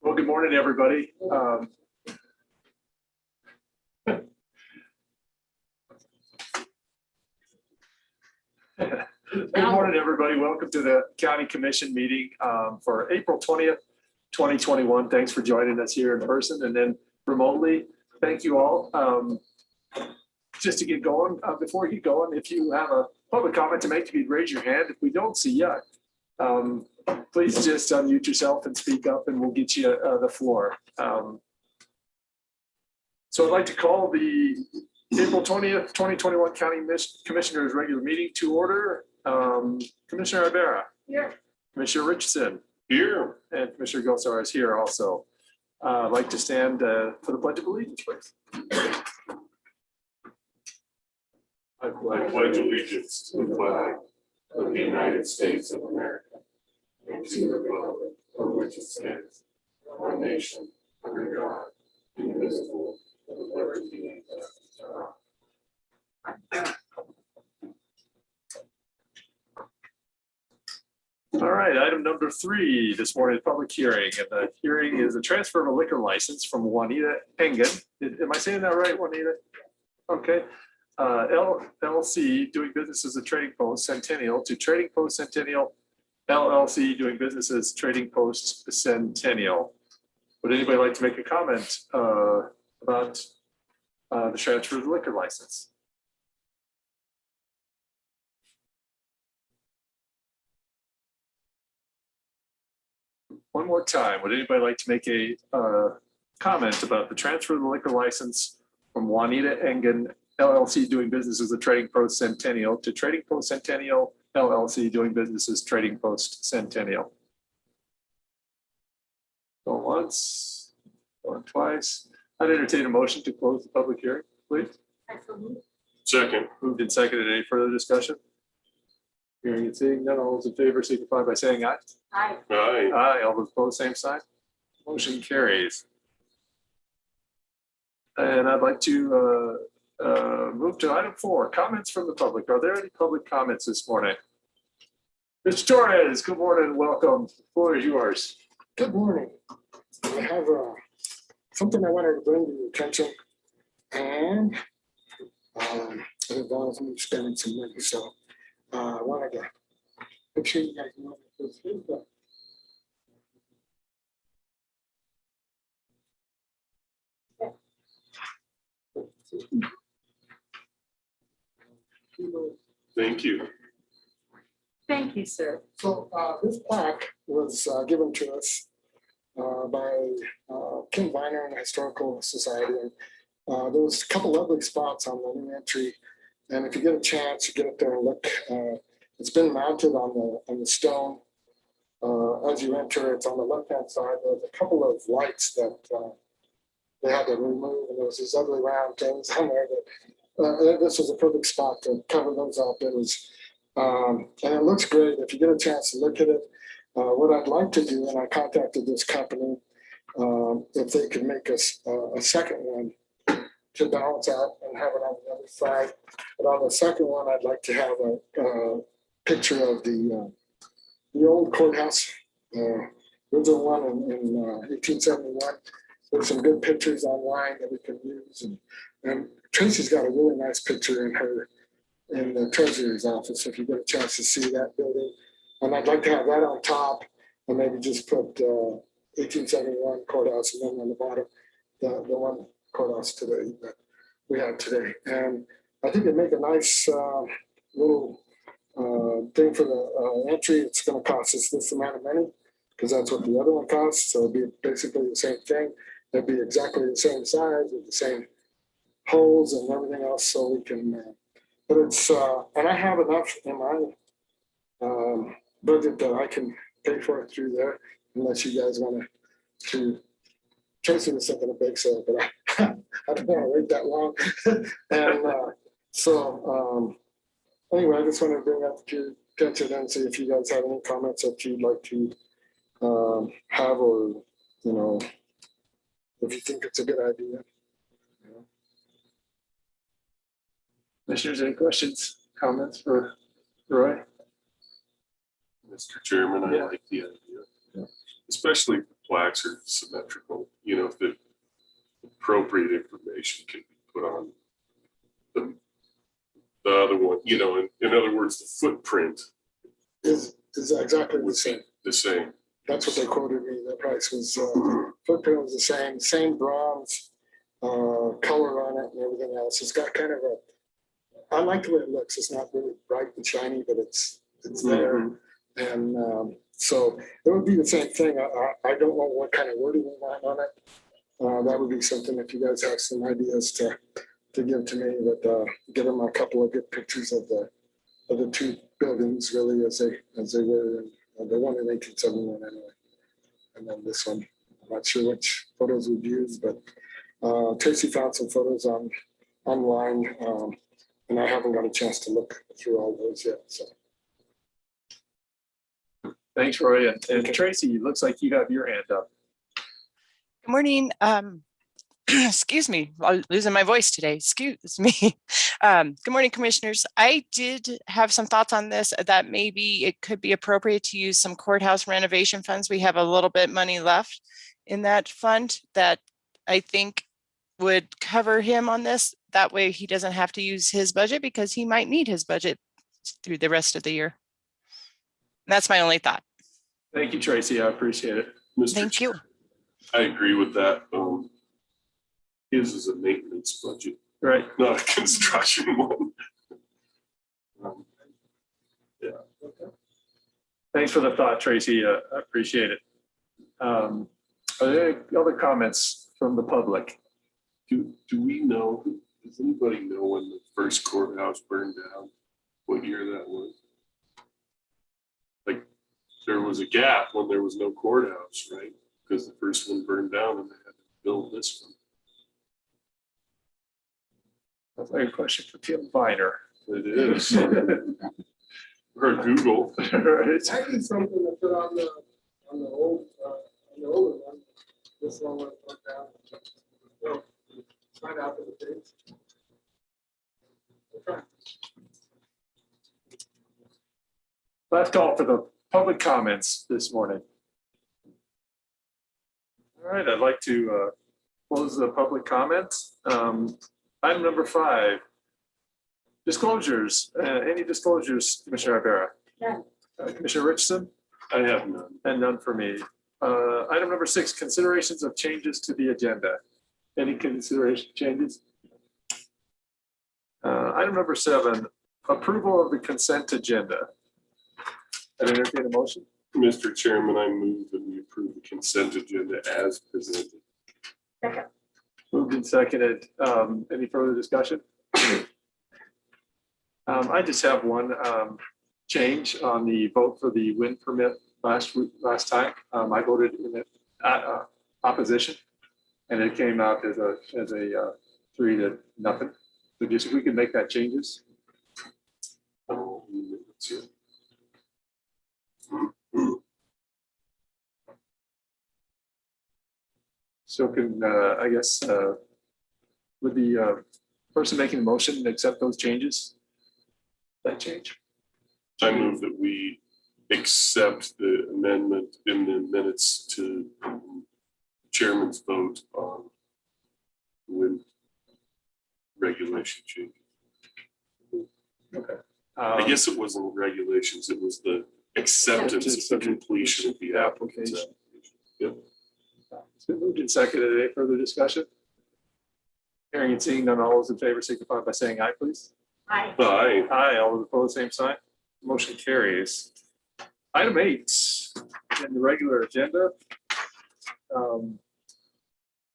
Well, good morning, everybody. Good morning, everybody. Welcome to the County Commission meeting for April 20th, 2021. Thanks for joining us here in person and then remotely. Thank you all. Just to get going, before you get going, if you have a public comment to make, if you'd raise your hand. If we don't see you, please just unmute yourself and speak up and we'll get you the floor. So I'd like to call the April 20th, 2021 County Commissioners regular meeting to order. Commissioner Rivera. Here. Commissioner Richardson. Here. And Commissioner Gosar is here also. I'd like to stand for the Pledge of Allegiance, please. I pledge allegiance to the flag of the United States of America and to the republic for which it stands, one nation, under God, indivisible, with liberty and justice for all. All right, item number 3 this morning, public hearing. And the hearing is a transfer of a liquor license from Juanita Engen. Am I saying that right, Juanita? Okay. LLC doing business as a Trading Post Centennial to Trading Post Centennial LLC doing business as Trading Post Centennial. Would anybody like to make a comment about the transfer of the liquor license? One more time, would anybody like to make a comment about the transfer of the liquor license from Juanita Engen LLC doing business as a Trading Post Centennial to Trading Post Centennial LLC doing business as Trading Post Centennial? Going once, going twice. I'd entertain a motion to close the public hearing, please. Second. Moved and seconded. Any further discussion? Hearing and seeing none, all those in favor signify by saying aye. Aye. Aye. Aye. All those opposed, same sign. Motion carries. And I'd like to move to item 4, comments from the public. Are there any public comments this morning? Mr. Torres, good morning, welcome. The floor is yours. Good morning. I have something I wanted to bring to your attention, and it involves me spending some money. So I wanted to make sure you guys know what this is. Thank you. Thank you, sir. So this plaque was given to us by Kim Viner and the Historical Society. And there was a couple lovely spots on the new entry. And if you get a chance, you get up there and look. It's been mounted on the stone. As you enter, it's on the left-hand side. There's a couple of lights that they had to remove, and there was these ugly round things on there. That this was a perfect spot to cover those up. It was, and it looks great. If you get a chance to look at it, what I'd like to do, and I contacted this company, if they could make us a second one to balance out and have it on the other side. But on the second one, I'd like to have a picture of the old courthouse, original one in 1871. There's some good pictures online that we can use, and Tracy's got a really nice picture in the treasurer's office. If you get a chance to see that building, and I'd like to have that on top, and maybe just put 1871 courthouse, and then on the bottom, the one courthouse today that we have today. And I think it'd make a nice little thing for the entry. It's going to cost us this amount of money because that's what the other one costs. So it'd be basically the same thing. It'd be exactly the same size with the same holes and everything else. So we can, but it's, and I have enough in my budget that I can pay for it through there, unless you guys want to. Tracy was thinking of bake sale, but I don't want to wait that long. And so anyway, I just want to bring that to your attention and see if you guys have any comments that you'd like to have, or if you think it's a good idea. Commissioners, any questions, comments for Roy? Mr. Chairman, I Yeah. like the idea. Yeah. Especially if the plaques are symmetrical, you know, if the appropriate information can be put on the other one, you know, in other words, the footprint Is exactly the would same. be the same. That's what they quoted me. The price was, footprint was the same bronze, color on it and everything else. It's got kind of a, I like the way it looks. It's not really bright and shiny, but it's there. Mhm. And so it would be the same thing. I don't know what kind of wording we want on it. That would be something if you guys have some ideas to give to me, but give them a couple of good pictures of the two buildings really as they were in the one in 1871 anyway. And then this one, I'm not sure which photos we've used, but Tracy found some photos online, and I haven't got a chance to look through all those yet. So Thanks, Roy. And Okay. Tracy, it looks like you have your hand up. Good morning. Excuse me, I'm losing my voice today. Excuse me. Good morning, commissioners. I did have some thoughts on this that maybe it could be appropriate to use some courthouse renovation funds. We have a little bit money left in that fund that I think would cover him on this. That way he doesn't have to use his budget because he might need his budget through the rest of the year. That's my only thought. Thank you, Tracy. I appreciate it. Mr. Thank you. I agree with that. His is a maintenance budget, Right. not a construction one. Thanks for the thought, Tracy. I appreciate it. Are there any other comments from the public? Do we know, does anybody know when the first courthouse burned down? What year that was? Like, there was a gap when there was no courthouse, right? Because the first one burned down and they had to build this one. That's a question for Tim Viner. It is. Or Google. Right. actually something to put on the older one. This one went down. So, find out the dates. Okay. Last call for the public comments this morning. All right, I'd like to close the public comments. Item number 5, disclosures. Any disclosures, Commissioner Ibarra? None. Commissioner Richardson? I have none. And none for me. Item number 6, considerations of changes to the agenda. Any consideration changes? Item number 7, approval of the consent agenda. I entertain a motion. Mr. Chairman, I move that we approve the consent agenda as presented. Second. Moved and seconded. Any further discussion? I just have one change on the vote for the wind permit last time. I voted in it opposition, and it came out as a 3-0. So just if we can make that changes. Let's see. So can I guess would the person making the motion accept those changes? That change? I move that we accept the amendment in the minutes to chairman's vote on wind regulation change. Okay. I guess it wasn't regulations, it was the acceptance of the completion of the application. Yep. It's been moved and seconded. Any further discussion? Hearing and seeing none, all those in favor signify by saying aye, please. Aye. Aye. Aye, all those opposed, same sign. Motion carries. Item 8 in the regular agenda.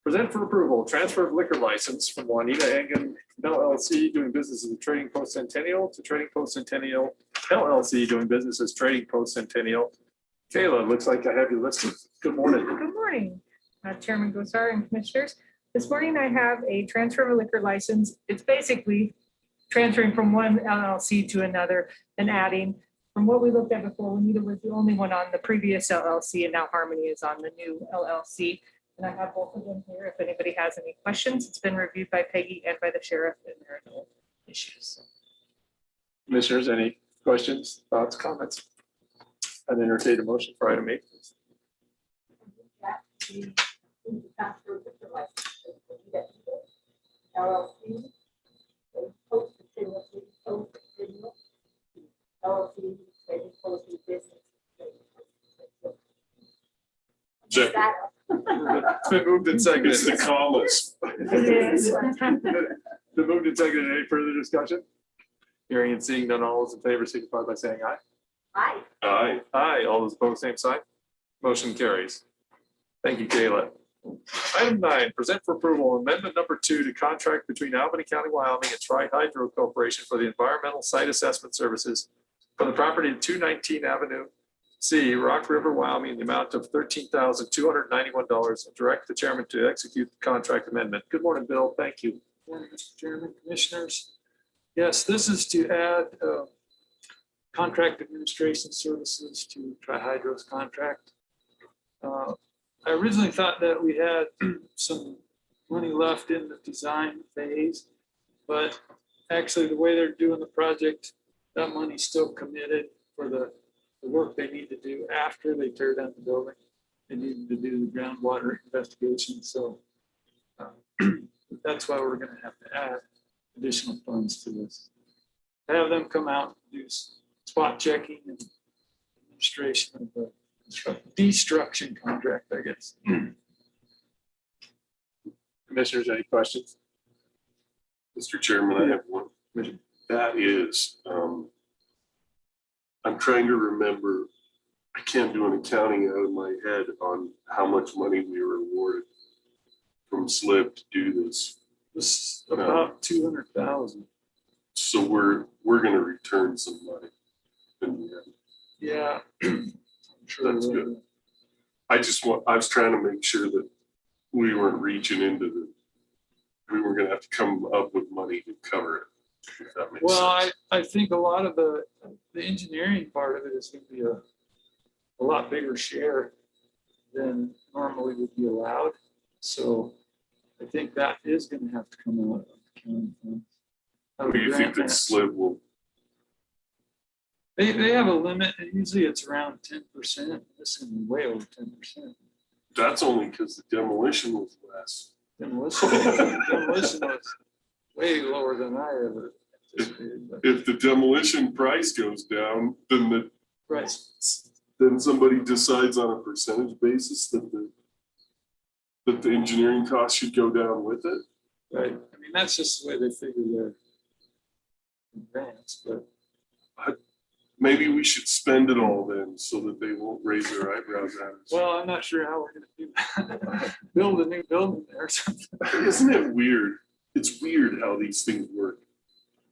Present for approval, transfer of liquor license from Juanita Engen LLC doing business as Trading Post Centennial to Trading Post Centennial LLC doing business as Trading Post Centennial. Kayla, looks like I have you listed. Good morning. Good morning, Chairman Gosar and Commissioners. This morning I have a transfer of a liquor license. It's basically transferring from one LLC to another and adding. From what we looked at before, Juanita was the only one on the previous LLC, and now Harmony is on the new LLC. And I have both of them here. If anybody has any questions, it's been reviewed by Peggy and by the sheriff, and there are no issues. Commissioners, any questions, thoughts, comments? I'd entertain a motion for item 8. Check. It's been moved and seconded. It's the commas. Been moved and seconded. Any further discussion? Hearing and seeing none, all those in favor signify by saying aye. Aye. Aye. Aye. All those opposed, same sign. Motion carries. Thank you, Kayla. Item 9, present for approval amendment number 2 to contract between Albany County, Wyoming and Tri-Hydro Corporation for the environmental site assessment services for the property at 219 Avenue C, Rock River, Wyoming, in the amount of $13,291, and direct the chairman to execute the contract amendment. Good morning, Bill. Thank you. Morning, Mr. Chairman, Commissioners. Yes, this is to add contract administration services to Tri-Hydro's contract. I originally thought that we had some money left in the design phase, but actually the way they're doing the project, that money's still committed for the work they need to do after they tear down the building. They need to do the groundwater investigation, so that's why we're gonna have to add additional funds to this. Have them come out and do spot checking and administration of the destruction contract, I guess. Commissioners, any questions? Mr. Chairman, I have one. That is, I'm trying to remember, I can't do an accounting out of my head on how much money we were awarded from SLIB to do this. This is about 200,000. So we're gonna return some money in the end. Yeah. I'm sure That's we will. good. I was trying to make sure that we weren't reaching into we were gonna have to come up with money to cover it. If that makes Well, sense. I think a lot of the engineering part of it is gonna be a lot bigger share than normally would be allowed. So I think that is gonna have to come out of the county funds. What do you think that SLIB will, They have a limit, and usually it's around 10%. This is gonna be way over 10%. that's only because the demolition was less. Demolition was way lower than I ever anticipated. But If the demolition price goes down, then right, then somebody decides on a percentage basis that the engineering cost should go down with it. right. I mean, that's just the way they figure their grants, but Maybe we should spend it all then so that they won't raise their eyebrows at us. well, I'm not sure how we're gonna do that. Build a new building there or something. Isn't it weird? It's weird how these things work.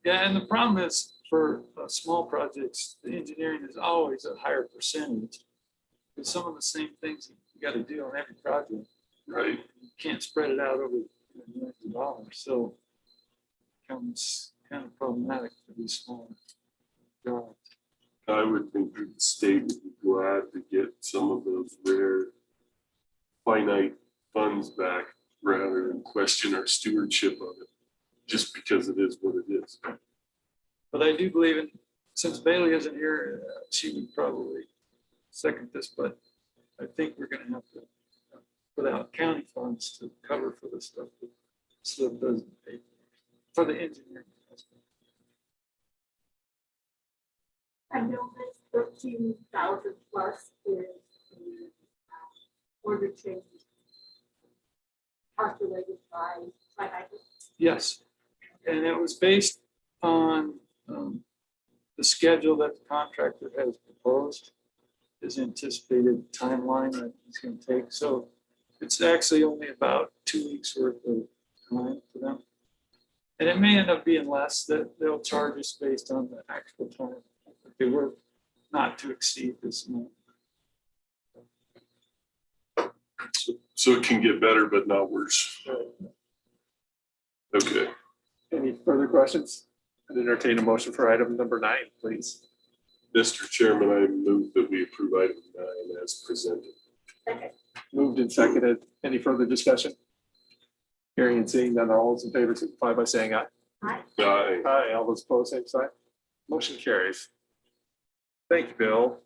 Yeah, and the problem is for small projects, the engineering is always a higher percentage. Because some of the same things you gotta do on every project. Right. You can't spread it out over millions of dollars, so it becomes kind of problematic for these smaller jobs. I would think that the state would be glad to get some of those rare finite funds back rather than question our stewardship of it, just because it is what it is. But I do believe in, since Bailey isn't here, she would probably second this, but I think we're gonna have to put out county funds to cover for the stuff that SLIB doesn't pay for the engineering. I know this 13,000 plus is the order change calculated by Tri-Hydro. Yes, and it was based on the schedule that the contractor has proposed, his anticipated timeline that he's gonna take. So it's actually only about 2 weeks worth of time for them. And it may end up being less, that they'll charge us based on the actual time. But they were not to exceed this amount. So it can get better, but not worse. Okay. Any further questions? I'd entertain a motion for item number 9, please. Mr. Chairman, I move that we approve item 9 as presented. Second. Moved and seconded. Any further discussion? Hearing and seeing none, all those in favor signify by saying aye. Aye. Aye. Aye. All those opposed, same sign. Motion carries. Thank you, Bill.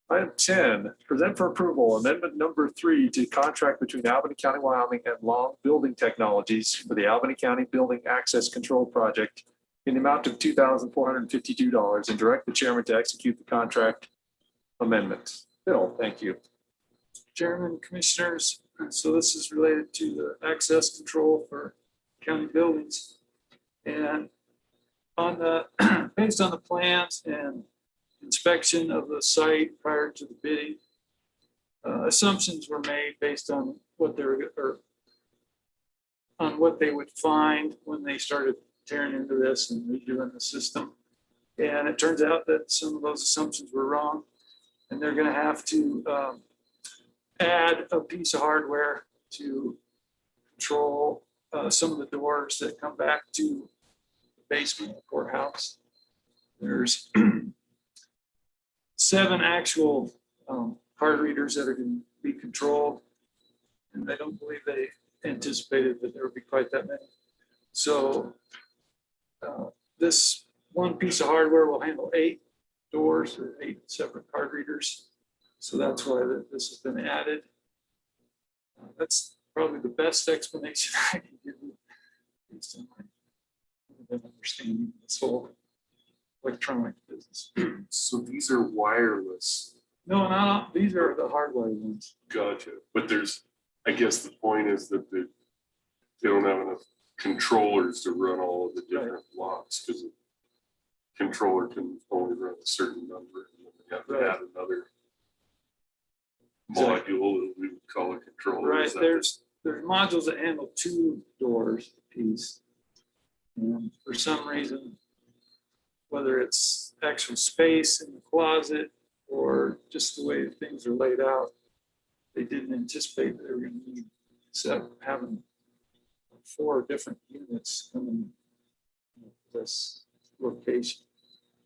Item 10, present for approval amendment number 3 to contract between Albany County, Wyoming and Long Building Technologies for the Albany County Building Access Control Project in the amount of $2,452 and direct the chairman to execute the contract amendment. Bill, thank you. Chairman, Commissioners, so this is related to the access control for county buildings. And on the, based on the plans and inspection of the site prior to the bidding, assumptions were made based on what they were, or on what they would find when they started tearing into this and redoing the system. And it turns out that some of those assumptions were wrong, and they're going to have to add a piece of hardware to control some of the doors that come back to the basement of the courthouse. There's 7 actual card readers that are going to be controlled, and I don't believe they anticipated that there would be quite that many. So this one piece of hardware will handle 8 doors or 8 separate card readers. So that's why this has been added. That's probably the best explanation I can give you based on my understanding of this whole electronic business. So these are wireless. No, not these are the hardware ones. Gotcha. But there's, I guess the point is that they don't have enough controllers to run all of the different locks, because a controller can only run a certain number, and then they have to add another module that we would call a controller. Right, there's modules that handle 2 doors a piece. And for some reason, whether it's actual space in the closet or just the way things are laid out, they didn't anticipate that they were going to need, instead of having 4 different units coming to this location.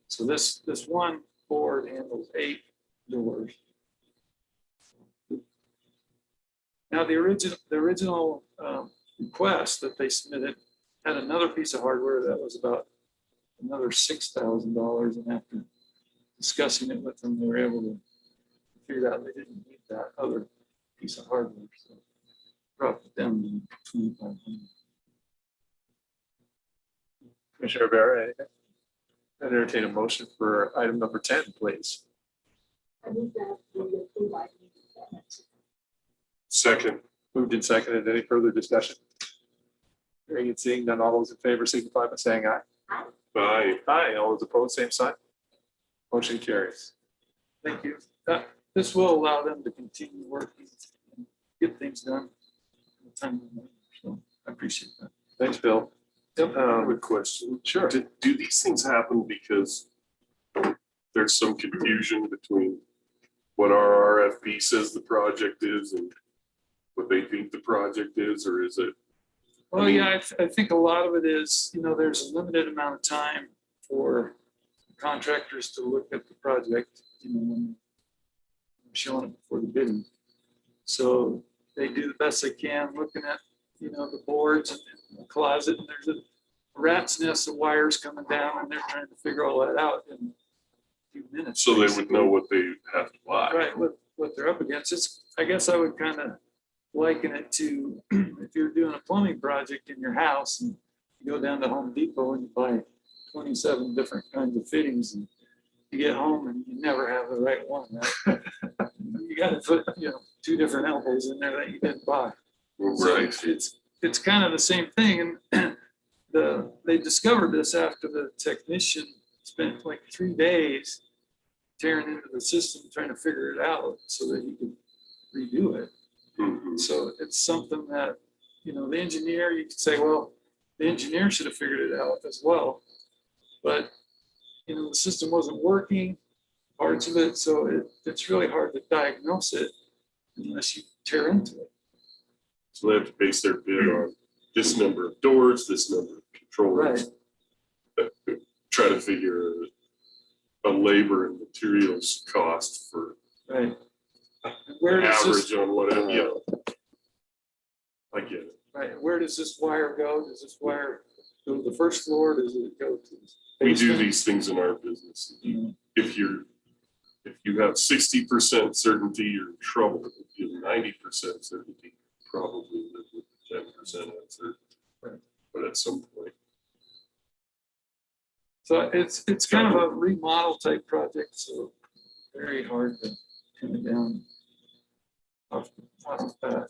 So this one board handles 8 doors. Now, the original request that they submitted had another piece of hardware that was about another $6,000, and after discussing it with them, they were able to figure out they didn't need that other piece of hardware, so dropped it down to $2,500. Commissioner Rivera, anything? I'd entertain a motion for item number 10, please. I move that we approve item 10. Second. Moved and seconded. Any further discussion? Hearing and seeing none, all those in favor signify by saying aye. Aye. Aye. All those opposed, same sign. Motion carries. Thank you. This will allow them to continue working and get things done in a timely manner. So I appreciate that. Thanks, Bill. I have a question. Sure. Do these things happen because there's some confusion between what our RFP says the project is and what they think the project is, or is it? Well, yeah, I think a lot of it is, there's a limited amount of time for contractors to look at the project, when they're showing it before the bidding. So they do the best they can, looking at, the boards and the closet, and there's a rat's nest of wires coming down, and they're trying to figure all that out in a few minutes. So they would know what they have to buy. Right, what they're up against. I guess I would kind of liken it to if you're doing a plumbing project in your house and you go down to Home Depot and you buy 27 different kinds of fittings, and you get home and you never have the right one. Right? You got to put 2 different elbows in there that you didn't buy. Right. So it's kind of the same thing, and they discovered this after the technician spent like 3 days tearing into the system trying to figure it out so that he could redo it. Mhm. So it's something that, the engineer, you could say, well, the engineer should have figured it out as well. But, the system wasn't working, parts of it, so it's really hard to diagnose it unless you tear into it. So they have to base their bid on this number of doors, this number of controllers. Try to figure a labor and materials cost for Right. Where does this, average on whatever. Yeah. I get it. right, where does this wire go? Does this wire go to the first floor? Does it go to the We do basement? these things in our business. You know, If you're if you have 60% certainty, you're in trouble. If you have 90% certainty, probably live with the 10% uncertainty. But at some point. So it's kind of a remodel type project, so very hard to pin it down. Off the bat.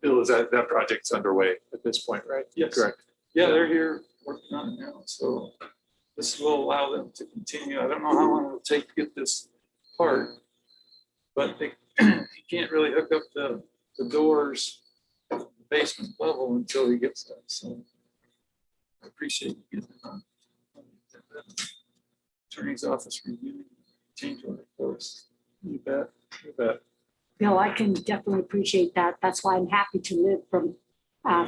Bill, is that project's underway at this point, right? Yes. Correct. Yeah, they're here working on it now, so this will allow them to continue. I don't know how long it'll take to get this part, but they he can't really hook up the doors at the basement level until he gets that. So I appreciate you getting it on. Attorney's office reviewing change order for us. You bet. You bet. Bill, I can definitely appreciate that. That's why I'm happy to live from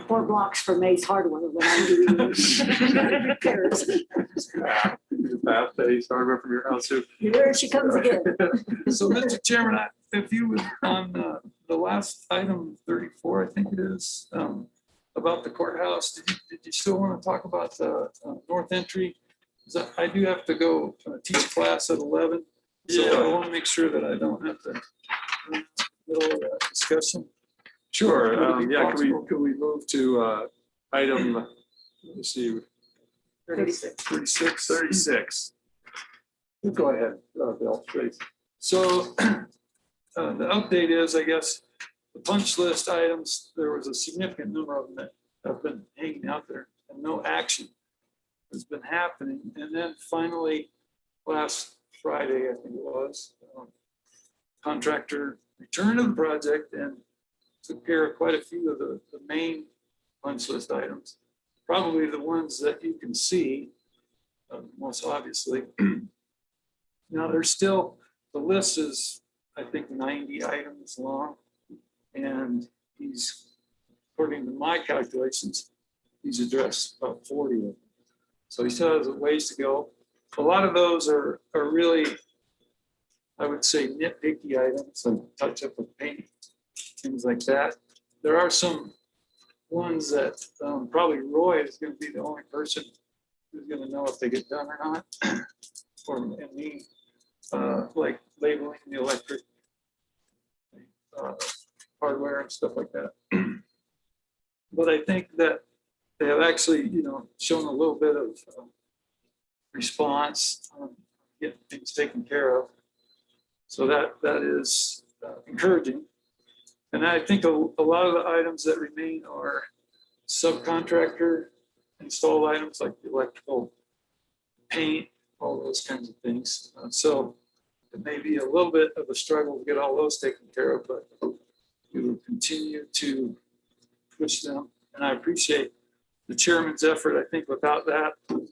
4 blocks from May's Hardware when I'm doing repairs. That they started from your house too. Here she comes again. So, Mr. Chairman, if you would, on the last item 34, I think it is, about the courthouse, did you still want to talk about the north entry? I do have to go teach class at 11, so I want to make sure that I don't have to middle of that discussion. Sure. Would it be Yeah. possible? Could we move to item? Let me see. 36. 36. 36. Go ahead, Bill, please. So the update is, I guess, the punch list items, there was a significant number of them that have been hanging out there and no action has been happening. And then finally, last Friday, I think it was, contractor returned to the project and took care of quite a few of the main punch list items. Probably the ones that you can see most obviously. Now there's still, the list is, I think, 90 items long. And he's, according to my calculations, he's addressed about 40 of them. So he still has a ways to go. A lot of those are really, I would say, nitpicky items, like touch up of paint, things like that. There are some ones that probably Roy is going to be the only person who's going to know if they get done or not, or me, like labeling the electric hardware and stuff like that. But I think that they have actually, shown a little bit of response, getting things taken care of. So that is encouraging. And I think a lot of the items that remain are subcontractor installed items like the electrical paint, all those kinds of things. So it may be a little bit of a struggle to get all those taken care of, but we will continue to push them. And I appreciate the chairman's effort. I think without that, we'd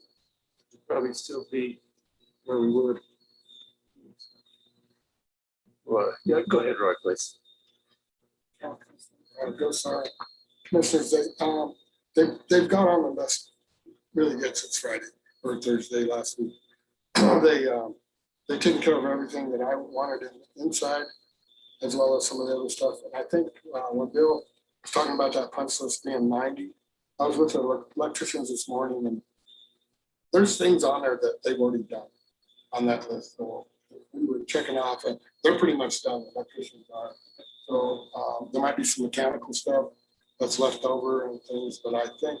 probably still be where we would. Well, yeah, go ahead, Roy, please. Sorry. Commissioners, they've got on the list really good since Friday or Thursday last week. They taken care of everything that I wanted inside, as well as some of the other stuff. And I think when Bill was talking about that punch list being 90, I was with the electricians this morning, and there's things on there that they've already done on that list. So we were checking off, and they're pretty much done. The electricians are. So there might be some mechanical stuff that's left over and things, but I think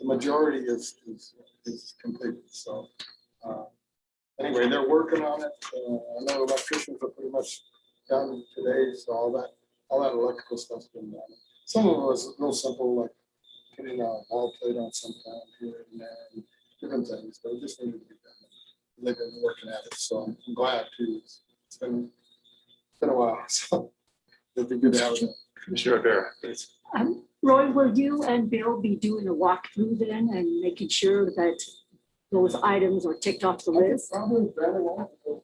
the majority is completed. So anyway, they're working on it. I know electricians are pretty much done today, so all that electrical stuff's been done. Some of it was real simple, like putting a wall plate on some kind here and there, and different things, but it just needed to be done. They've been working at it, so I'm glad too. It's been a while, so it'd be good to have it. Commissioner Rivera, please. Roy, will you and Bill be doing a walkthrough then and making sure that those items are ticked off the list? Probably better not to go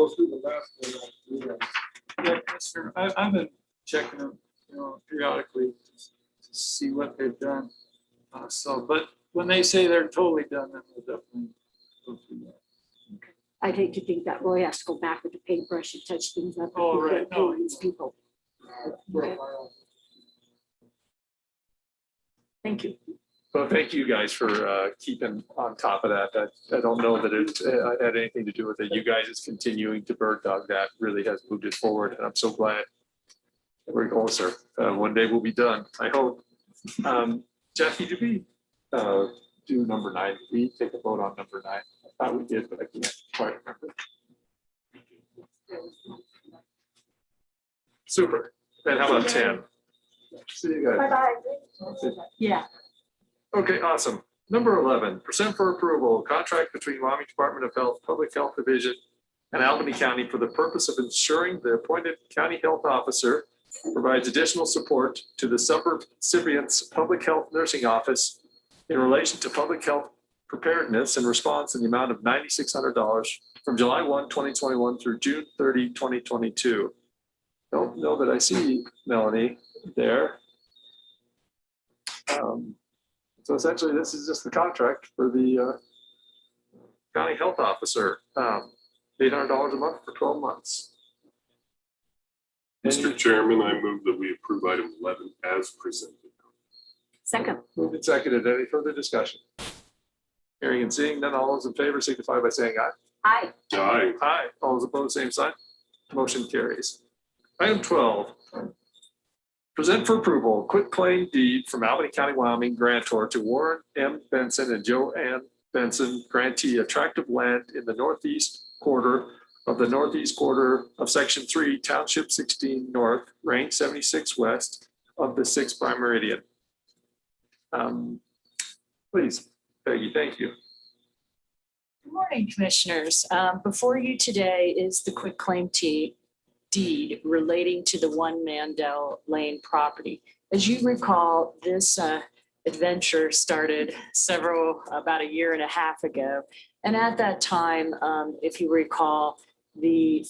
through the list. Yeah, Commissioner, I've been checking them, periodically to see what they've done. But when they say they're totally done, then we'll definitely go through that. I'd hate to think that Roy has to go back with the paintbrush and touch things up. Oh, if we right. can't do these people. Thank you. Well, thank you guys for keeping on top of that. I don't know that it had anything to do with it. You guys is continuing to bird dog that really has moved it forward, and I'm so glad that we're closer. One day we'll be done, I hope. Jackie, did we do number 9? Did we take a vote on number 9? I thought we did, but I can't quite remember. Super. And how about 10? See you guys. Bye-bye. Yeah. Okay, awesome. Number 11, present for approval, contract between Wyoming Department of Health, Public Health Division and Albany County for the purpose of ensuring the appointed county health officer provides additional support to the subrecipient's public health nursing office in relation to public health preparedness and response in the amount of $9,600 from July 1, 2021 through June 30, 2022. Don't know that I see Melanie there. So essentially, this is just the contract for the county health officer, $800 a month for 12 months. Mr. Chairman, I move that we approve item 11 as presented. Second. Moved and seconded. Any further discussion? Hearing and seeing none, all those in favor signify by saying aye. Aye. Aye. Aye. All those opposed, same sign. Motion carries. Item 12. Present for approval, quitclaim deed from Albany County, Wyoming, grantor to Warren M. Benson and Joanne Benson, grantee of tract of land in the northeast quarter of Section 3, Township 16 North, Range 76 West of the 6th prime meridian. Please, Peggy, thank you. Good morning, Commissioners. Before you today is the quitclaim deed relating to the One Mandel Lane property. As you recall, this adventure started about a year and a half ago. And at that time, if you recall, the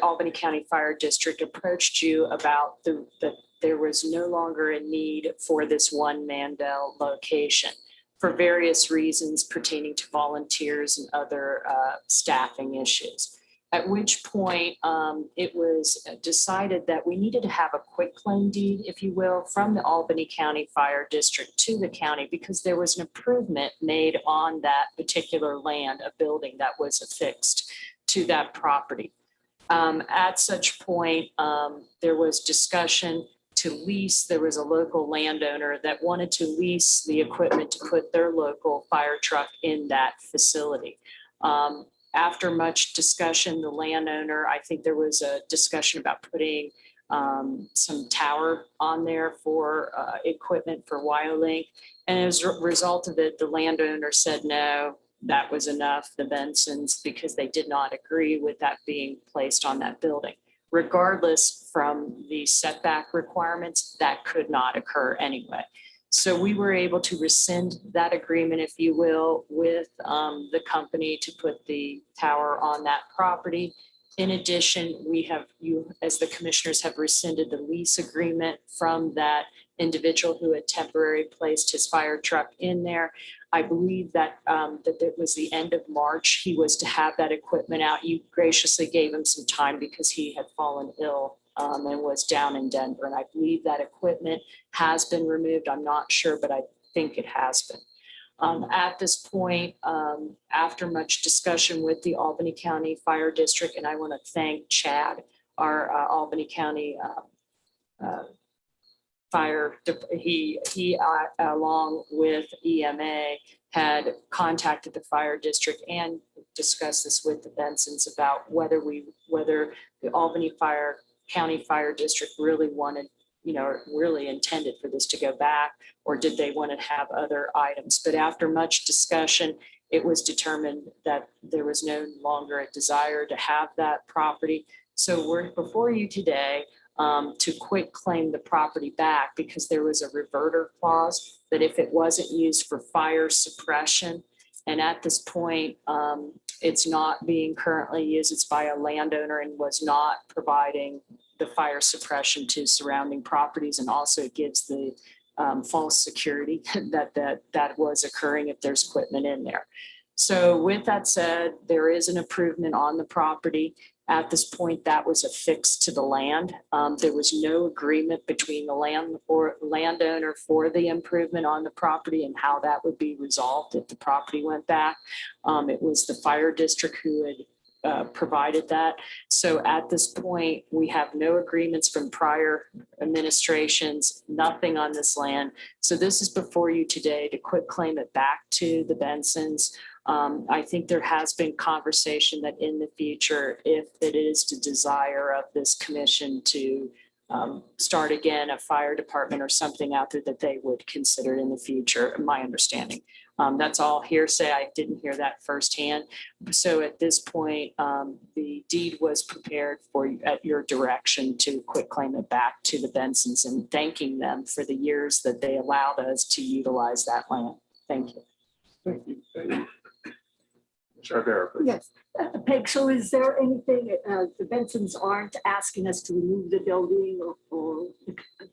Albany County Fire District approached you about that there was no longer a need for this One Mandel location for various reasons pertaining to volunteers and other staffing issues. At which point it was decided that we needed to have a quitclaim deed, if you will, from the Albany County Fire District to the county because there was an improvement made on that particular land, a building that was affixed to that property. At such point, there was discussion to lease. There was a local landowner that wanted to lease the equipment to put their local fire truck in that facility. After much discussion, the landowner, I think there was a discussion about putting some tower on there for equipment for Wyolink. And as a result of it, the landowner said, no, that was enough, the Bensons, because they did not agree with that being placed on that building. Regardless from the setback requirements, that could not occur anyway. So we were able to rescind that agreement, if you will, with the company to put the tower on that property. In addition, you, as the commissioners, have rescinded the lease agreement from that individual who had temporarily placed his fire truck in there. I believe that that it was the end of March. He was to have that equipment out. You graciously gave him some time because he had fallen ill and was down in Denver. And I believe that equipment has been removed. I'm not sure, but I think it has been. At this point, after much discussion with the Albany County Fire District, and I want to thank Chad, our Albany County fire, he along with EMA had contacted the fire district and discussed this with the Bensons about whether the Albany County Fire District really wanted, really intended for this to go back, or did they want to have other items? But after much discussion, it was determined that there was no longer a desire to have that property. So we're before you today to quitclaim the property back because there was a reverter clause that if it wasn't used for fire suppression, and at this point, it's not being currently used, it's by a landowner and was not providing the fire suppression to surrounding properties, and also gives the false security that was occurring if there's equipment in there. So with that said, there is an improvement on the property. At this point, that was affixed to the land. There was no agreement between the landowner for the improvement on the property and how that would be resolved if the property went back. It was the fire district who had provided that. So at this point, we have no agreements from prior administrations, nothing on this land. So this is before you today to quit claim it back to the Bensons. I think there has been conversation that in the future, if it is the desire of this commission to start again a fire department or something out there, that they would consider in the future, my understanding. That's all hearsay. I didn't hear that firsthand. So at this point, the deed was prepared for you at your direction to quit claim it back to the Bensons, and thanking them for the years that they allowed us to utilize that land. Thank you. Thank you. Thank you. Charbera, please. Yes, Peg, so is there anything, the Bensons aren't asking us to remove the building or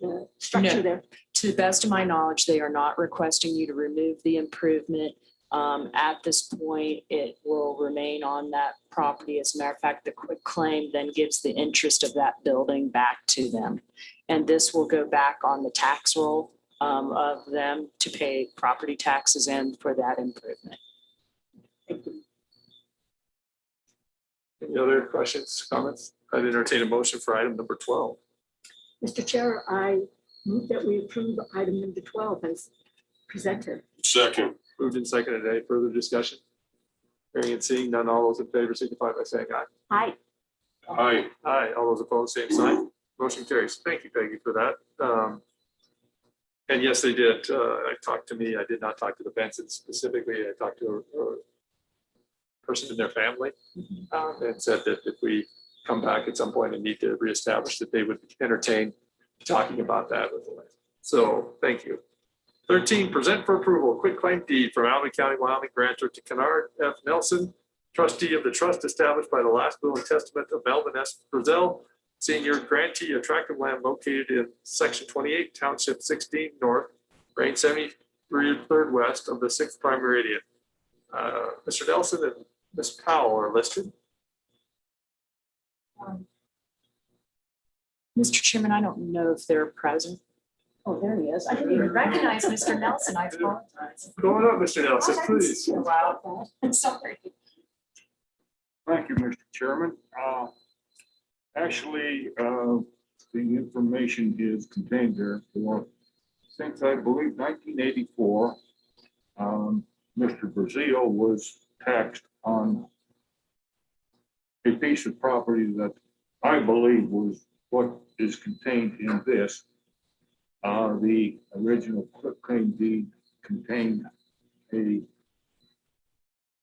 the structure No. there? To the best of my knowledge, they are not requesting you to remove the improvement. At this point, it will remain on that property. As a matter of fact, the quit claim then gives the interest of that building back to them. And this will go back on the tax roll of them to pay property taxes in for that improvement. Thank you. Any other questions, comments? I'd entertain a motion for item number 12. Mr. Chair, I move that we approve item number 12 as presented. Second. Moved and seconded. Any further discussion? Hearing and seeing none, all those in favor signify by saying aye. Aye. Aye. Aye. All those opposed, same sign. Motion carries. Thank you, Peggy, for that. And yes, they did. I talked to me. I did not talk to the Bensons specifically. I talked to a person in their family and said that if we come back at some point and need to reestablish, that they would entertain talking about that with the land. So thank you. 13, present for approval, quit claim deed from Albany County, Wyoming, grantor to Kennard F. Nelson, trustee of the trust established by the last will and testament of Melvin S. Brazell, senior grantee of tract of land located in section 28, township 16 north, range 73rd west of the 6th prime meridian. Mr. Nelson and Ms. Powell are listed. Mr. Chairman, I don't know if they're present. Oh, there he is. I didn't even recognize Mr. Nelson. I apologize. Go on up, Mr. Nelson, please. Wow. I'm sorry. Thank you, Mr. Chairman. Actually, the information is contained there for, since I believe 1984, Mr. Brazil was taxed on a piece of property that I believe was what is contained in this. The original quit claim deed contained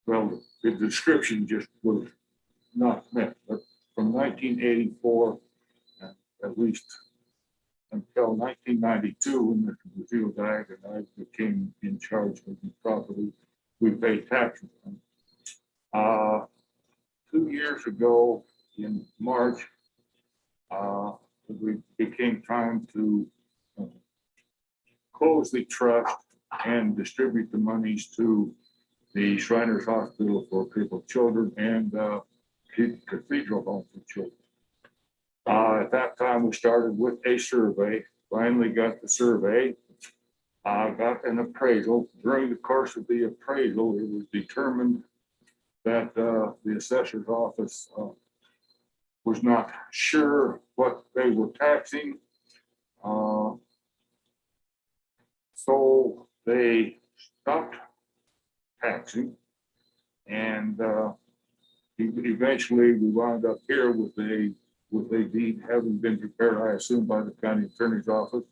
well, the description just was not met, but from 1984, at least until 1992, when Mr. Brazil died and I became in charge of the property, we paid taxes. 2 years ago in March, we became time to close the trust and distribute the monies to the Shriners Hospital for Crippled Children and Cathedral Home for Children. At that time, we started with a survey, finally got the survey, got an appraisal. During the course of the appraisal, it was determined that the assessor's office was not sure what they were taxing. So they stopped taxing, and eventually we wound up here with a deed having been prepared, I assume, by the county attorney's office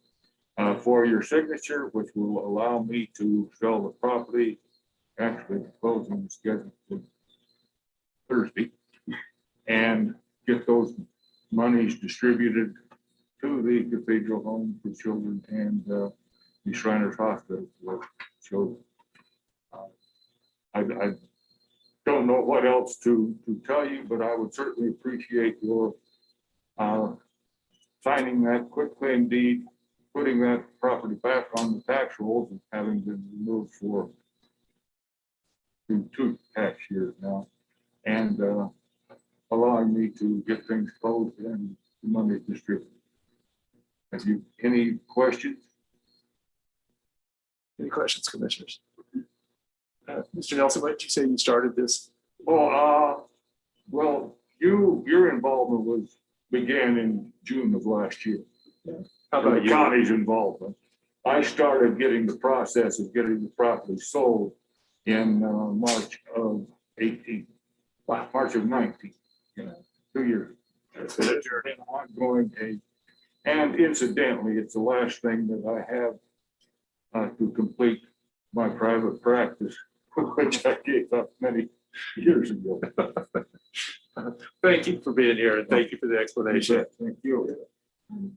for your signature, which will allow me to sell the property. Actually, the closing is scheduled for Thursday, and get those monies distributed to the Cathedral Home for Children and the Shriners Hospital for Children. I don't know what else to tell you, but I would certainly appreciate your signing that quit claim deed, putting that property back on the tax rolls, and having been removed for 2 tax years now. And allowing me to get things closed and money distributed. Have you any questions? Any questions, commissioners? Mr. Nelson, why did you say you started this? Well, your involvement began in June of last year. How about The you? county's involvement. I started getting the process of getting the property sold in March of 18, March of 19, 2 years. It's been ongoing, and incidentally, it's the last thing that I have to complete my private practice, which I gave up many years ago. Thank you for being here and thank you for the explanation. Thank you.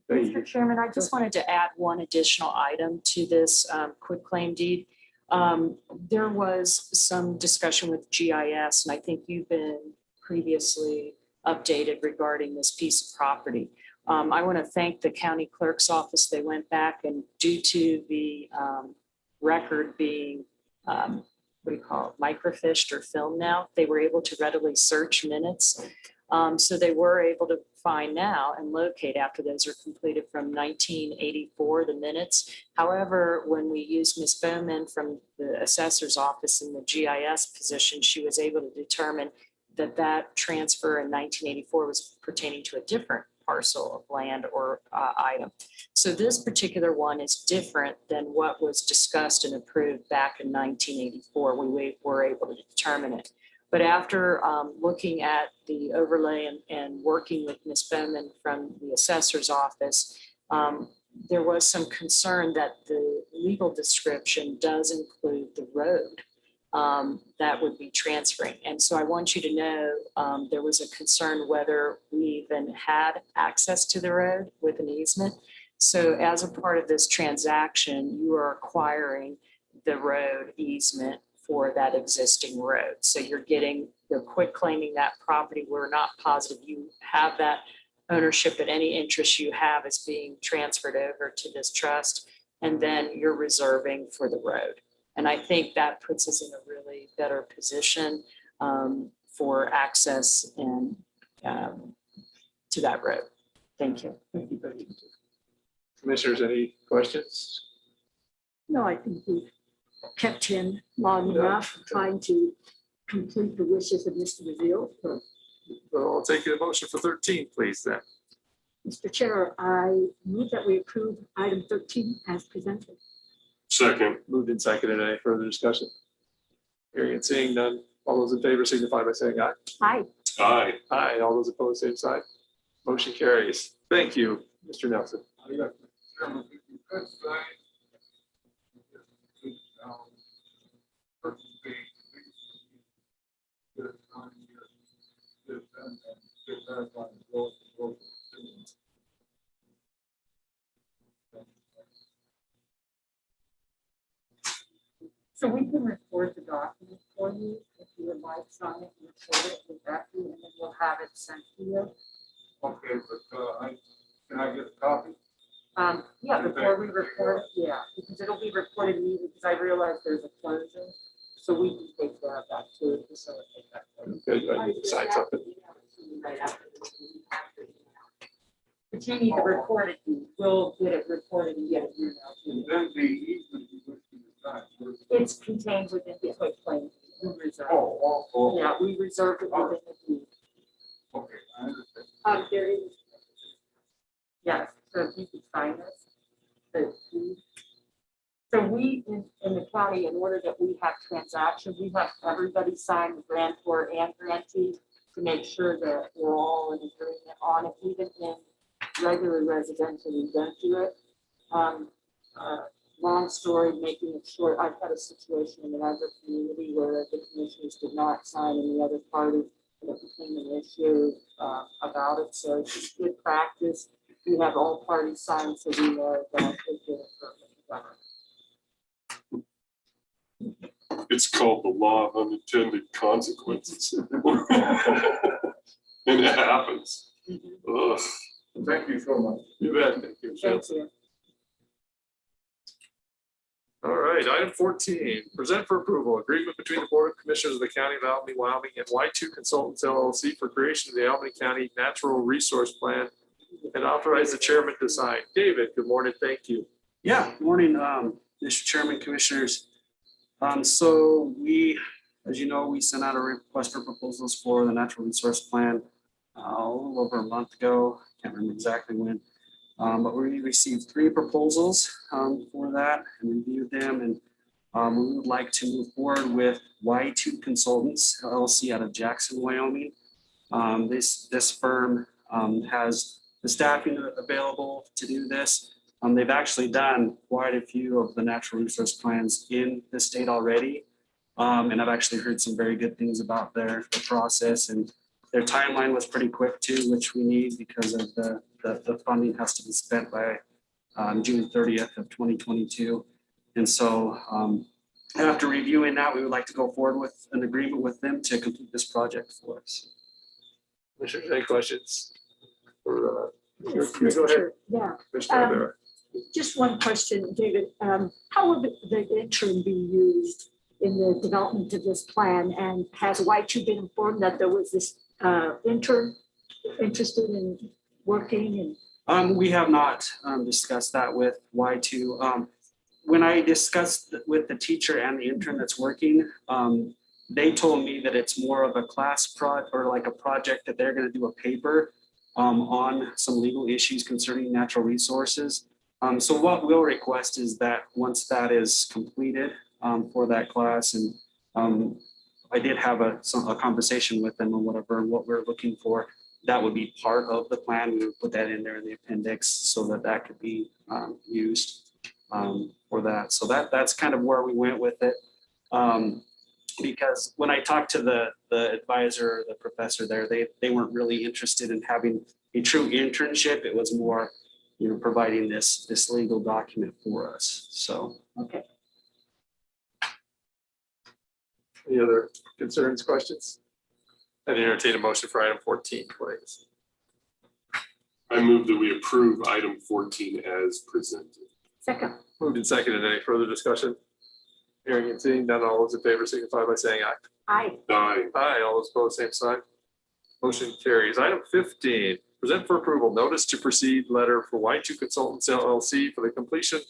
Thank you. Mr. Chairman, I just wanted to add one additional item to this quitclaim deed. There was some discussion with GIS, and I think you've been previously updated regarding this piece of property. I want to thank the county clerk's office. They went back and due to the record being, what do you call it, microfished or filmed now, they were able to readily search minutes. So they were able to find now and locate after those are completed from 1984, the minutes. However, when we used Ms. Bowman from the assessor's office in the GIS position, she was able to determine that that transfer in 1984 was pertaining to a different parcel of land or item. So this particular one is different than what was discussed and approved back in 1984. We were able to determine it. But after looking at the overlay and working with Ms. Bowman from the assessor's office, there was some concern that the legal description does include the road that would be transferring. And so I want you to know there was a concern whether we even had access to the road with an easement. So as a part of this transaction, you are acquiring the road easement for that existing road. So you're quitclaiming that property. We're not positive you have that ownership, but any interest you have is being transferred over to this trust. And then you're reserving for the road. And I think that puts us in a really better position for access and to that road. Thank you. Thank you. Commissioners, any questions? No, I think we've kept him long enough trying to complete the wishes of Mr. Reveal. Well, I'll take a motion for 13, please, then. Mr. Chair, I move that we approve item 13 as presented. Second. Moved and seconded. Any further discussion? Hearing and seeing none. All those in favor signify by saying aye. Aye. Aye. Aye. All those opposed, same side. Motion carries. Thank you, Mr. Nelson. So we can record the document for you if you would like, sign it, and record it with that, and then we'll have it sent to you. Okay, but can I get a copy? Yeah, before we record it, yeah, because it'll be recorded immediately, because I realize there's a closing, so we can take care of that too, facilitate that. Okay, do I need to sign something? But you need to record it, we'll get it recorded and get it emailed to you. Then the easement you wish to decide. It's contained within the quitclaim. We reserve. Oh. Yeah, we reserve it within the deed. Okay, I understand. There is. Yes, so if you could sign this. the deed. So we, in the county, in order that we have transactions, we have everybody sign the grantor and grantee to make sure that we're all in agreement on it, even in regular residential, we don't do it. Long story, making it short, I've had a situation in another community where the commissioners did not sign and the other party, and it became an issue about it. So it's just good practice. We have all parties sign so we know that it's been It's called the law of unintended consequences. And it happens. Ugh. Thank you so much. You bet. Thank you. Thank you. All right, item 14, present for approval, agreement between the Board of Commissioners of the County of Albany, Wyoming and Y2 Consultants LLC for creation of the Albany County Natural Resource Plan and authorize the chairman to sign. David, good morning, thank you. Yeah, good morning, Mr. Chairman, Commissioners. So we, as you know, we sent out a request for proposals for the natural resource plan a little over a month ago. Can't remember exactly when, but we received 3 proposals for that and reviewed them. And we would like to move forward with Y2 Consultants LLC out of Jackson, Wyoming. This firm has the staffing available to do this. They've actually done quite a few of the natural resource plans in the state already. And I've actually heard some very good things about their process, and their timeline was pretty quick too, which we need because of the funding has to be spent by June 30th of 2022. And so after reviewing that, we would like to go forward with an agreement with them to complete this project for us. Commissioners, any questions? Or, Yes, go Mr. ahead. Chair. Yeah, Commissioner Rivera. just one question, David. How will the interim be used in the development of this plan? And has Y2 been informed that there was this intern interested in working? And We have not discussed that with Y2. When I discussed with the teacher and the intern that's working, they told me that it's more of a class or like a project that they're going to do a paper on some legal issues concerning natural resources. So what we'll request is that once that is completed for that class, and I did have a conversation with them on whatever what we're looking for, that would be part of the plan. We would put that in there in the appendix so that could be used for that. So that's kind of where we went with it. Because when I talked to the advisor, the professor there, they weren't really interested in having a true internship. It was more, providing this legal document for us. So. okay. Any other concerns, questions? I'd entertain a motion for item 14, please. I move that we approve item 14 as presented. Second. Moved and seconded. Any further discussion? Hearing and seeing none, all those in favor signify by saying aye. Aye. Aye. Aye, all those opposed, same sign. Motion carries. Item 15, present for approval, notice to proceed letter for Y2 Consultants LLC for the completion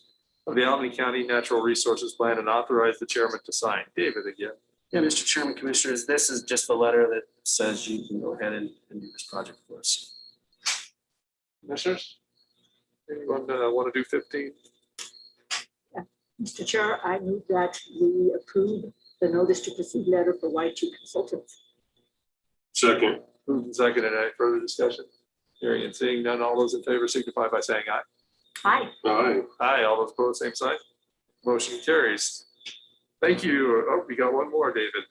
of the Albany County Natural Resources Plan and authorize the chairman to sign. David again. Yeah, Mr. Chairman, Commissioners, this is just the letter that says you can go ahead and do this project for us. Commissioners? Anyone want to do 15? Mr. Chair, I move that we approve the notice to proceed letter for Y2 Consultants. Second. Moved and seconded. Any further discussion? Hearing and seeing none, all those in favor signify by saying aye. Aye. Aye. Aye, all those opposed, same sign. Motion carries. Thank you. Oh, we got one more, David.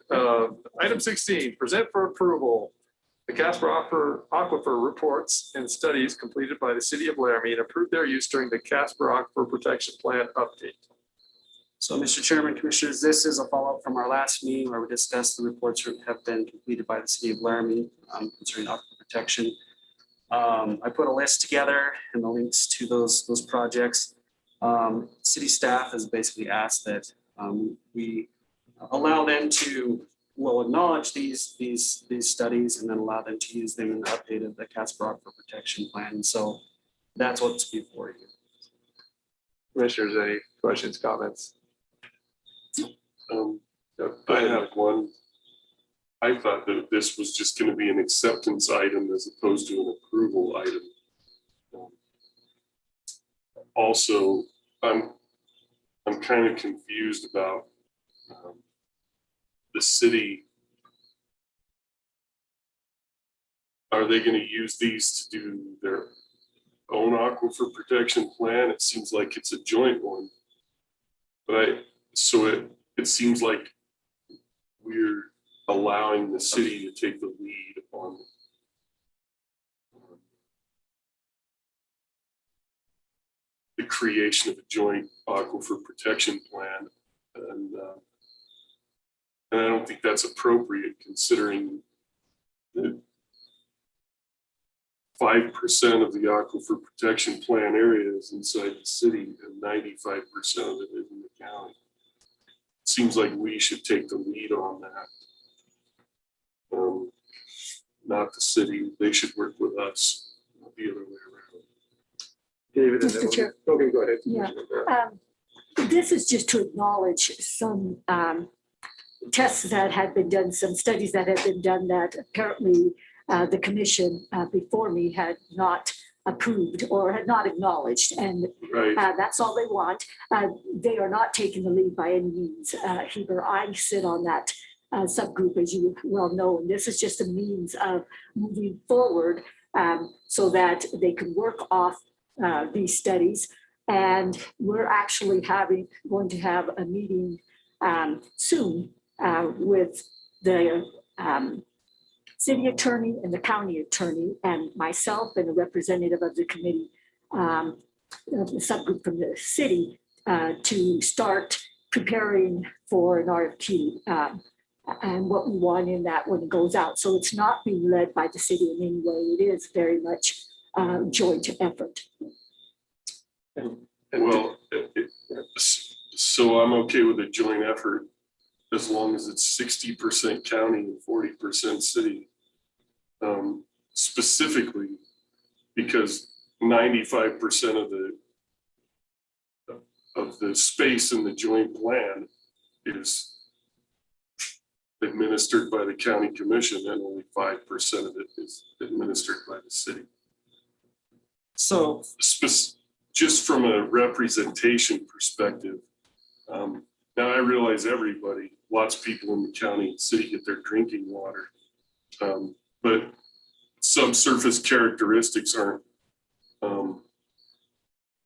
Item 16, present for approval the Casper Aquifer reports and studies completed by the city of Laramie and approved their use during the Casper Aquifer Protection Plan update. So, Mr. Chairman, Commissioners, this is a follow-up from our last meeting where we discussed the reports that have been completed by the city of Laramie concerning aquifer protection. I put a list together and the links to those projects. City staff has basically asked that we allow them to acknowledge these studies and then allow them to use them in the update of the Casper Aquifer Protection Plan. So that's what's before you. Commissioners, any questions, comments? I have one. I thought that this was just going to be an acceptance item as opposed to an approval item. Also, I'm kind of confused about the city. Are they going to use these to do their own aquifer protection plan? It seems like it's a joint one. But it seems like we're allowing the city to take the lead on the creation of a joint aquifer protection plan. And I don't think that's appropriate considering that 5% of the aquifer protection plan area is inside the city and 95% of it is in the county. Seems like we should take the lead on that. Not the city. They should work with us, not the other way around. David, and then Mr. Chair. okay, go ahead. Yeah. This is just to acknowledge some tests that had been done, some studies that had been done that apparently the commission before me had not approved or had not acknowledged. And Right. that's all they want. They are not taking the lead by any means. Heber, I sit on that subgroup, as you well know, and this is just a means of moving forward so that they can work off these studies. And we're actually going to have a meeting soon with the city attorney and the county attorney and myself and a representative of the committee, of the subgroup from the city, to start preparing for an RFQ and what we want in that when it goes out. So it's not being led by the city in any way. It is very much joint effort. Well, so I'm okay with a joint effort as long as it's 60% county and 40% city. Specifically, because 95% of the space in the joint plan is administered by the county commission, and only 5% of it is administered by the city. So Just from a representation perspective, now I realize everybody, lots of people in the county and city get their drinking water, but subsurface characteristics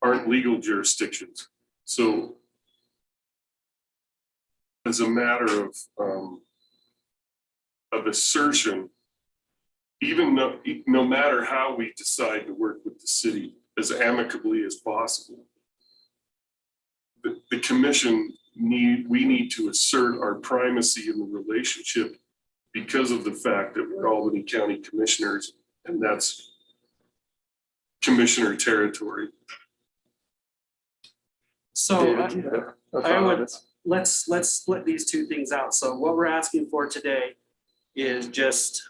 aren't legal jurisdictions. So as a matter of assertion, even no matter how we decide to work with the city as amicably as possible, the commission we need to assert our primacy in the relationship because of the fact that we're Albany County commissioners, and that's commissioner territory. So David, you have a I thought on would, this? let's split these two things out. So what we're asking for today is just,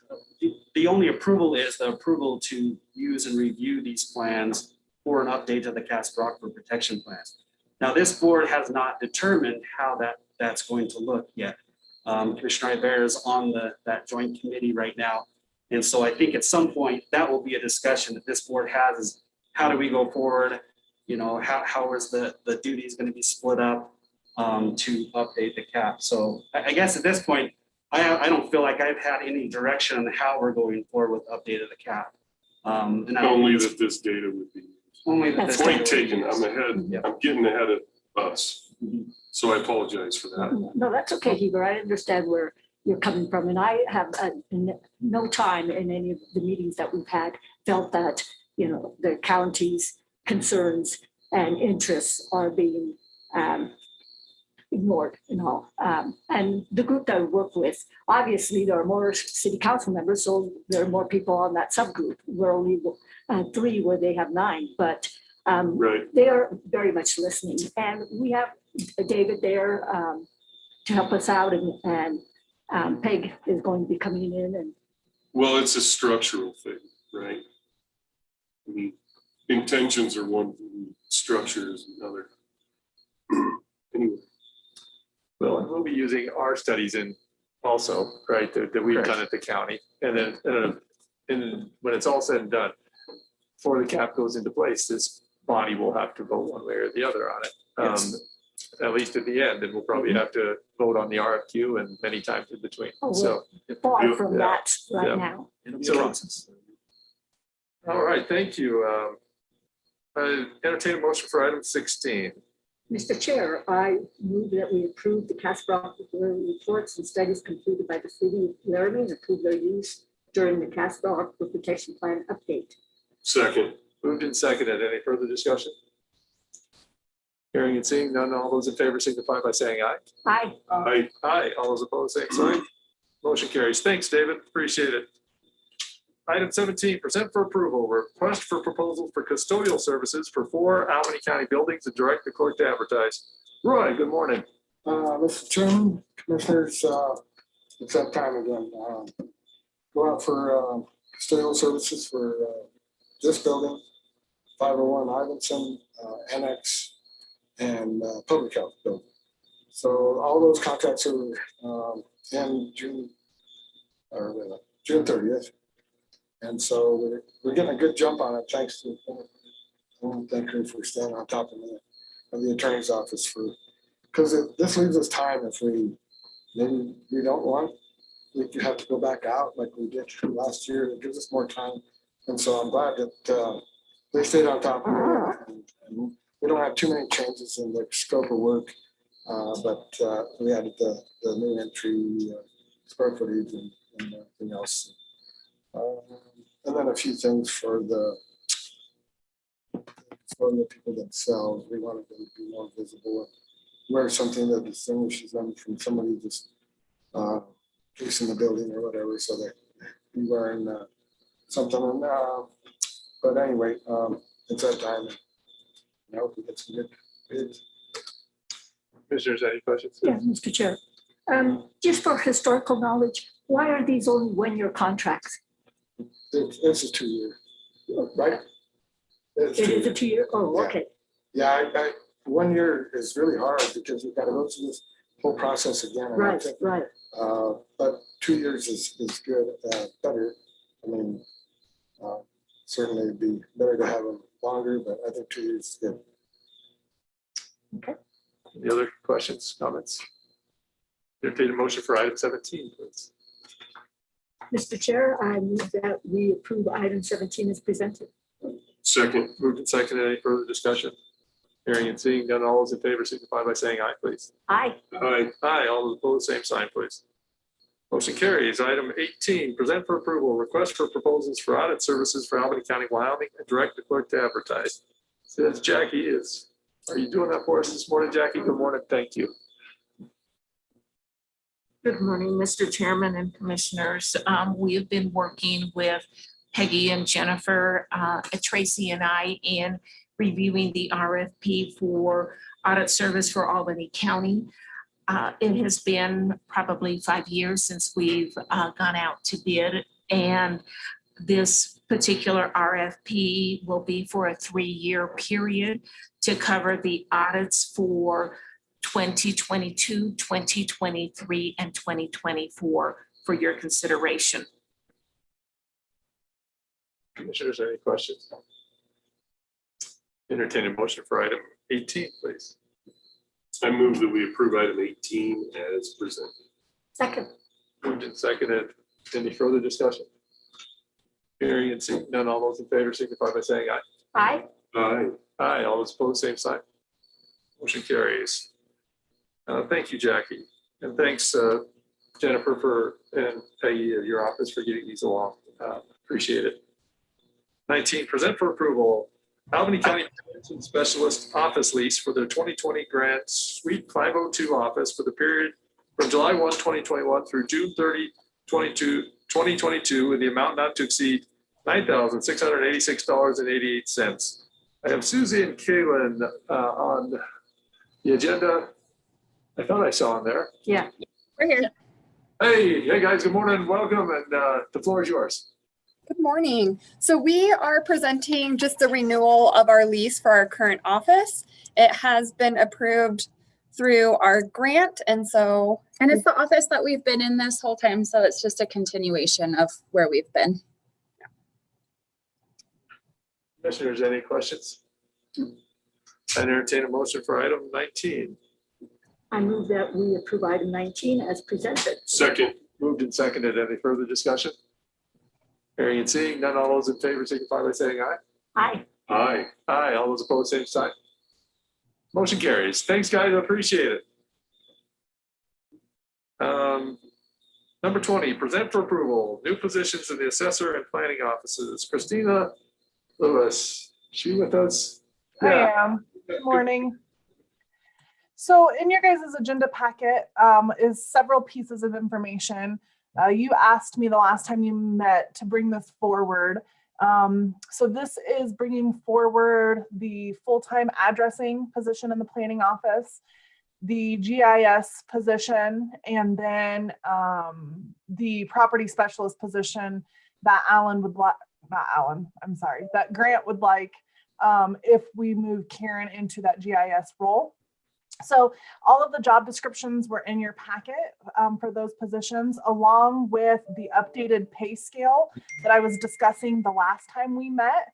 the only approval is the approval to use and review these plans for an update to the Casper Aquifer Protection Plans. Now, this board has not determined how that's going to look yet. Commissioner Iber is on that joint committee right now. And so I think at some point that will be a discussion that this board has, is how do we go forward? You know, how is the duties going to be split up to update the cap? So I guess at this point, I don't feel like I've had any direction on how we're going forward with update of the cap. And Only that this data would be. only that this Point data- taken, I'm getting ahead of us. So I apologize for that. No, that's okay, Heber. I understand where you're coming from. And I have no time in any of the meetings that we've had felt that, you know, the county's concerns and interests are being ignored and all. And the group that I work with, obviously there are more city council members, so there are more people on that subgroup. We're only 3 where they have 9, but Right. they are very much listening. And we have David there to help us out, and Peg is going to be coming in. And Well, it's a structural thing, right? I mean, intentions are one thing, structure is another. Anyway. Well, and we'll be using our studies in also, right, that we've done at the county. And then when it's all said and done, before the cap goes into place, this body will have to vote one way or the other on it. Yes. At least at the end, and we'll probably have to vote on the RFQ and many times in between. Oh, So, far from Yeah. that right Yeah. now. It'll be a So- process. all right, thank you. I entertain a motion for item 16. Mr. Chair, I move that we approve the Casper Aquifer reports and studies completed by the city of Laramie and approve their use during the Casper Aquifer Protection Plan update. Second, Moved and seconded. Any further discussion? Hearing and seeing none, all those in favor signify by saying aye. Aye. Aye, all those opposed, same sign. Motion carries. Thanks, David. Appreciate it. Item 17, present for approval, request for proposals for custodial services for 4 Albany County buildings and direct the clerk to advertise. Roy, good morning. Mr. Chairman, Commissioners, it's that time again. Go out for custodial services for this building, 501 Ivinson, Annex, and Public Health Building. So all those contracts are in June 30th. And so we're getting a good jump on it, thanks to, I want to thank her for staying on top of the attorney's office for, because this leaves us time if maybe we don't want, we have to go back out like we did last year. It gives us more time. And so I'm glad that they stayed on top of it. And we don't have too many changes in the scope of work, but we added the new entry square footage and everything else. And then a few things for the people themselves. We wanted them to be more visible, wear something that distinguishes them from somebody just fixing the building or whatever. So they're wearing something. And, but anyway, it's that time. I hope we get some good bids. Commissioners, any questions? Yeah, Mr. Chair. Just for historical knowledge, why are these only one-year contracts? This is 2 year, right? It's It 2 is a year. 2-year? Oh, Yeah. okay. Yeah, 1 year is really hard because we've got to go through this whole process again. And I Right, think, right. but 2 years is good, better. I mean, certainly it'd be better to have them longer, but I think 2 years is good. Any other questions, comments? Entertain a motion for item 17, please. Mr. Chair, I move that we approve item 17 as presented. Second. Moved and seconded. Any further discussion? Hearing and seeing none, all those in favor signify by saying aye, please. Aye. Aye. Aye, all those opposed, same sign, please. Motion carries. Item 18, present for approval, request for proposals for audit services for Albany County, Wyoming, and direct the clerk to advertise. Says Jackie is. Are you doing that for us this morning, Jackie? Good morning. Thank you. Good morning, Mr. Chairman and Commissioners. We have been working with Peggy and Jennifer, Tracy and I in reviewing the RFP for audit service for Albany County. It has been probably 5 years since we've gone out to bid, and this particular RFP will be for a 3-year period to cover the audits for 2022, 2023, and 2024 for your consideration. Commissioners, any questions? Entertain a motion for item 18, please. I move that we approve item 18 as presented. Second. Moved and seconded. Any further discussion? Hearing and seeing none, all those in favor signify by saying aye. Aye. Aye. Aye, all those opposed, same sign. Motion carries. Thank you, Jackie. And thanks, Jennifer and Peggy at your office for getting these along. Appreciate it. 19, present for approval, Albany County Prevention Specialist Office Lease for their 2020 Grant Suite 502 office for the period from July 1, 2021 through June 30, 2022 in the amount not to exceed $9,686.88. I have Susie and Kaylin on the agenda. I thought I saw on there. Yeah. We're here. Hey guys, good morning, welcome, and the floor is yours. Good morning. So we are presenting just the renewal of our lease for our current office. It has been approved through our grant, and it's the office that we've been in this whole time. So it's just a continuation of where we've been. Commissioners, any questions? I entertain a motion for item 19. I move that we approve item 19 as presented. Second. Moved and seconded. Any further discussion? Hearing and seeing none, all those in favor signify by saying aye. Aye. Aye. Aye, all those opposed, same sign. Motion carries. Thanks, guys. I appreciate it. Number 20, present for approval, new positions in the assessor and planning offices. Christina Lewis, she with us? I am. Good morning. So in your guys' agenda packet is several pieces of information. You asked me the last time you met to bring this forward. So this is bringing forward the full-time addressing position in the planning office, the GIS position, and then the property specialist position that that Grant would like if we move Karen into that GIS role. So all of the job descriptions were in your packet for those positions, along with the updated pay scale that I was discussing the last time we met,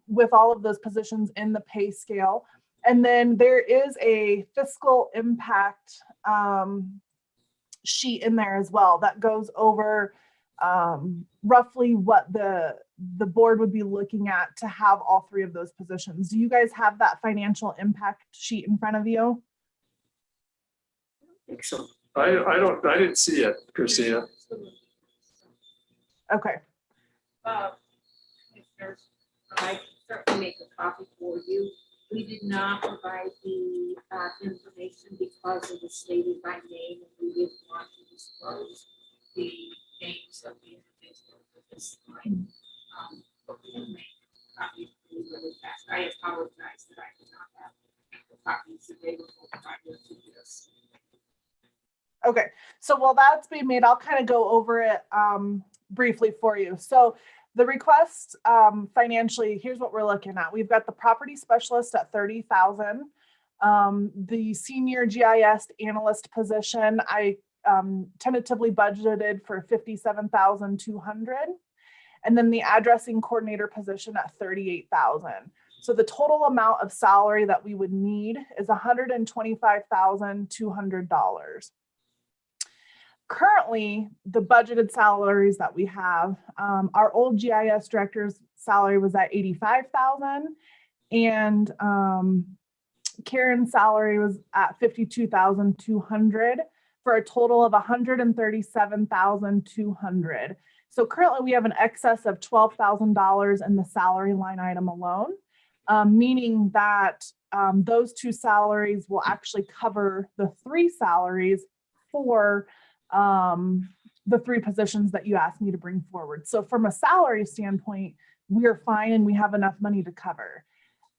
with all of those positions in the pay scale. And then there is a fiscal impact sheet in there as well that goes over roughly what the board would be looking at to have all three of those positions. Do you guys have that financial impact sheet in front of you? I didn't see it, Christina. Okay. Commissioners, I can certainly make a copy for you. We did not provide the information because it was stated by name, and we didn't want to disclose the names of the individuals at this time. But we did make a copy really fast. I apologize that I did not have the copies available prior to this. Okay, so while that's being made, I'll kind of go over it briefly for you. So the request financially, here's what we're looking at. We've got the property specialist at $30,000. The senior GIS analyst position, I tentatively budgeted for $57,200. And then the addressing coordinator position at $38,000. So the total amount of salary that we would need is $125,200. Currently, the budgeted salaries that we have, our old GIS director's salary was at $85,000, and Karen's salary was at $52,200 for a total of $137,200. So currently, we have an excess of $12,000 in the salary line item alone, meaning that those two salaries will actually cover the three salaries for the three positions that you asked me to bring forward. So from a salary standpoint, we are fine and we have enough money to cover.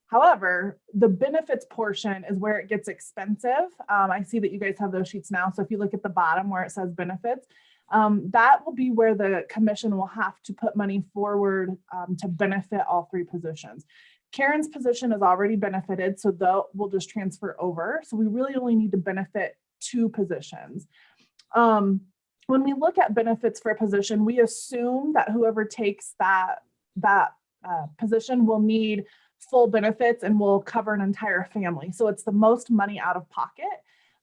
However, the benefits portion is where it gets expensive. I see that you guys have those sheets now. So if you look at the bottom where it says benefits, that will be where the commission will have to put money forward to benefit all three positions. Karen's position is already benefited, so we'll just transfer over. So we really only need to benefit two positions. When we look at benefits for a position, we assume that whoever takes that position will need full benefits and will cover an entire family. So it's the most money out of pocket.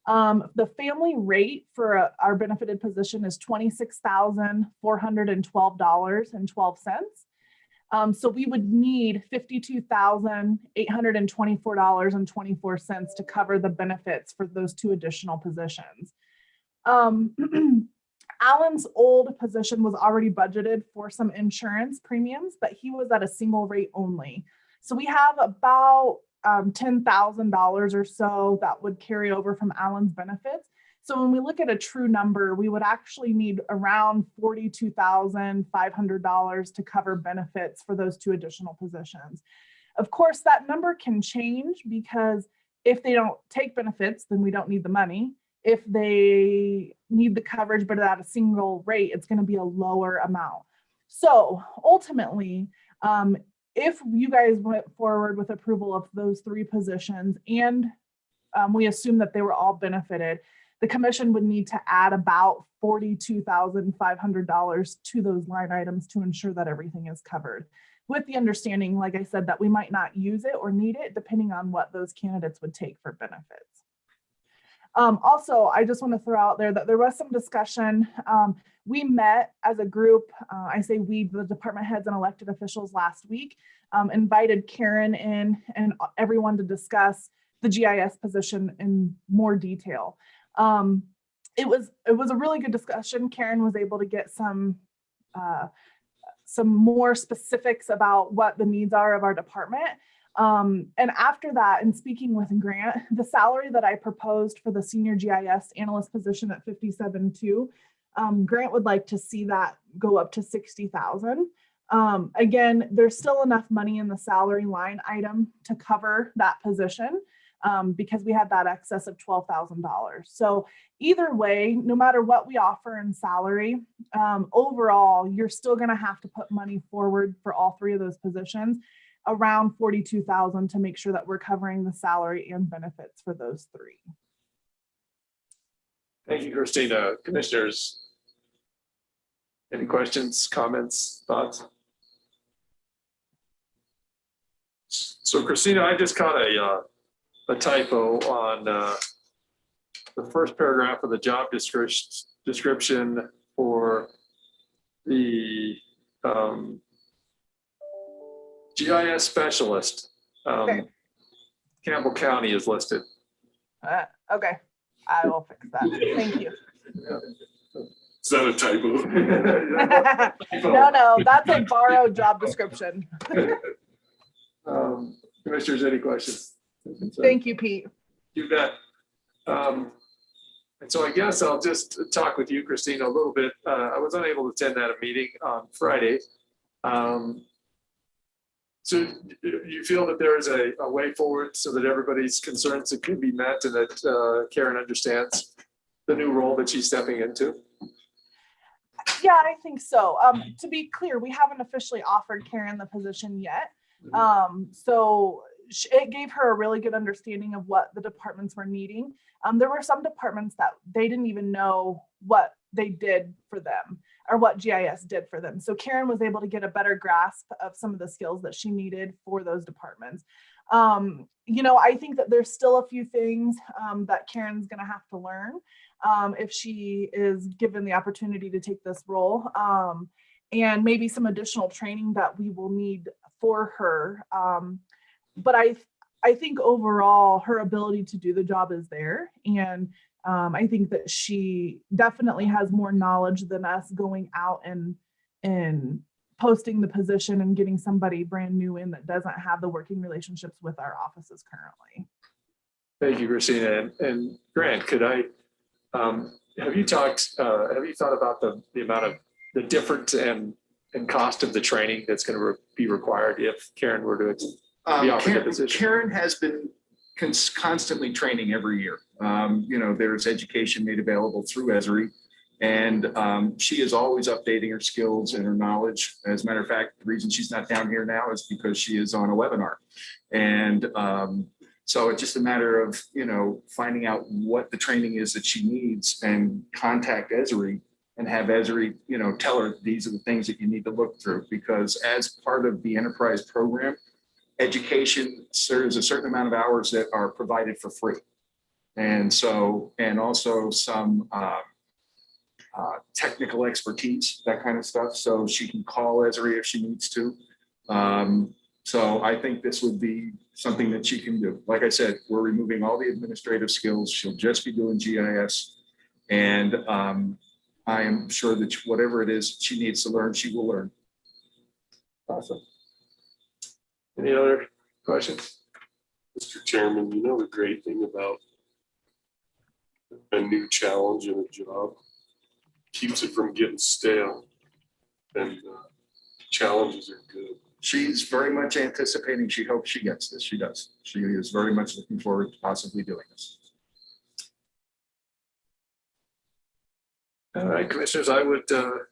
The family rate for our benefited position is $26,412.12. So we would need $52,824.24 to cover the benefits for those two additional positions. Alan's old position was already budgeted for some insurance premiums, but he was at a single rate only. So we have about $10,000 or so that would carry over from Alan's benefits. So when we look at a true number, we would actually need around $42,500 to cover benefits for those two additional positions. Of course, that number can change because if they don't take benefits, then we don't need the money. If they need the coverage, but at a single rate, it's going to be a lower amount. So ultimately, if you guys went forward with approval of those three positions and we assume that they were all benefited, the commission would need to add about $42,500 to those line items to ensure that everything is covered. With the understanding, like I said, that we might not use it or need it depending on what those candidates would take for benefits. Also, I just want to throw out there that there was some discussion. We met as a group, I say we, the department heads and elected officials last week, invited Karen in and everyone to discuss the GIS position in more detail. It was a really good discussion. Karen was able to get some more specifics about what the needs are of our department. And after that, in speaking with Grant, the salary that I proposed for the senior GIS analyst position at $57,200 Grant would like to see that go up to 60,000. Again, there's still enough money in the salary line item to cover that position because we had that excess of $12,000. So either way, no matter what we offer in salary, overall, you're still going to have to put money forward for all three of those positions, around 42,000, to make sure that we're covering the salary and benefits for those three. Thank you, Christina. Commissioners, any questions, comments, thoughts? So Christina, I just caught a typo on the first paragraph of the job description for the GIS specialist. Okay. Campbell County is listed. Okay, I will fix that. Thank you. Is that a typo? No, that's a borrowed job description. Commissioners, any questions? Thank you, Pete. You bet. And so I guess I'll just talk with you, Christina, a little bit. I was unable to attend that meeting on Friday. So you feel that there is a way forward so that everybody's concerns can be met and that Karen understands the new role that she's stepping into? Yeah, I think so. To be clear, we haven't officially offered Karen the position yet. So it gave her a really good understanding of what the departments were needing. There were some departments that they didn't even know what they did for them or what GIS did for them. So Karen was able to get a better grasp of some of the skills that she needed for those departments. You know, I think that there's still a few things that Karen's going to have to learn if she is given the opportunity to take this role, and maybe some additional training that we will need for her. But I think overall her ability to do the job is there. And I think that she definitely has more knowledge than us going out and posting the position and getting somebody brand new in that doesn't have the working relationships with our offices currently. Thank you, Christina. And Grant, could I, have you thought about the amount of the difference and cost of the training that's going to be required if Karen were to be offered the position? Karen has been constantly training every year. You know, there's education made available through Esri, and she is always updating her skills and her knowledge. As a matter of fact, the reason she's not down here now is because she is on a webinar. And so it's just a matter of, you know, finding out what the training is that she needs and contact Esri and have Esri, you know, tell her these are the things that you need to look through, because as part of the enterprise program, education, there's a certain amount of hours that are provided for free. And so, and also some technical expertise, that kind of stuff. So she can call Esri if she needs to. So I think this would be something that she can do. Like I said, we're removing all the administrative skills. She'll just be doing GIS. And I am sure that whatever it is she needs to learn, she will learn. Awesome. Any other questions? Mr. Chairman, you know the great thing about a new challenge in a job? Keeps it from getting stale, and challenges are good. She's very much anticipating, she hopes she gets this. She does. She is very much looking forward to possibly doing this. All right, commissioners, I would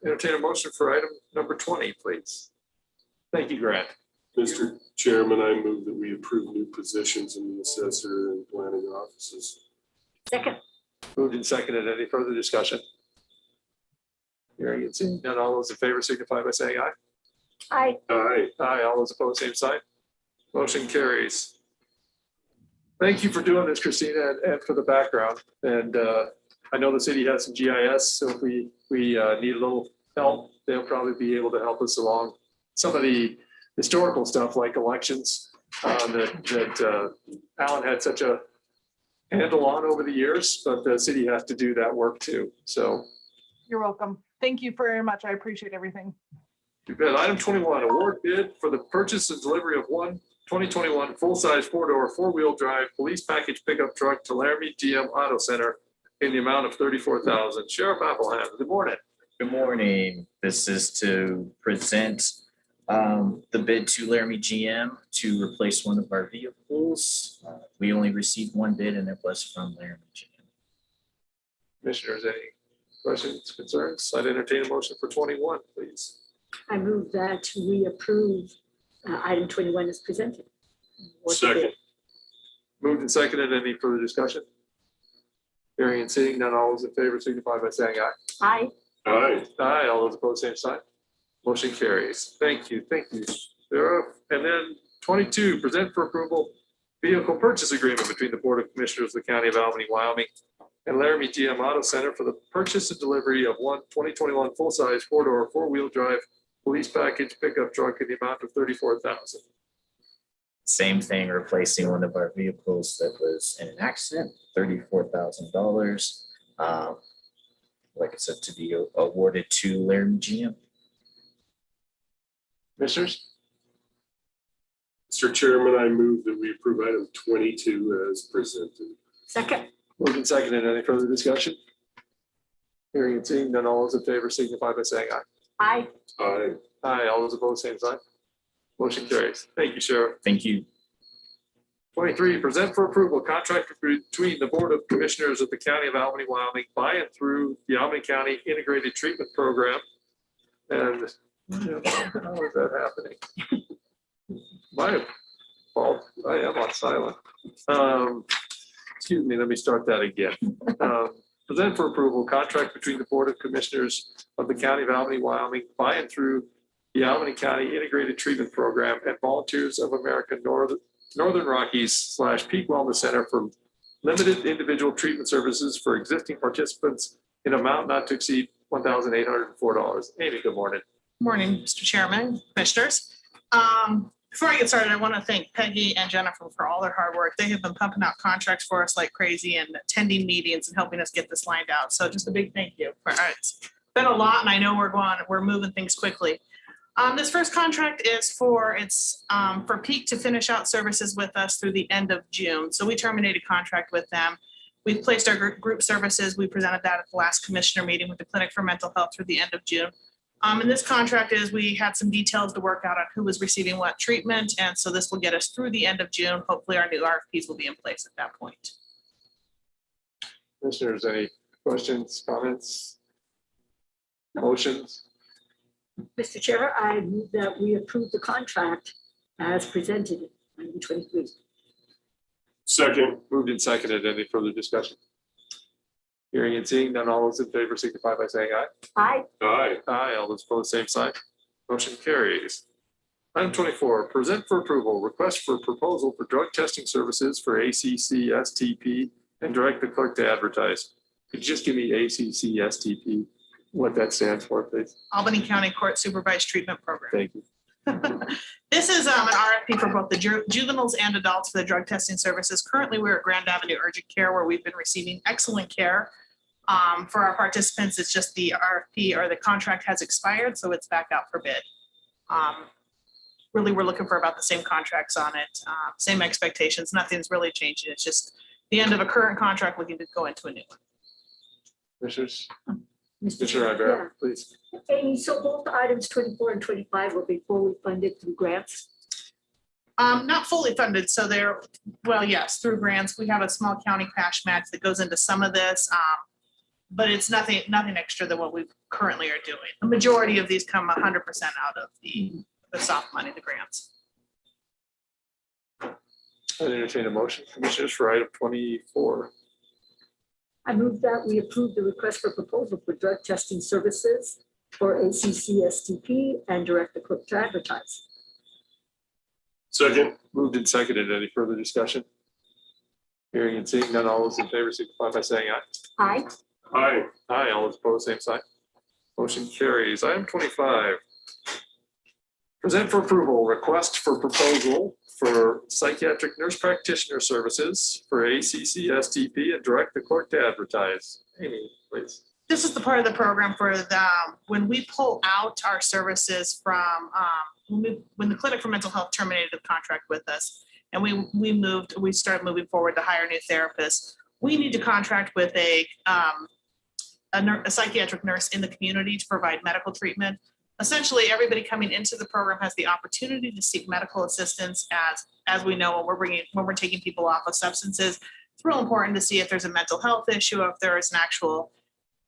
entertain a motion for item number 20, please. Thank you, Grant. Mr. Chairman, I move that we approve new positions in the assessor and planning offices. Second. Moved and seconded. Any further discussion? Hearing and seeing none, all those in favor signify by saying aye. Aye. Aye. Aye. All those opposed, same sign. Motion carries. Thank you for doing this, Christina, and for the background. And I know the city has some GIS, so if we need a little help, they'll probably be able to help us along some of the historical stuff like elections that Alan had such a handle on over the years, but the city has to do that work too. So You're welcome. Thank you very much. I appreciate everything. you bet. Item 21, award bid for the purchase and delivery of one 2021 full-size four-door, four-wheel drive police package pickup truck to Laramie GM Auto Center in the amount of $34,000. Sheriff Appleham, good morning. Good morning. This is to present the bid to Laramie GM to replace one of our vehicles. We only received one bid and it was from Laramie GM. Commissioners, any questions, concerns? I'd entertain a motion for 21, please. I move that we approve item 21 is presented. Second. Moved and seconded. Any further discussion? Hearing and seeing none, all those in favor signify by saying aye. Aye. Aye. Aye, all those opposed, same sign. Motion carries. Thank you, Sheriff. And then 22, present for approval vehicle purchase agreement between the Board of Commissioners of the County of Albany, Wyoming and Laramie GM Auto Center for the purchase and delivery of one 2021 full-size four-door, four-wheel drive police package pickup truck in the amount of $34,000. Same thing, replacing one of our vehicles that was in an accident, $34,000. Like I said, to be awarded to Laramie GM. Commissioners? Mr. Chairman, I move that we approve item 22 as presented. Second. Moved and seconded. Any further discussion? Hearing and seeing none, all those in favor signify by saying aye. Aye. Aye. Aye, all those opposed, same sign. Motion carries. Thank you, Sheriff. Thank you. 23, present for approval contract between the Board of Commissioners of the County of Albany, Wyoming, by and through the Albany County Integrated Treatment Program. And how is that happening? My fault. I am on silent. Excuse me, let me start that again. Present for approval contract between the Board of Commissioners of the County of Albany, Wyoming, by and through the Albany County Integrated Treatment Program and Volunteers of America Northern Rockies / Peak Wellness Center for limited individual treatment services for existing participants in amount not to exceed $1,804. Amy, good morning. Morning, Mr. Chairman, Commissioners. Before I get started, I want to thank Peggy and Jennifer for all their hard work. They have been pumping out contracts for us like crazy and attending meetings and helping us get this lined out. So just a big thank you. It's been a lot, and I know we're moving things quickly. This first contract is for Peak to finish out services with us through the end of June. So we terminated contract with them. We've placed our group services. We presented that at the last commissioner meeting with the Clinic for Mental Health through the end of June. And this contract is, we had some details to work out on who was receiving what treatment. And so this will get us through the end of June. Hopefully our new RFPs will be in place at that point. Commissioners, any questions, comments, motions? Mr. Chair, I move that we approve the contract as presented in item 23. Second. Moved and seconded. Any further discussion? Hearing and seeing none, all those in favor signify by saying aye. Aye. Aye. Aye, all those opposed, same sign. Motion carries. Item 24, present for approval, request for proposal for drug testing services for ACC STP and direct the clerk to advertise. Could you just give me ACC STP, what that stands for, please? Albany County Court Supervised Treatment Program. Thank you. This is an RFP for both the juveniles and adults for the drug testing services. Currently, we're at Grand Avenue Urgent Care, where we've been receiving excellent care. For our participants, it's just the RFP or the contract has expired, so it's back out for bid. Really, we're looking for about the same contracts on it, same expectations. Nothing's really changing. It's just the end of a current contract, looking to go into a new one. Commissioners? Mr. Commissioner Rivera, please. Amy, so both items 24 and 25 will be fully funded through grants? Not fully funded, so they're, well, yes, through grants. We have a small county cash match that goes into some of this, but it's nothing extra than what we currently are doing. The majority of these come 100% out of the soft money, the grants. I entertain a motion, Commissioners, for item 24. I move that we approve the request for proposal for drug testing services for ACC STP and direct the clerk to advertise. Second. Moved and seconded. Any further discussion? Hearing and seeing none, all those in favor signify by saying aye. Aye. Aye. Aye, all those opposed, same sign. Motion carries. Item 25. Present for approval, request for proposal for psychiatric nurse practitioner services for ACC STP and direct the clerk to advertise. Amy, please. This is the part of the program for when we pull out our services from, when the Clinic for Mental Health terminated the contract with us, and we started moving forward to hire new therapists. we need to contract with a psychiatric nurse in the community to provide medical treatment. Essentially, everybody coming into the program has the opportunity to seek medical assistance as we know when we're taking people off of substances. It's real important to see if there's a mental health issue, or if there is an actual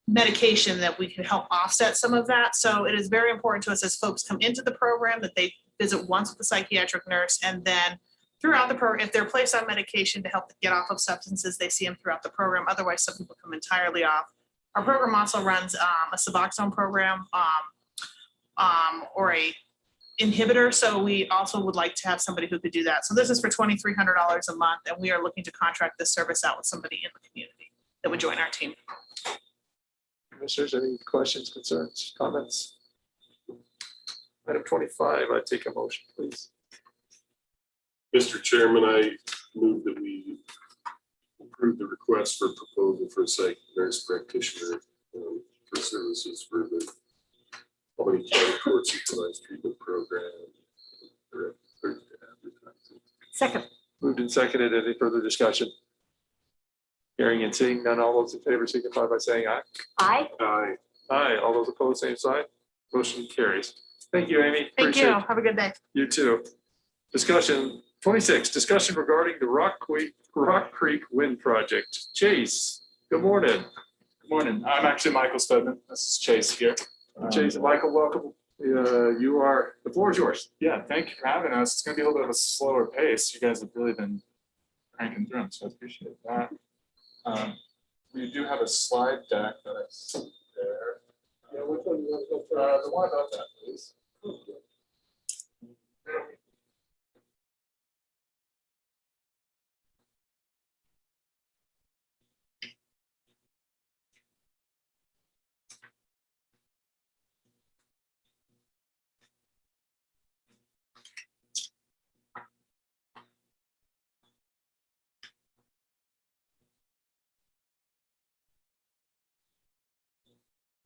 medication that we can help offset some of that. So it is very important to us as folks come into the program that they visit once with a psychiatric nurse, and then throughout the program, if they're placed on medication to help get off of substances, they see them throughout the program. Otherwise, some people come entirely off. Our program also runs a Suboxone program or a inhibitor. So we also would like to have somebody who could do that. So this is for $2,300 a month, and we are looking to contract this service out with somebody in the community that would join our team. Commissioners, any questions, concerns, comments? Item 25, I take a motion, please. Mr. Chairman, I move that we approve the request for proposal for a psych nurse practitioner for services for the Albany County Court Supervised Treatment Program. Second. Moved and seconded. Any further discussion? Hearing and seeing none, all those in favor signify by saying aye. Aye. Aye. Aye. All those opposed, same sign. Motion carries. Thank you, Amy. Thank you. Have a good day. You too. Discussion 26, discussion regarding the Rock Creek Wind Project. Chase, good morning. Good morning. I'm actually Michael Stedman. This is Chase here. Chase and Michael, welcome. The floor is yours. Yeah, thank you for having us. It's going to be a little bit of a slower pace. You guys have really been cranking through them, so I appreciate that. We do have a slide deck that I see there. Yeah, which one you want to go for? The one about that, please.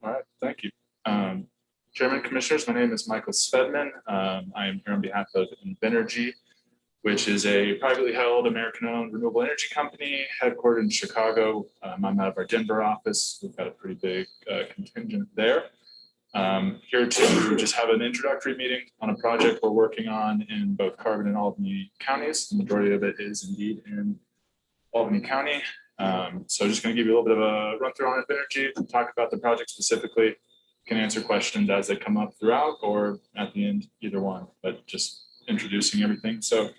All right, thank you. Chairman, Commissioners, my name is Michael Svedman. I am here on behalf of Invenergy, which is a privately held American-owned renewable energy company headquartered in Chicago. I'm out of our Denver office. We've got a pretty big contingent there. Here to just have an introductory meeting on a project we're working on in both Carbon and Albany counties. The majority of it is indeed in Albany County. So just going to give you a little bit of a run through on Invenergy, talk about the project specifically, can answer questions as they come up throughout or at the end, either one, but just introducing everything. So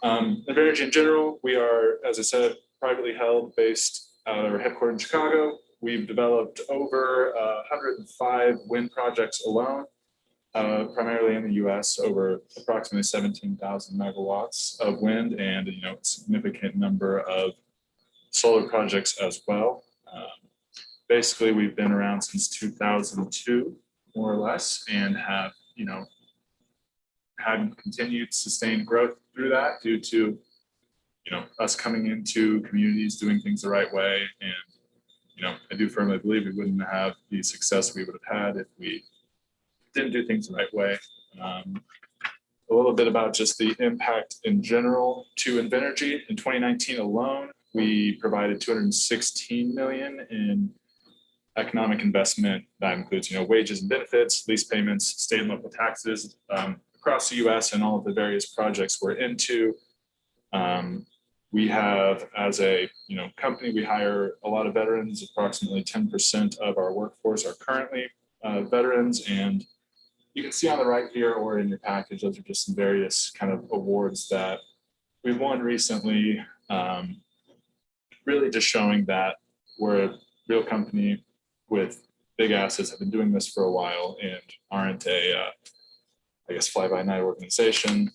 Invenergy in general, we are, as I said, privately held, based or headquartered in Chicago. We've developed over 105 wind projects alone, primarily in the US, over approximately 17,000 megawatts of wind and a significant number of solar projects as well. Basically, we've been around since 2002, more or less, and have had continued sustained growth through that due to us coming into communities doing things the right way. And I do firmly believe we wouldn't have the success we would have had if we didn't do things the right way. A little bit about just the impact in general to Invenergy. In 2019 alone, we provided $216 million in economic investment. That includes, wages and benefits, lease payments, state and local taxes across the U.S. and all of the various projects we're into. We have, as a company, we hire a lot of veterans. Approximately 10% of our workforce are currently veterans, and you can see on the right here or in your package, those are just some various kind of awards that we've won recently. Really just showing that we're a real company with big assets, have been doing this for a while and aren't a, fly-by-night organization.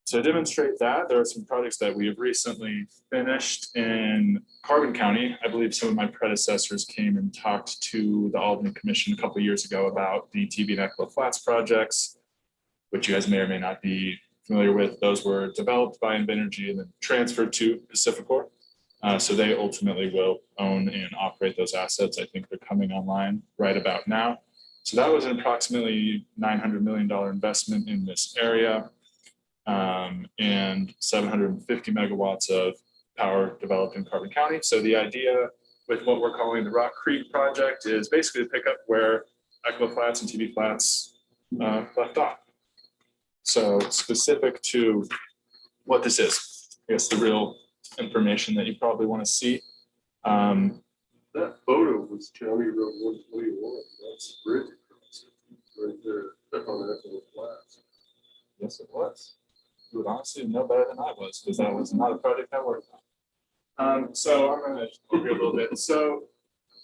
To demonstrate that, there are some projects that we have recently finished in Carbon County. I believe some of my predecessors came and talked to the Albany Commission a couple of years ago about the TV and Echo Flats projects, which you guys may or may not be familiar with. Those were developed by Invenergy and then transferred to Pacificor. So they ultimately will own and operate those assets. I think they're coming online right about now. So that was an approximately $900 million investment in this area, and 750 megawatts of power developed in Carbon County. So the idea with what we're calling the Rock Creek project is basically to pick up where Echo Flats and TB Flats left off. So specific to what this is, I guess the real information that you probably want to see. That photo was County Road 121. That's the bridge across it, right there. On that little flats. Yes, it was. You would honestly know better than I was, because that was not a project I worked on. So I'm going to go here a little bit. So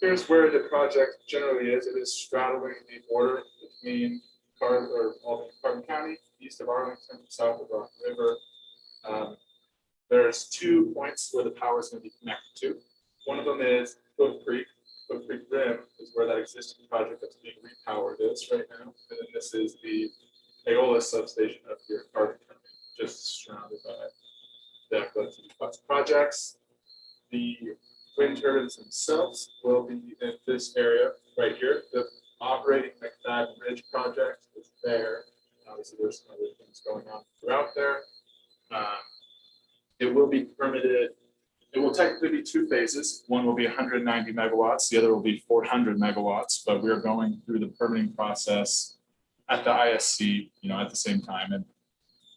here's where the project generally is. It is straddling the border between Carbon County, east of Arlington, south of Rock River. There's 2 points where the power is going to be connected to. One of them is Foot Creek. Foot Creek Rim is where that existing project that's being repowered is right now. And then this is the Aeolus substation up here, Carbon County, just surrounded by the Echo projects. The wind turbines themselves will be in this area right here. The operating McFadden Ridge project is there. Obviously, there's some other things going on throughout there. It will be permitted. It will technically be 2 phases. One will be 190 megawatts. The other will be 400 megawatts. But we're going through the permitting process at the ISC, at the same time. And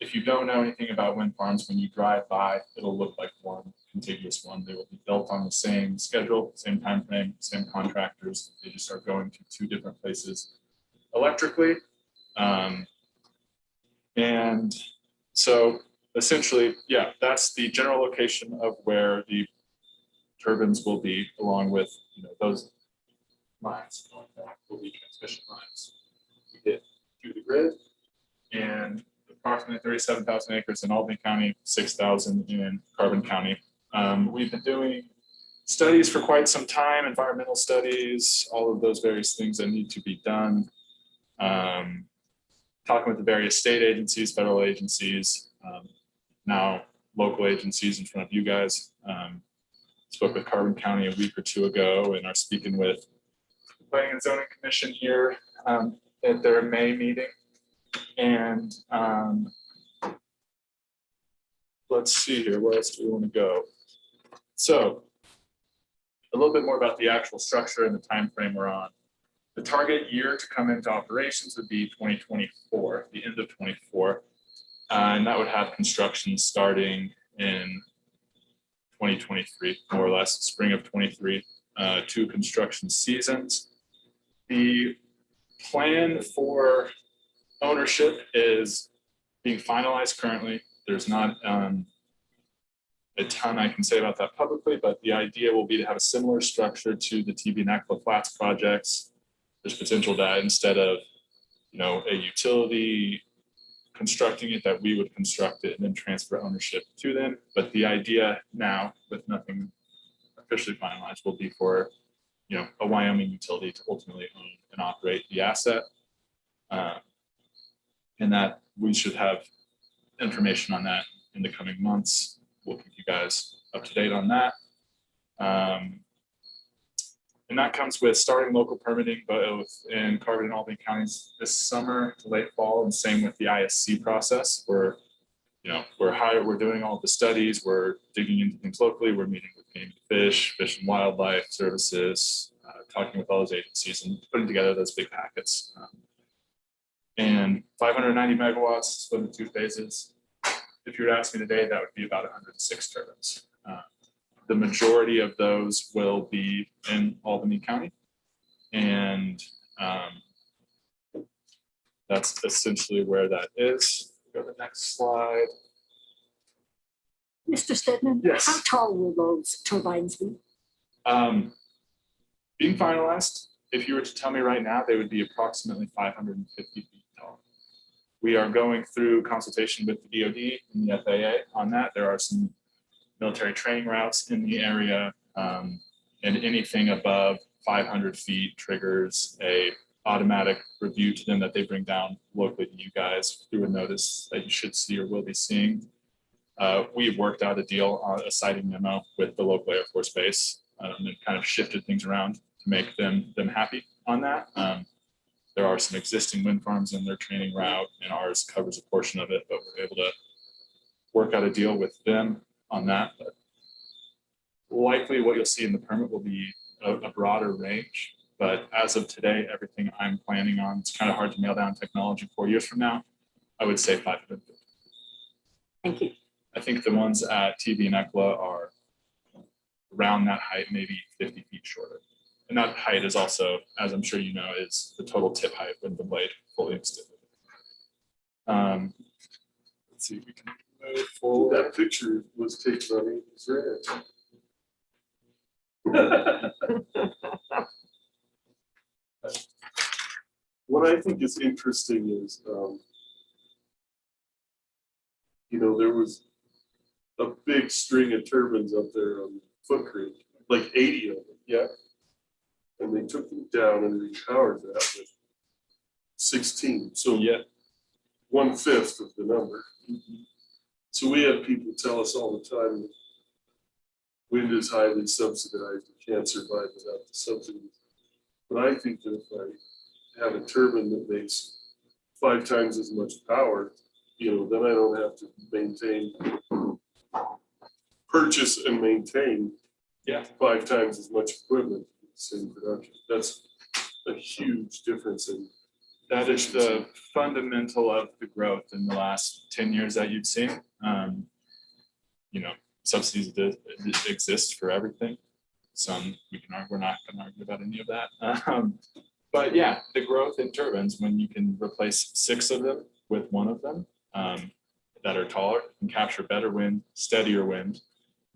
if you don't know anything about wind farms, when you drive by, it'll look like one contiguous one. They will be built on the same schedule, same time frame, same contractors. They just are going to 2 different places electrically. And so essentially, yeah, that's the general location of where the turbines will be, along with those lines going back will be transmission lines. We get to the grid, and approximately 37,000 acres in Albany County, 6,000 in Carbon County. We've been doing studies for quite some time, environmental studies, all of those various things that need to be done. Talking with the various state agencies, federal agencies, now local agencies in front of you guys. Spoke with Carbon County a week or 2 ago and are speaking with the Planning and Zoning Commission here at their May meeting. And let's see here, where else do we want to go? So a little bit more about the actual structure and the time frame we're on. The target year to come into operations would be 2024, the end of 24. And that would have construction starting in 2023, more or less, spring of 23, 2 construction seasons. The plan for ownership is being finalized currently. There's not a ton I can say about that publicly, but the idea will be to have a similar structure to the TB and Echo Flats projects. There's potential that instead of, a utility constructing it, that we would construct it and then transfer ownership to them. But the idea now, with nothing officially finalized, will be for, a Wyoming utility to ultimately own and operate the asset. And that we should have information on that in the coming months. We'll keep you guys up to date on that. And that comes with starting local permitting both in Carbon and Albany counties this summer to late fall, and same with the ISC process. We're doing all the studies, we're digging into things locally, we're meeting with Game Fish and Wildlife Services, talking with all those agencies and putting together those big packets. And 590 megawatts split in 2 phases. If you were to ask me today, that would be about 106 turbines. The majority of those will be in Albany County. And that's essentially where that is. Go to the next slide. Mr. Stedman, yes. How tall will those turbines be? Being finalized, if you were to tell me right now, they would be approximately 550 feet tall. We are going through consultation with the DoD and the FAA on that. There are some military training routes in the area, and anything above 500 feet triggers a automatic review to them that they bring down locally to you guys through a notice that you should see or will be seeing. We've worked out a deal on a siting memo with the local Air Force Base and kind of shifted things around to make them happy on that. There are some existing wind farms in their training route, and ours covers a portion of it, but we're able to work out a deal with them on that. But likely what you'll see in the permit will be a broader range. But as of today, everything I'm planning on, it's kind of hard to nail down technology 4 years from now. I would say 550. Thank you. I think the ones at TV and ECLA are around that height, maybe 50 feet shorter. And that height is also, as I'm sure you know, is the total tip height when the blade fully extended. Let's see if we can move forward. That picture was taken on Amy's Ranch. What I think is interesting is, you know, there was a big string of turbines up there on Foot Creek, like 80 of them. Yeah. And they took them down and repowered that with 16. So yeah, 1/5 of the number. So we have people tell us all the time that wind is highly subsidized, you can't survive without the subsidies. But I think that if I have a turbine that makes 5 times as much power, you know, then I don't have to purchase and maintain 5 times as much equipment for the same production. That's a huge difference in. That is the fundamental of the growth in the last 10 years that you've seen. You know, subsidies exist for everything. Some we can argue, we're not going to argue about any of that. But yeah, the growth in turbines, when you can replace 6 of them with 1 of them that are taller, and capture better wind, steadier wind,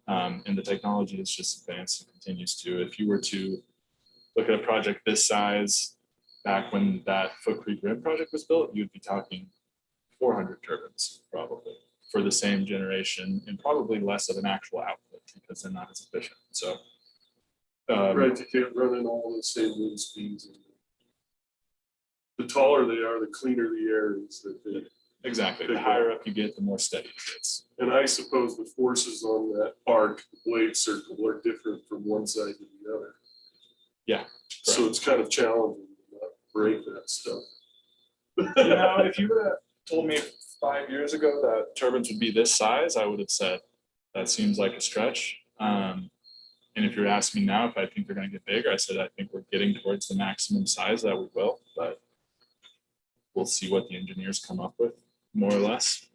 and the technology is just advanced and continues to. If you were to look at a project this size, back when that Foot Creek Rim project was built, you'd be talking 400 turbines probably for the same generation, and probably less of an actual output because they're not as efficient. So, Right, they can't run in all the same wind speeds. The taller they are, the cleaner the air is that they. Exactly. The higher up you get, the more steady it gets. And I suppose the forces on that arc, the blade circle, are different from one side to the other. Yeah. So it's kind of challenging to not break that stuff. You know, if you would have told me 5 years ago that turbines would be this size, I would have said that seems like a stretch. And if you're asking me now if I think they're going to get bigger, I said I think we're getting towards the maximum size that we will, but we'll see what the engineers come up with, more or less.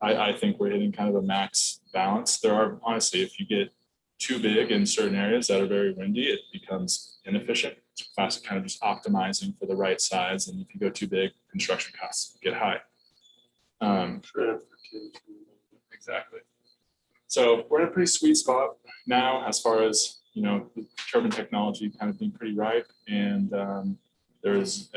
I think we're hitting kind of a max balance. There are, honestly, if you get too big in certain areas that are very windy, it becomes inefficient. It's fast kind of just optimizing for the right size. And if you go too big, construction costs get high. Exactly. So we're in a pretty sweet spot now as far as, you know, the turbine technology kind of being pretty ripe. And there's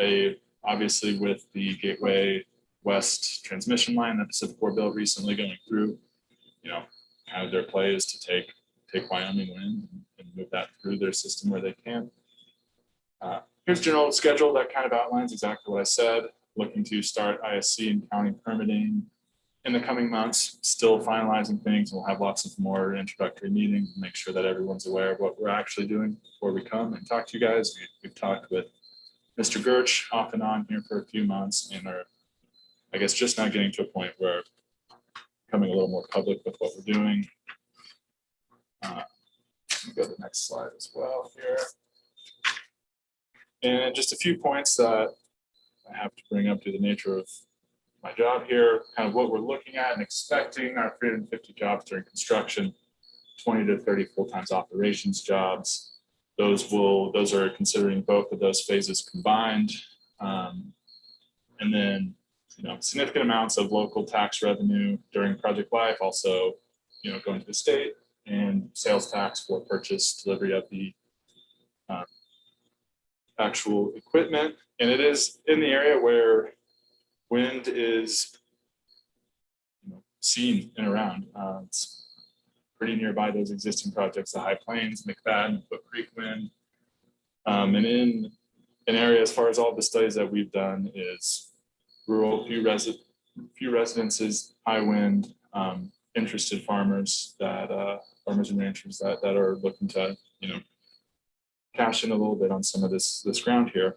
obviously with the Gateway West transmission line that PacifiCorp built recently going through, you know, kind of their play is to take Wyoming wind and move that through their system where they can. Here's general schedule that kind of outlines exactly what I said. Looking to start ISC and county permitting in the coming months, still finalizing things. We'll have lots of more introductory meetings and make sure that everyone's aware of what we're actually doing before we come and talk to you guys. We've talked with Mr. Gerch off and on here for a few months and are, I guess, just now getting to a point where becoming a little more public with what we're doing. Go to the next slide as well here. And just a few points that I have to bring up to the nature of my job here, kind of what we're looking at and expecting our 350 jobs during construction, 20 to 30 full-time operations jobs. Those are considering both of those phases combined. And then, you know, significant amounts of local tax revenue during project life, also, you know, going to the state, and sales tax for purchase, delivery of the actual equipment. And it is in the area where wind is, you know, seen and around. It's pretty nearby those existing projects, the High Plains, McFadden, Foot Creek wind. And in an area, as far as all the studies that we've done, is rural, few residences, high wind, interested farmers farmers and ranchers that are looking to, you know, cash in a little bit on some of this ground here.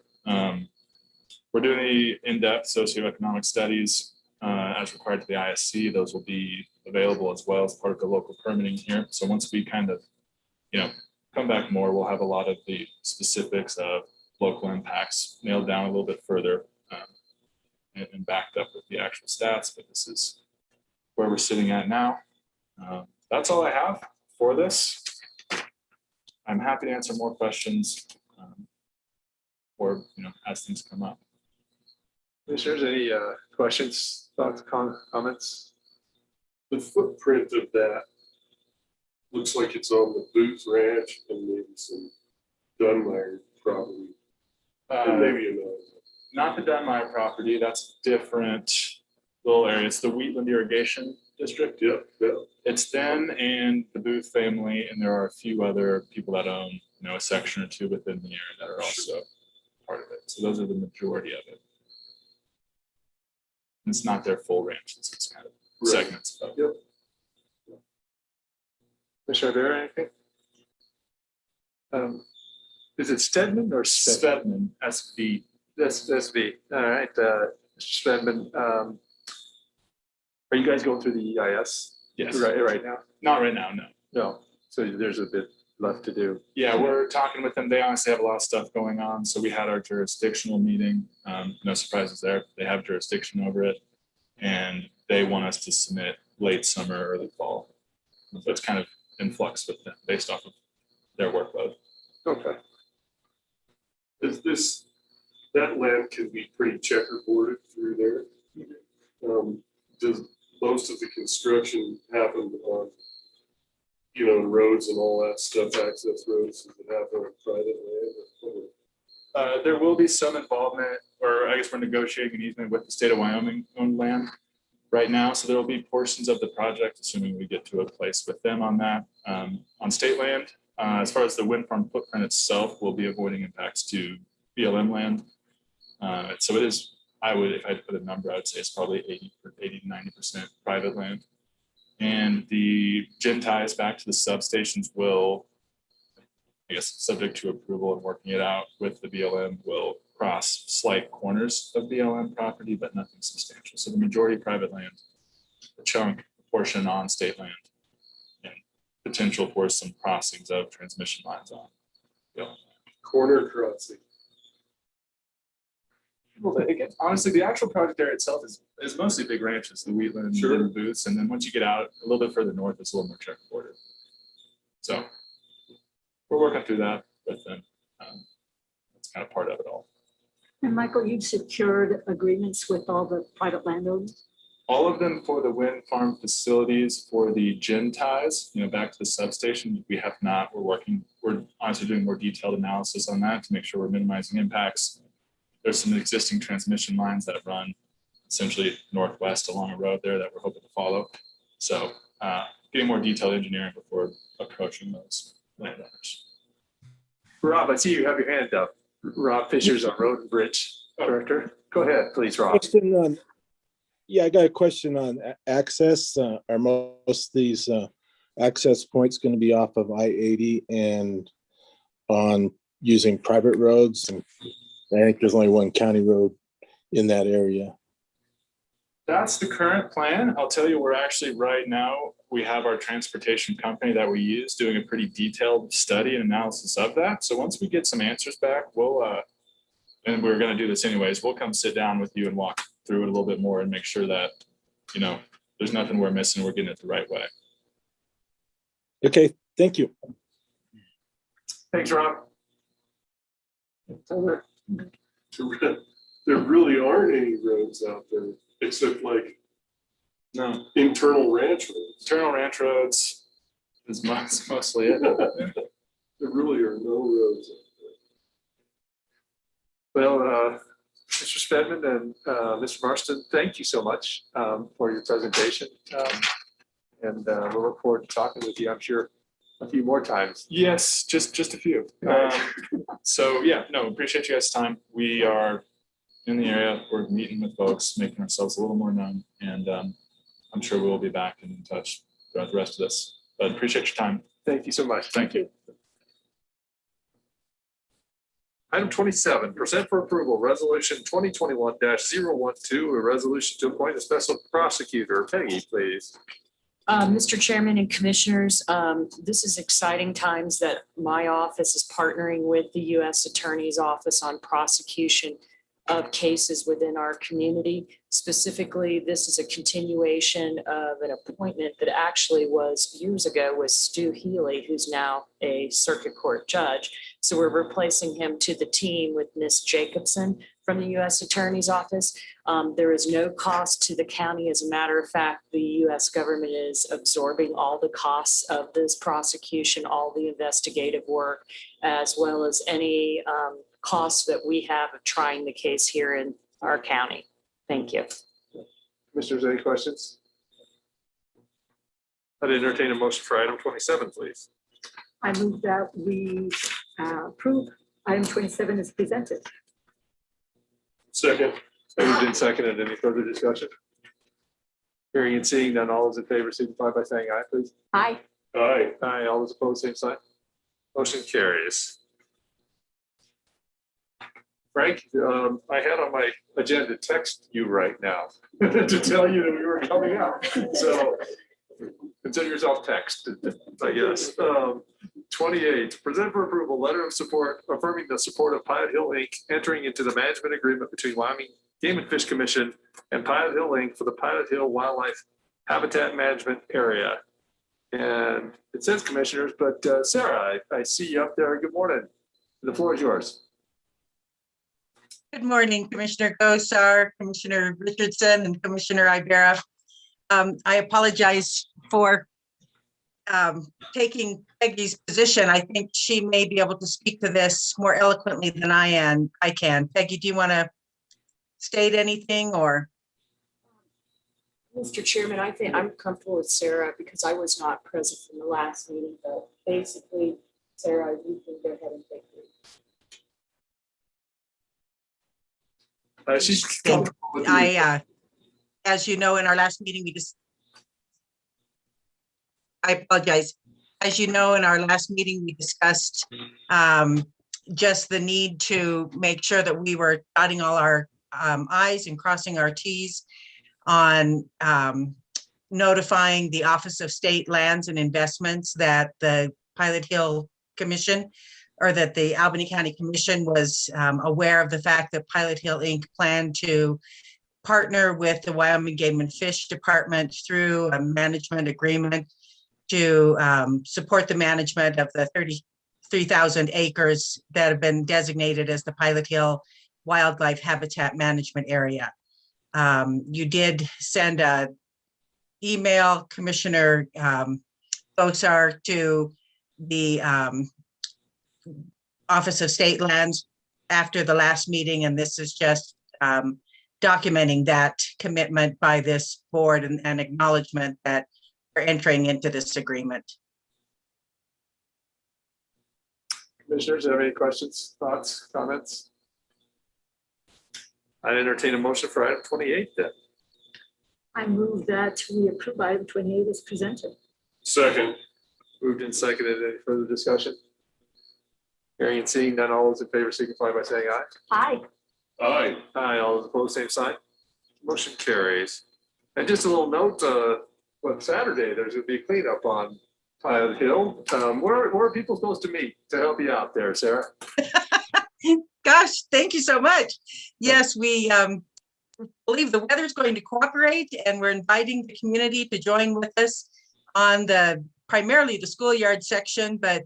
We're doing the in-depth socioeconomic studies as required to the ISC. Those will be available as well as part of the local permitting here. So once we kind of, come back more, we'll have a lot of the specifics of local impacts nailed down a little bit further and backed up with the actual stats. But this is where we're sitting at now. That's all I have for this. I'm happy to answer more questions or, as things come up. Commissioners, any questions, thoughts, comments? The footprint of that looks like it's on the Booth Ranch and maybe some Dunmeyer property. And maybe another. Not the Dunmeyer property, that's different little area. It's the Wheatland Irrigation District. Yep. It's them and the Booth family, and there are a few other people that own, a section or two within the area that are also part of it. So those are the majority of it. It's not their full ranches, it's kind of segments of it. Yep. Commissioner Bear, anything? Is it Stedman or Svedman, SV. That's SV. All right, Mr. Stedman. Are you guys going through the EIS? Yes. Right now? Not right now, no. No. So there's a bit left to do. Yeah, we're talking with them. They honestly have a lot of stuff going on. So we had our jurisdictional meeting. No surprises there. They have jurisdiction over it. And they want us to submit late summer, early fall. So it's kind of in flux with them based off of their workload. Okay. That land can be pretty checkerboarded through there. Does most of the construction happen on, roads and all that stuff, access roads, does it happen on private land? There will be some involvement, or I guess we're negotiating an easement with the state of Wyoming owned land right now. So there will be portions of the project, assuming we get to a place with them on that, on state land. As far as the wind farm footprint itself, we'll be avoiding impacts to BLM land. So it is, if I had to put a number, I would say it's probably 80 to 90% private land. And the gin ties back to the substations will, I guess, subject to approval and working it out with the BLM, will cross slight corners of BLM property, but nothing substantial. So the majority private land, a chunk, portion on state land, and potential for some crossings of transmission lines on BLM land. Corner crossing. Well, again, honestly, the actual project area itself is mostly big ranches, the Wheatland, Sure. and Booths, and then once you get out a little bit further north, it's a little more checkerboarded. So we're working through that with them. That's kind of part of it all. And Michael, you've secured agreements with all the private landowners? All of them for the wind farm facilities, for the gin ties, back to the substation, we have not. We're honestly doing more detailed analysis on that to make sure we're minimizing impacts. There's some existing transmission lines that run essentially northwest along a road there that we're hoping to follow. So getting more detailed engineering before approaching those landowners. Rob, I see you have your hand up. Rob Fisher's our Road and Bridge Director. Go ahead, please, Rob. I got a question on access. Are most of these access points going to be off of I-80 and on using private roads? And I think there's only one county road in that area. That's the current plan. I'll tell you, we're actually right now, we have our transportation company that we use doing a pretty detailed study and analysis of that. So once we get some answers back, we'll, and we're going to do this anyways, we'll come sit down with you and walk through it a little bit more and make sure that, there's nothing we're missing. We're getting it the right way. Okay, thank you. Thanks, Rob. There really aren't any roads out there except No. internal ranch roads. Internal ranch roads is mostly it. There really are no roads out there. Well, Mr. Stedman and Mr. Marston, thank you so much for your presentation. And we'll look forward to talking with you, I'm sure, a few more times. Yes, just a few. So yeah, no, appreciate you guys' time. We are in the area. We're meeting with folks, making ourselves a little more known, and I'm sure we'll be back and in touch throughout the rest of this. But appreciate your time. Thank you so much. Thank you. Item 27, present for approval, resolution 2021-012, a resolution to appoint a special prosecutor. Peggy, please. Mr. Chairman and Commissioners, this is exciting times that my office is partnering with the U.S. Attorney's Office on prosecution of cases within our community. Specifically, this is a continuation of an appointment that actually was years ago with Stu Healy, who's now a circuit court judge. So we're replacing him to the team with Ms. Jacobson from the U.S. Attorney's Office. There is no cost to the county. As a matter of fact, the U.S. government is absorbing all the costs of this prosecution, all the investigative work, as well as any costs that we have of trying the case here in our county. Thank you. Commissioners, any questions? I'd entertain a motion for item 27, please. I move that we approve item 27 is presented. Second. Moved and seconded. Any further discussion? Hearing and seeing none, all those in favor signify by saying aye, please. Aye. Aye. Aye. All those opposed, same sign. Motion carries. Frank, I had on my agenda text you right now to tell you that we were coming up. So consider yourself texted, I guess. 28, present for approval, letter of support affirming the support of Pilot Hill Inc. entering into the management agreement between Wyoming Game and Fish Commission and Pilot Hill Inc. for the Pilot Hill Wildlife Habitat Management Area. And it says commissioners, but Sarah, I see you up there. Good morning. The floor is yours. Good morning, Commissioner Gosar, Commissioner Richardson, and Commissioner Ibera. I apologize for taking Peggy's position. I think she may be able to speak to this more eloquently than I can. Peggy, do you want to state anything or? Mr. Chairman, I think I'm comfortable with Sarah because I was not present from the last meeting, but basically, Sarah, you can go ahead and take it. She's as you know, in our last meeting, I apologize. As you know, in our last meeting, we discussed just the need to make sure that we were dotting all our I's and crossing our T's on notifying the Office of State Lands and Investments that the Pilot Hill Commission or that the Albany County Commission was aware of the fact that Pilot Hill Inc. planned to partner with the Wyoming Game and Fish Department through a management agreement to support the management of the 33,000 acres that have been designated as the Pilot Hill Wildlife Habitat Management Area. You did send a email, Commissioner Gosar, to the Office of State Lands after the last meeting, and this is just documenting that commitment by this board and acknowledgement that we're entering into this agreement. Commissioners, have any questions, thoughts, comments? I entertain a motion for item 28 then. I move that we approve item 28 is presented. Second. Moved and seconded. Any further discussion? Hearing and seeing none, all those in favor signify by saying aye. Aye. Aye. Aye. All those opposed, same sign. Motion carries. And just a little note, on Saturday, there's going to be a cleanup on Pilot Hill. Where are people supposed to meet to help you out there, Sarah? Gosh, thank you so much. Yes, we believe the weather's going to cooperate, and we're inviting the community to join with us on primarily the schoolyard section, but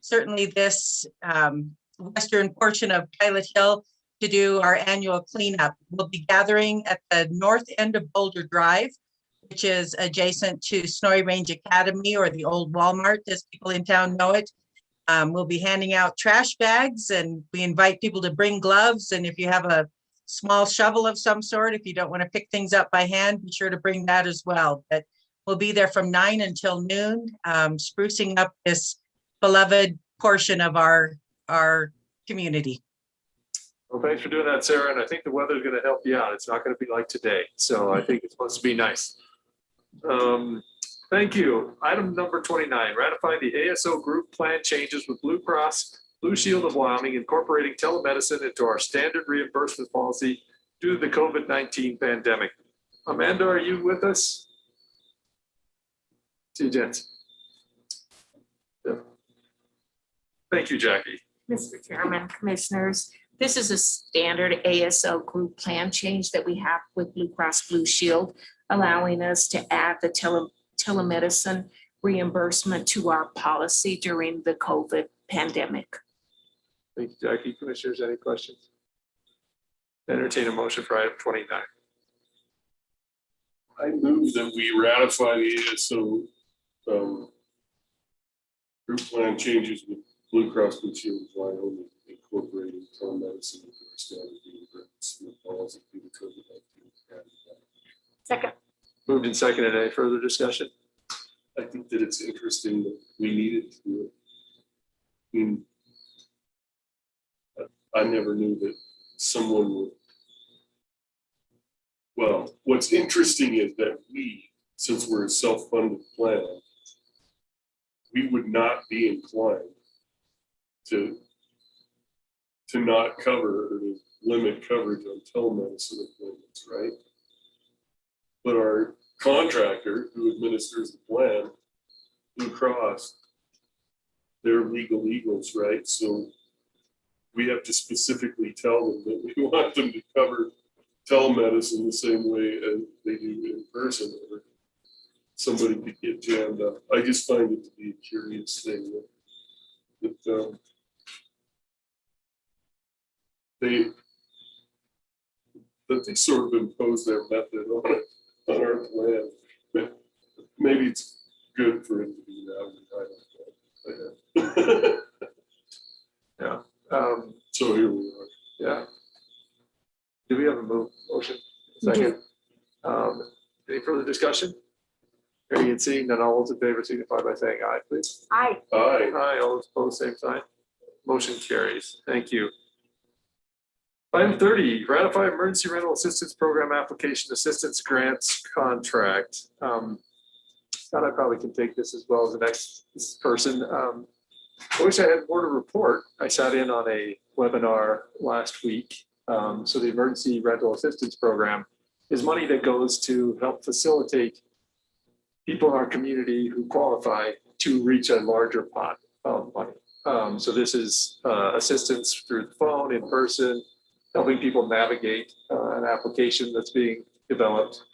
certainly this western portion of Pilot Hill to do our annual cleanup. We'll be gathering at the north end of Boulder Drive, which is adjacent to Snowy Range Academy, or the old Walmart, as people in town know it. We'll be handing out trash bags, and we invite people to bring gloves. And if you have a small shovel of some sort, if you don't want to pick things up by hand, be sure to bring that as well. But we'll be there from 9 until noon, sprucing up this beloved portion of our community. Well, thanks for doing that, Sarah. And I think the weather's going to help you out. It's not going to be like today. So I think it's supposed to be nice. Thank you. Item number 29, ratifying the ASO group plan changes with Blue Cross Blue Shield of Wyoming, incorporating telemedicine into our standard reimbursement policy due to the COVID-19 pandemic. Amanda, are you with us? See you, gents. Yeah. Thank you, Jackie. Mr. Chairman, Commissioners, this is a standard ASL group plan change that we have with Blue Cross Blue Shield, allowing us to add the telemedicine reimbursement to our policy during the COVID pandemic. Thank you, Jackie. Commissioners, any questions? Entertain a motion for item 29. I move that we ratify the ASO group plan changes with Blue Cross Blue Shield of Wyoming, incorporating telemedicine into our standard reimbursement policy due to COVID-19. Second. Moved and seconded. Any further discussion? I think that it's interesting that we needed to do it. I mean, I never knew that someone would. Well, what's interesting is that we, since we're a self-funded plan, we would not be inclined to not cover or to limit coverage on telemedicine appointments, right? But our contractor who administers the plan, Blue Cross, they're legal eagles, right? So we have to specifically tell them that we want them to cover telemedicine the same way as they do in person, or somebody could get jammed up. I just find it to be a curious thing that they sort of impose their method on our plan. But maybe it's good for it to be that way. Yeah. So here we are. Yeah. Do we have a motion? Second. Any further discussion? Hearing and seeing none, all those in favor signify by saying aye, please. Aye. Aye. Aye. All those opposed, same sign. Motion carries. Thank you. Item 30, ratify emergency rental assistance program application assistance grants contract. Thought I probably can take this as well as the next person. I wish I had more to report. I sat in on a webinar last week. So the emergency rental assistance program is money that goes to help facilitate people in our community who qualify to reach a larger pot of money. So this is assistance through the phone, in person, helping people navigate an application that's being developed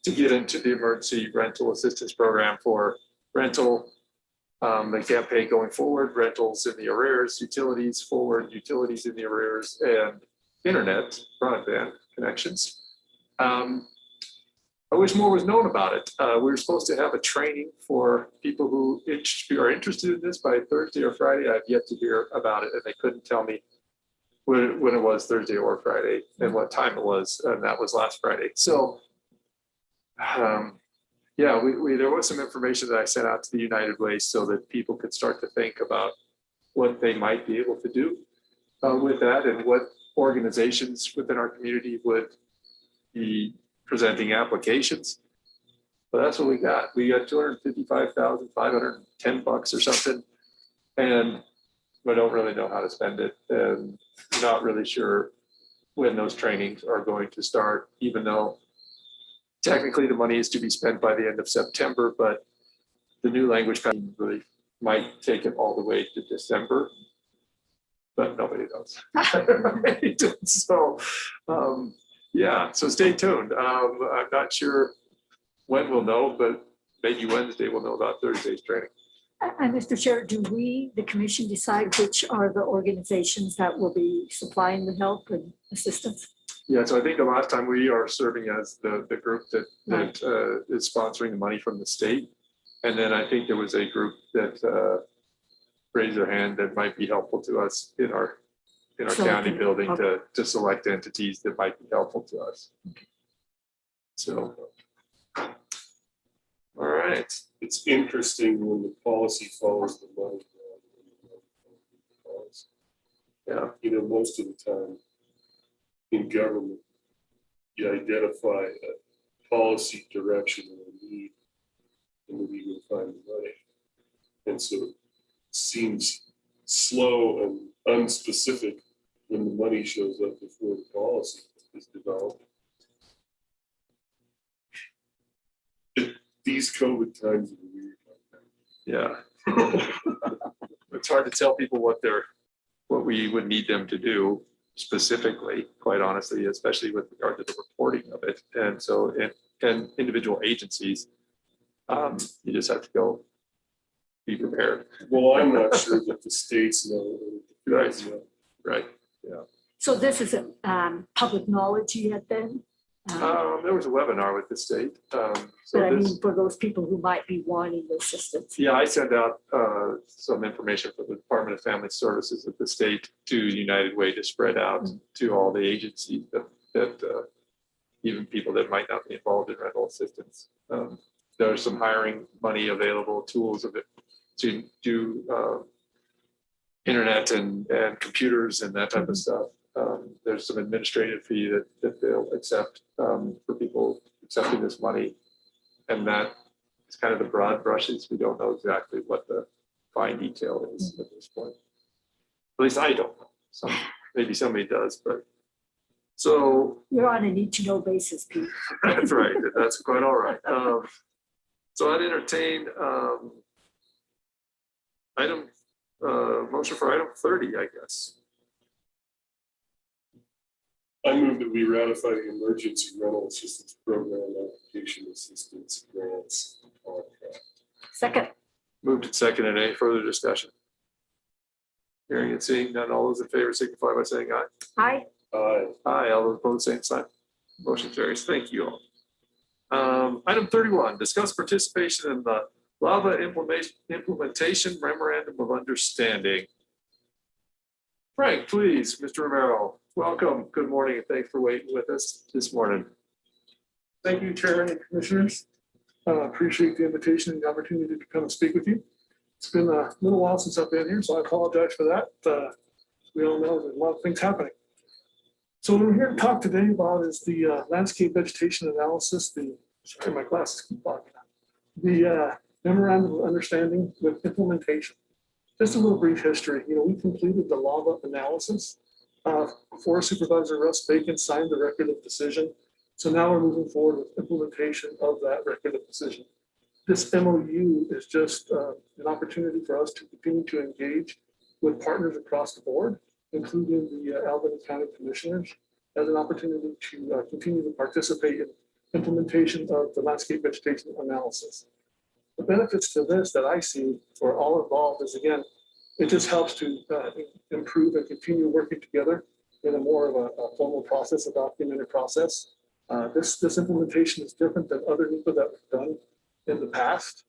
to get into the emergency rental assistance program for rental. They can't pay going forward, rentals in the arrears, utilities forward, utilities in the arrears, and internet broadband connections. I wish more was known about it. We were supposed to have a training for people who are interested in this by Thursday or Friday. I've yet to hear about it, and they couldn't tell me when it was Thursday or Friday and what time it was, and that was last Friday. So yeah, there was some information that I sent out to the United Way so that people could start to think about what they might be able to do with that, and what organizations within our community would be presenting applications. But that's what we got. We got $255,510 or something, and I don't really know how to spend it, and not really sure when those trainings are going to start, even though technically the money is to be spent by the end of September, but the new language pattern really might take it all the way to December, but nobody knows. So yeah, so stay tuned. I'm not sure when we'll know, but maybe Wednesday we'll know about Thursday's training. And Mr. Chair, do we, the commission, decide which are the organizations that will be supplying the help and assistance? Yeah, so I think the last time we are serving as the group that is sponsoring the money from the state. And then I think there was a group that raised their hand that might be helpful to us in our county building to select entities that might be helpful to us. So, all right. It's interesting when the policy follows the money. Yeah. You know, most of the time in government, you identify a policy direction and a need, and then you go find the money. And so it seems slow and unspecific when the money shows up before the policy is developed. These COVID times are weird like Yeah. It's hard to tell people what we would need them to do specifically, quite honestly, especially with regard to the reporting of it. And so, and individual agencies, you just have to go be prepared. Well, I'm not sure that the states know. Right, right, yeah. So this isn't public knowledge yet then? There was a webinar with the state. But I mean, for those people who might be wanting the assistance. Yeah, I sent out some information from the Department of Family Services at the state to United Way to spread out to all the agencies that even people that might not be involved in rental assistance. There's some hiring money available, tools of it to do internet and computers and that type of stuff. There's some administrative fee that they'll accept for people accepting this money. And that is kind of the broad brushes. We don't know exactly what the fine detail is at this point. At least I don't know. Maybe somebody does, but so. You're on a need to know basis, Pete. That's right. That's quite all right. So I'd entertain motion for item 30, I guess. I move that we ratify the emergency rental assistance program application assistance grants contract. Second. Moved and seconded. Any further discussion? Hearing and seeing none, all those in favor signify by saying aye. Aye. Aye. Aye, all those opposed, same sign. Motion carries. Thank you all. Item 31, discuss participation in the LAVA implementation memorandum of understanding. Frank, please, Mr. Romero, welcome. Good morning, and thanks for waiting with us this morning. Thank you, Chairman and Commissioners. Appreciate the invitation and the opportunity to come and speak with you. It's been a little while since I've been here, so I apologize for that. We all know there's a lot of things happening. So what we're here to talk today about is the landscape vegetation analysis, sorry, my glasses keep fogging up. The memorandum of understanding with implementation. Just a little brief history. We completed the LAVA analysis. Forest Supervisor Russ Bacon signed the record of decision. So now we're moving forward with implementation of that record of decision. This MOU is just an opportunity for us to continue to engage with partners across the board, including the Albany County Commissioners, as an opportunity to continue to participate in implementation of the landscape vegetation analysis. The benefits to this that I see for all involved is, again, it just helps to improve and continue working together in a more of a formal process, a documented process. This implementation is different than other NEPA that we've done in the past.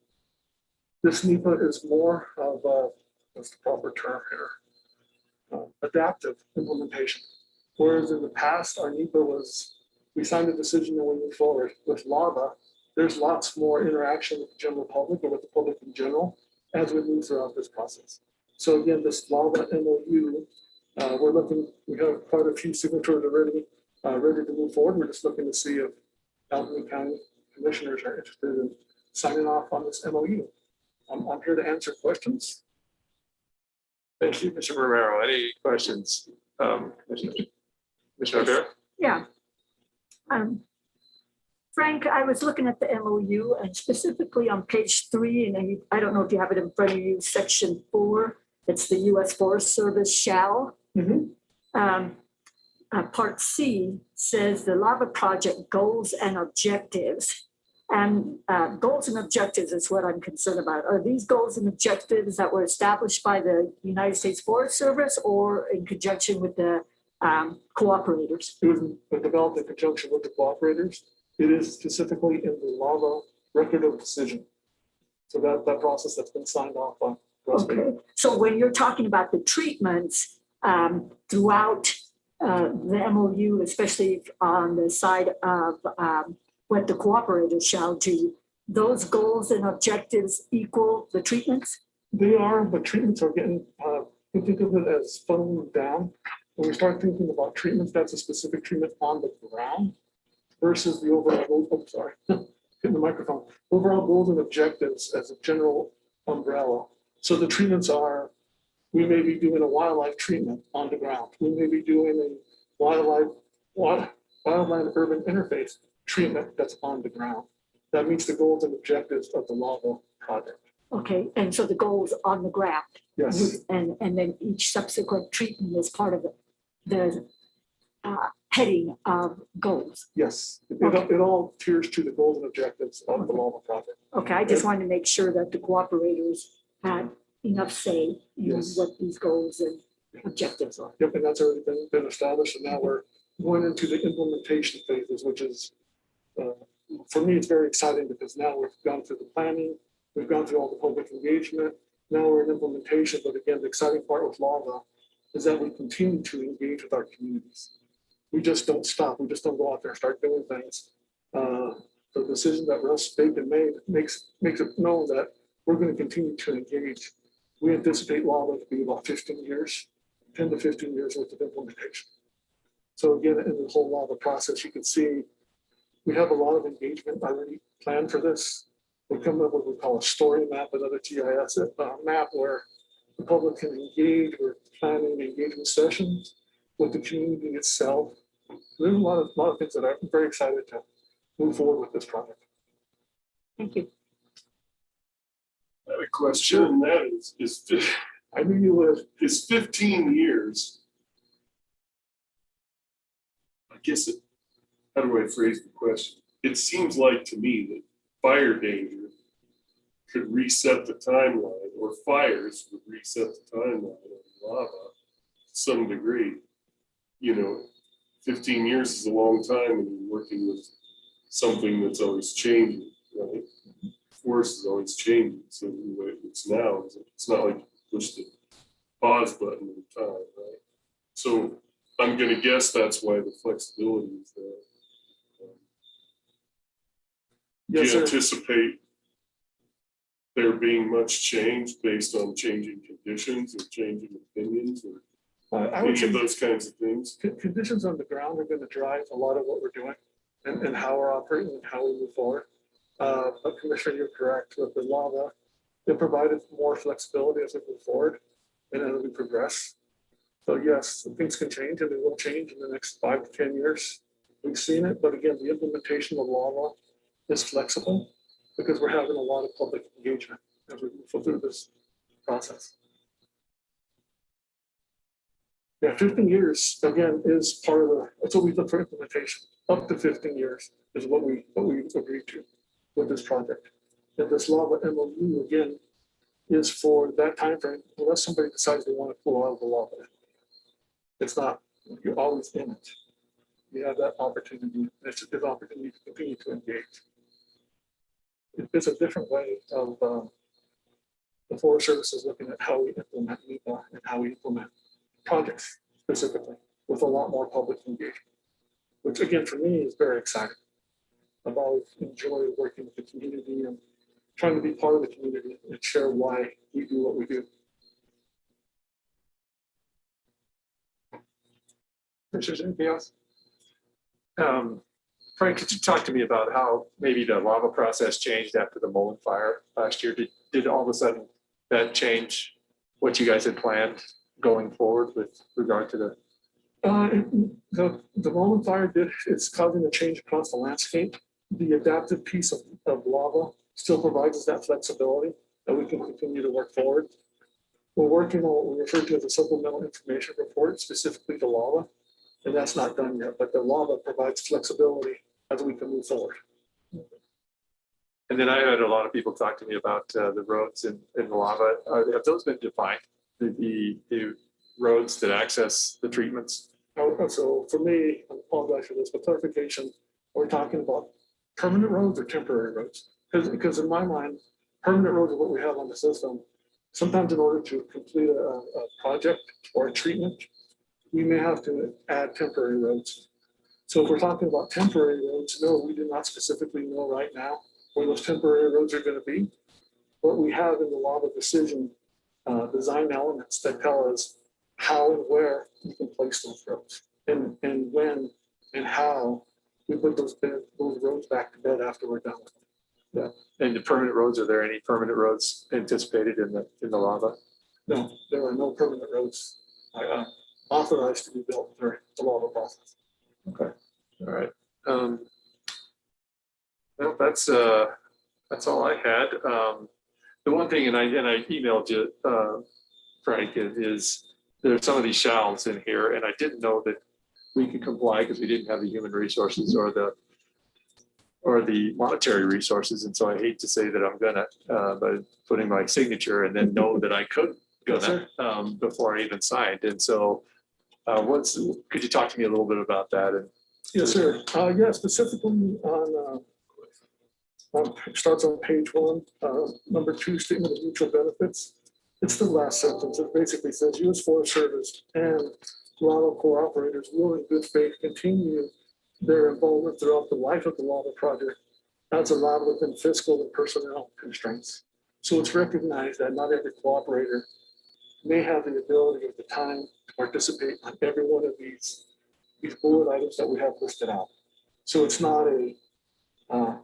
This NEPA is more of what's the proper term here? Adaptive implementation. Whereas in the past, our NEPA was, we signed a decision and we move forward. With LAVA, there's lots more interaction with the general public or with the public in general as we move throughout this process. So again, this LAVA MOU, we have quite a few signatures already ready to move forward. We're just looking to see if Albany County Commissioners are interested in signing off on this MOU. I'm here to answer questions. Thank you, Mr. Romero. Any questions? Commissioner Rivera? Yeah. Frank, I was looking at the MOU and specifically on page 3, and I don't know if you have it in front of you, section 4, it's the U.S. Forest Service shall. Part C says the LAVA project goals and objectives. And goals and objectives is what I'm concerned about. Are these goals and objectives that were established by the United States Forest Service or in conjunction with the cooperators? It was developed in conjunction with the cooperators. It is specifically in the LAVA record of decision. So that process that's been signed off on. Okay. So when you're talking about the treatments throughout the MOU, especially on the side of what the cooperators shall do, those goals and objectives equal the treatments? They are, but treatments are getting, you think of it as funneled down. When we start thinking about treatments, that's a specific treatment on the ground versus the overall goals. I'm sorry, hitting the microphone. Overall goals and objectives as a general umbrella. So the treatments are, we may be doing a wildlife treatment on the ground. We may be doing a wildlife urban interface treatment that's on the ground. That meets the goals and objectives of the LAVA project. Okay, and so the goals on the graph. Yes. And then each subsequent treatment is part of the heading of goals. Yes, it all tiers to the goals and objectives of the LAVA project. Okay, I just wanted to make sure that the cooperators had enough say in Yes. what these goals and objectives are. Yep, and that's already been established, and now we're going into the implementation phases, which is, for me, it's very exciting because now we've gone through the planning, we've gone through all the public engagement, now we're in implementation, but again, the exciting part with LAVA is that we continue to engage with our communities. We just don't stop, we just don't go out there and start doing things. The decision that Russ Bacon made makes it known that we're going to continue to engage. We anticipate LAVA to be about 15 years, 10 to 15 years worth of implementation. So again, in the whole LAVA process, you can see we have a lot of engagement already planned for this. We're coming up with what we call a story map, another GIS map where the public can engage. We're planning engagement sessions with the community itself. There's a lot of things that I'm very excited to move forward with this project. Thank you. I have a question, and that is I knew you would. Is 15 years. I guess how do I phrase the question? It seems like to me that fire danger could reset the timeline, or fires would reset the timeline of lava to some degree. 15 years is a long time when you're working with something that's always changing, right? Force is always changing. So the way it looks now, it's not like you push the pause button in time, right? So I'm going to guess that's why the flexibility is there. Do you anticipate there being much change based on changing conditions or changing opinions or I would any of those kinds of things? Conditions on the ground are going to drive a lot of what we're doing and how we're operating and how we move forward. But Commissioner, you're correct with the LAVA. It provided more flexibility as we move forward and as we progress. So yes, things can change and they will change in the next 5 to 10 years. We've seen it, but again, the implementation of LAVA is flexible because we're having a lot of public engagement as we move through this process. Yeah, 15 years, again, is part of that's what we look for implementation. Up to 15 years is what we agreed to with this project. And this LAVA MOU, again, is for that time frame, unless somebody decides they want to pull out of the LAVA. It's not, you're always in it. You have that opportunity. It's an opportunity to continue to engage. It's a different way of the Forest Service is looking at how we implement NEPA and how we implement projects specifically with a lot more public engagement, which again, for me is very exciting. I've always enjoyed working with the community and trying to be part of the community and share why we do what we do. Commissioners, anything else? Frank, could you talk to me about how maybe the lava process changed after the Mullen fire last year? Did all of a sudden that change what you guys had planned going forward with regard to the Mullen fire it's causing a change across the landscape. The adaptive piece of lava still provides us that flexibility that we can continue to work forward. We're working on what we refer to as a supplemental information report specifically to lava, and that's not done yet, but the lava provides flexibility as we can move forward. And then I had a lot of people talk to me about the roads in the lava. Have those been defined? The roads that access the treatments? So for me, I apologize for this, but clarification, we're talking about permanent roads or temporary roads? Because in my mind, permanent roads are what we have on the system. Sometimes in order to complete a project or a treatment, we may have to add temporary roads. So if we're talking about temporary roads, no, we do not specifically know right now where those temporary roads are going to be. What we have in the lava decision design elements that tell us how and where we can place those roads and when and how we put those roads back to bed after we're done with them. Yeah. And the permanent roads, are there any permanent roads anticipated in the lava? No, there are no permanent roads authorized to be built during the lava process. Okay. All right. Well, that's all I had. The one thing, and I emailed you, Frank, is there's some of these shalls in here, and I didn't know that we could comply because we didn't have the human resources or the monetary resources. And so I hate to say that I'm gonna, by putting my signature and then know that I could gonna, before I even signed. And so could you talk to me a little bit about that? And Yes, sir. Yeah, specifically starts on page 1, number 2, statement of mutual benefits. It's the last sentence. It basically says U.S. Forest Service and lava cooperators will in good faith continue their involvement throughout the life of the lava project as allowed within fiscal and personnel constraints. So it's recognized that not every cooperator may have the ability or the time to participate on every one of these bullet items that we have listed out. So it's not a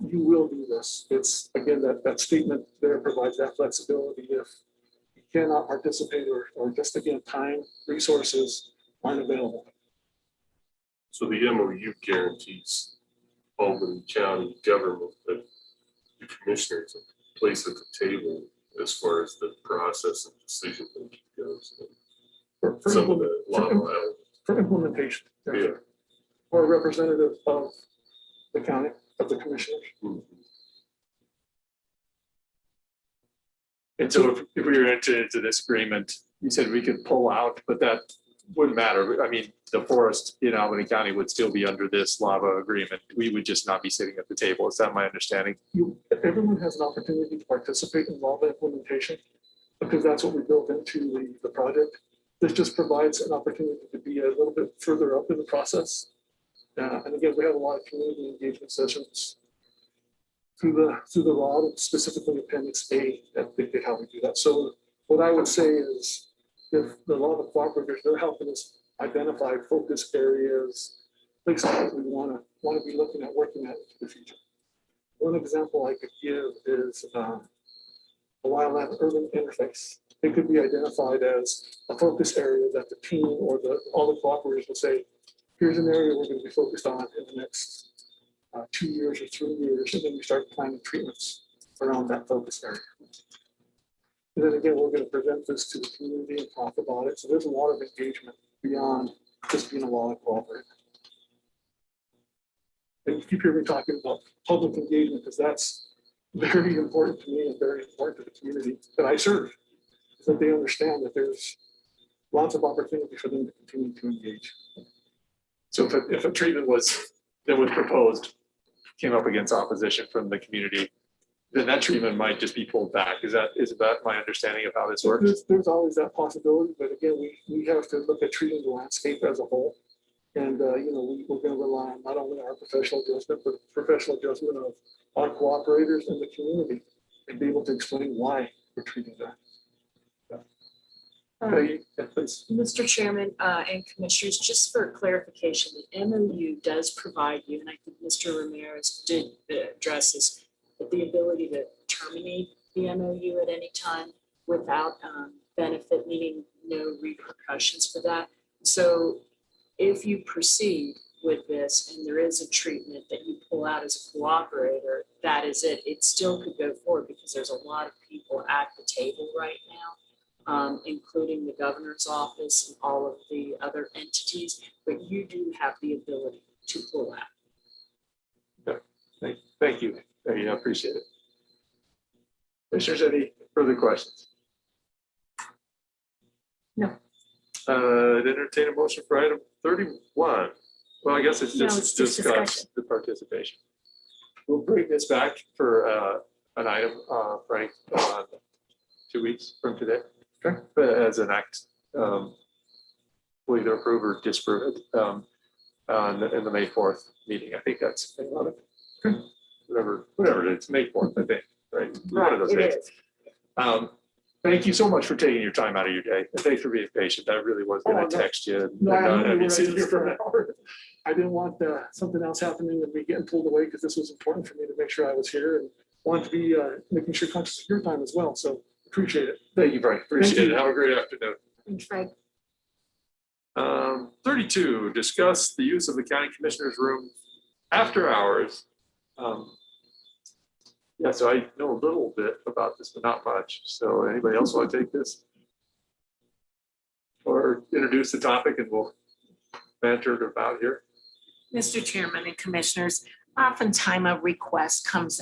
you will do this. It's again that statement there provides that flexibility if you cannot participate or just again time, resources aren't available. So the MOU guarantees Albany County government that the commissioners have a place at the table as far as the process and decision making goes. For Some of the law elements. For implementation. Yeah. Or a representative of the county, of the commissioners. And so if we were entered into this agreement, you said we could pull out, but that wouldn't matter. I mean, the forest in Albany County would still be under this lava agreement. We would just not be sitting at the table. Is that my understanding? Everyone has an opportunity to participate in lava implementation because that's what we built into the project. This just provides an opportunity to be a little bit further up in the process. And again, we have a lot of community engagement sessions through the law, specifically Appendix A, that dictate how we do that. So what I would say is, if the lava cooperators, they're helping us identify focus areas, places that we want to be looking at, working at in the future. One example I could give is a wildland urban interface. It could be identified as a focus area that the team or all the cooperators will say, here's an area we're going to be focused on in the next 2 years or 3 years, and then we start planning treatments around that focus area. And then again, we're going to present this to the community and talk about it. So there's a lot of engagement beyond just being a law cooperative. And you keep hearing me talking about public engagement because that's very important to me and very important to the community that I serve, so that they understand that there's lots of opportunity for them to continue to engage. So if a treatment that was proposed came up against opposition from the community, then that treatment might just be pulled back. Is that my understanding of how this works? There's always that possibility, but again, we have to look at treating the landscape as a whole. And we're going to rely on not only our professional judgment, but professional judgment of our cooperators and the community and be able to explain why we're treating that. Mr. Chairman and Commissioners, just for clarification, the MOU does provide you, and I think Mr. Ramirez did address this, the ability to terminate the MOU at any time without benefit, meaning no repercussions for that. So if you proceed with this and there is a treatment that you pull out as a cooperator, that is it. It still could go forward because there's a lot of people at the table right now, including the governor's office and all of the other entities, but you do have the ability to pull out. Okay. Thank you. I appreciate it. Commissioners, any further questions? No. Entertain a motion for item 31. Well, I guess it's just discuss the participation. We'll bring this back for an item, Frank, 2 weeks from today. Okay. As an act, we'll either approve or disapprove it in the May 4th meeting. I think that's okay. Whatever it is, May 4th, I think, right? One of those days. Thank you so much for taking your time out of your day. And thanks for being patient. I really was going to text you. No, I didn't want something else happening and me getting pulled away because this was important for me to make sure I was here and wanted to be making sure conscious of your time as well. So appreciate it. Thank you, Frank. Appreciate it. Have a great afternoon. Thanks, Frank. 32, discuss the use of the county commissioner's room after hours. Yeah, so I know a little bit about this, but not much. So anybody else want to take this? Or introduce the topic and we'll banter it about here. Mr. Chairman and Commissioners, oftentimes a request comes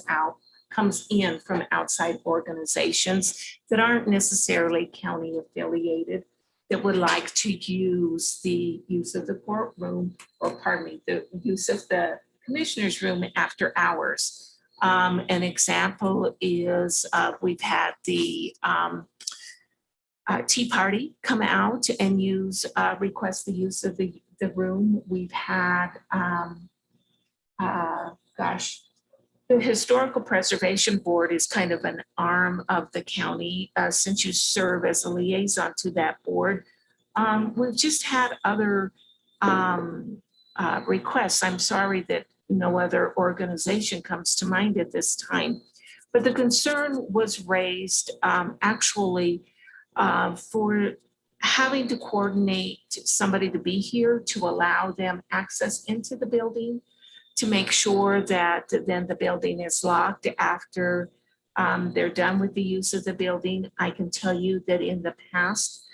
in from outside organizations that aren't necessarily county affiliated that would like to use the use of the courtroom, or pardon me, the use of the commissioner's room after hours. An example is we've had the Tea Party come out and request the use of the room. We've had, the Historical Preservation Board is kind of an arm of the county, since you serve as a liaison to that board. We've just had other requests. I'm sorry that no other organization comes to mind at this time. But the concern was raised actually for having to coordinate somebody to be here to allow them access into the building, to make sure that then the building is locked after they're done with the use of the building. I can tell you that in the past,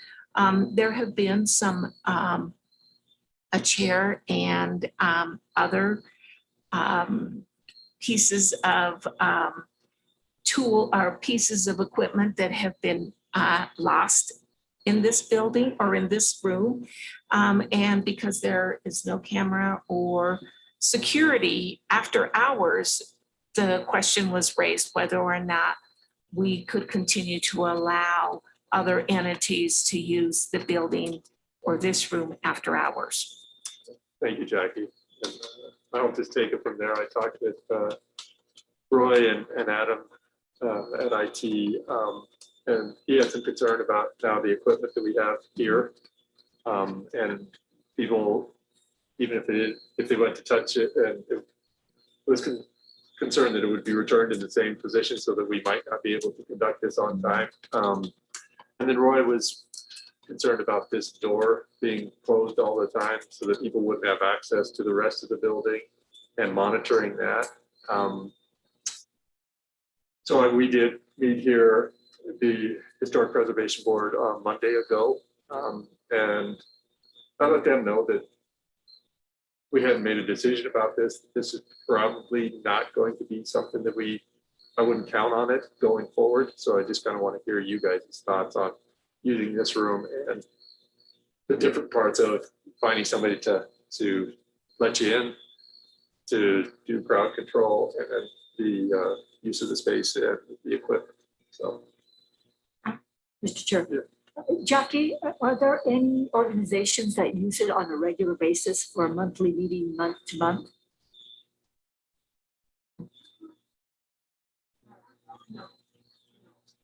there have been some, a chair and other pieces of tool or pieces of equipment that have been lost in this building or in this room. And because there is no camera or security after hours, the question was raised whether or not we could continue to allow other entities to use the building or this room after hours. Thank you, Jackie. And, I'll just take it from there. I talked with Roy and Adam at IT, and he had some concern about now the equipment that we have here. And people, even if they went to touch it, and it was concerned that it would be returned in the same position so that we might not be able to conduct this on time. And then Roy was concerned about this door being closed all the time so that people wouldn't have access to the rest of the building and monitoring that. So we did meet here at the Historic Preservation Board on Monday ago. And I let them know that we hadn't made a decision about this. This is probably not going to be something that I wouldn't count on it going forward. So I just kind of want to hear you guys' thoughts on using this room and the different parts of finding somebody to let you in, to do crowd control, and then the use of the space and the equipment. So, Mr. Chair. Jackie, are there any organizations that use it on a regular basis for a monthly meeting, month to month?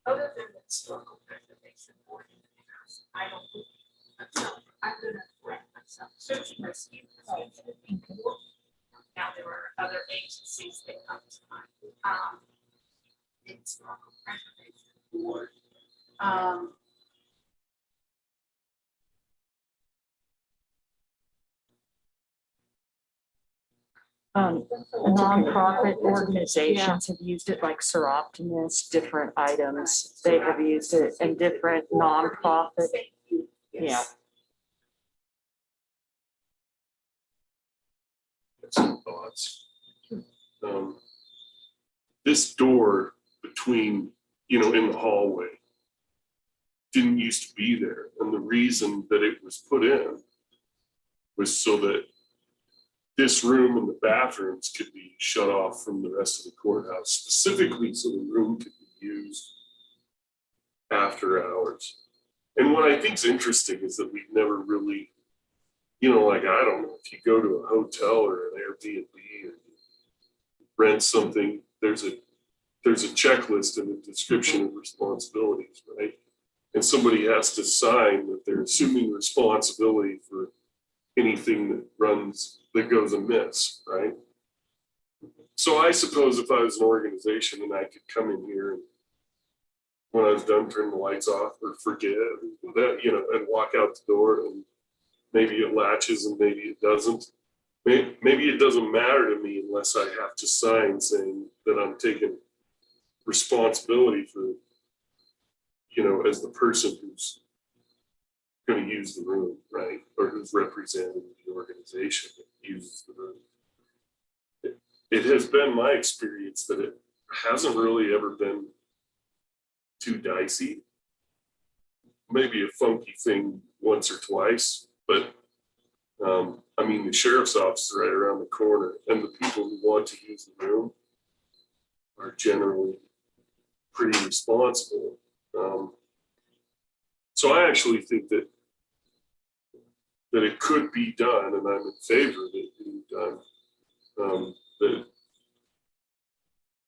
Other than the Historical Preservation Board in the past, I don't think, no, I'm gonna correct myself. Search and Rescue. Now there are other agencies that come to mind. The Historical Preservation Board. Nonprofit organizations have used it, like Sir Optimus, different items. They have used it in different nonprofit. Yeah. Some thoughts. This door between, in the hallway didn't used to be there. And the reason that it was put in was so that this room and the bathrooms could be shut off from the rest of the courthouse, specifically so the room could be used after hours. And what I think is interesting is that we've never really, like, I don't know, if you go to a hotel or an Airbnb and rent something, there's a checklist and a description of responsibilities, right? And somebody has to sign that they're assuming responsibility for anything that goes amiss, right? So I suppose if I was an organization and I could come in here and when I was done, turn the lights off or forget that, and walk out the door, and maybe it latches and maybe it doesn't. Maybe it doesn't matter to me unless I have to sign saying that I'm taking responsibility for, you know, as the person who's going to use the room, right? Or who's representing the organization that uses the room. It has been my experience that it hasn't really ever been too dicey. Maybe a funky thing once or twice, but I mean, the sheriff's office is right around the corner, and the people who want to use the room are generally pretty responsible. So I actually think that it could be done, and I'm in favor of it being done.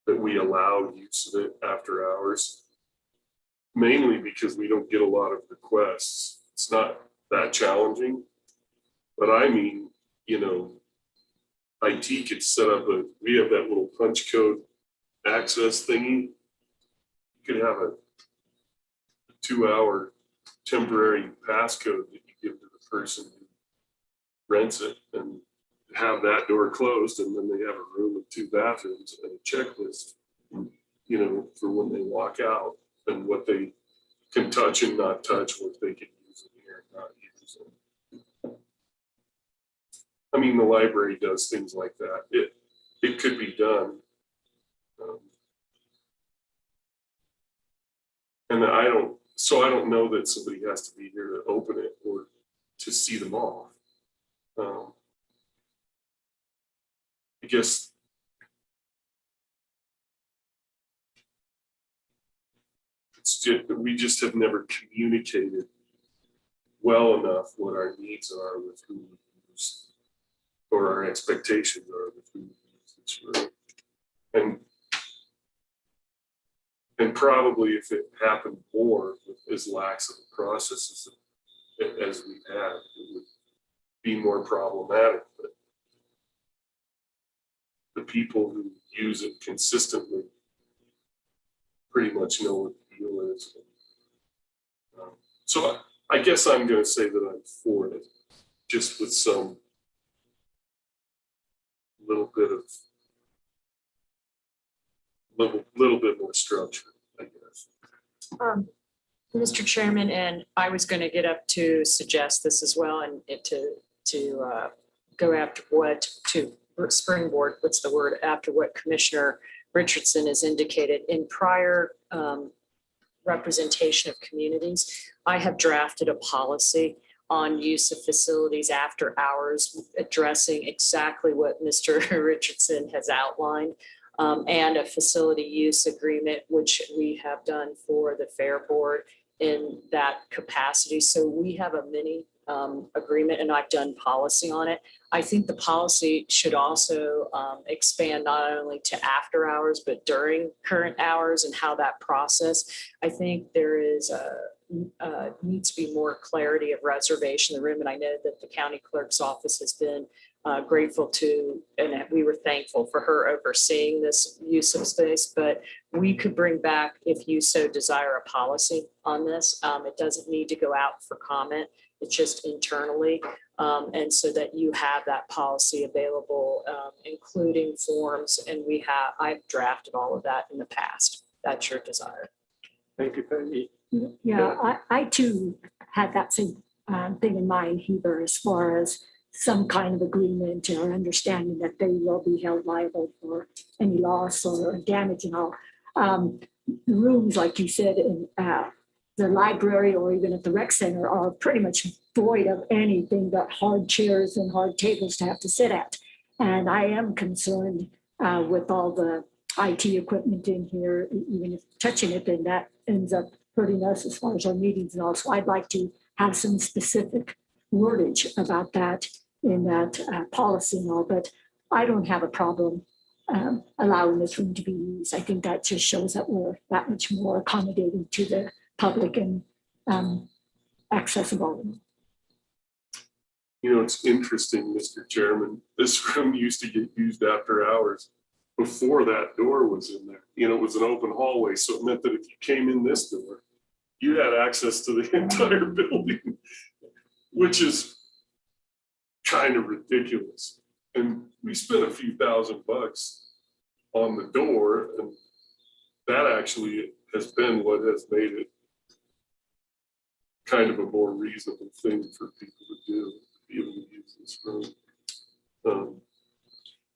That we allow use of it after hours, mainly because we don't get a lot of requests. It's not that challenging, but I mean, you know, IT could set up we have that little punch code access thingy. You could have a 2-hour temporary passcode that you give to the person who rents it and have that door closed, and then they have a room with 2 bathrooms and a checklist, you know, for when they walk out and what they can touch and not touch, what they can use in here and not use. I mean, the library does things like that. It could be done. And I don't know that somebody has to be here to open it or to see them off. I guess it's just that we just have never communicated well enough what our needs are with who we use, or our expectations are with who we use this room. And probably if it happened more with as lax of a process as we've had, it would be more problematic. But the people who use it consistently pretty much know what the deal is. So I guess I'm going to say that I'm for it, just with some little bit more structure, I guess. Mr. Chairman, and I was going to get up to suggest this as well, and to go after to springboard, what's the word, after what Commissioner Richardson has indicated in prior representation of communities. I have drafted a policy on use of facilities after hours, addressing exactly what Mr. Richardson has outlined, and a facility use agreement, which we have done for the Fair Board in that capacity. So we have a mini agreement, and I've done policy on it. I think the policy should also expand not only to after hours, but during current hours and how that process. I think there is needs to be more clarity of reservation of the room. And I know that the county clerk's office has been grateful to, and we were thankful for her overseeing this use of space, but we could bring back, if you so desire, a policy on this. It doesn't need to go out for comment. It's just internally. And so that you have that policy available, including forms. And I've drafted all of that in the past. That's your desire. Thank you, Peggy. Yeah, I too had that same thing in mind, Heber, as far as some kind of agreement or understanding that they will be held liable for any loss or damage and all. The rooms, like you said, in the library or even at the rec center are pretty much void of anything but hard chairs and hard tables to have to sit at. And I am concerned with all the IT equipment in here, even if touching it, then that ends up hurting us as far as our meetings and all. So I'd like to have some specific wordage about that in that policy and all, but I don't have a problem allowing this room to be used. I think that just shows that we're that much more accommodating to the public and accessible. You know, it's interesting, Mr. Chairman, this room used to get used after hours before that door was in there. You know, it was an open hallway, so it meant that if you came in this door, you had access to the entire building, which is kind of ridiculous. And we spent a few $1,000 on the door, and that actually has been what has made it kind of a more reasonable thing for people to do, to be able to use this room.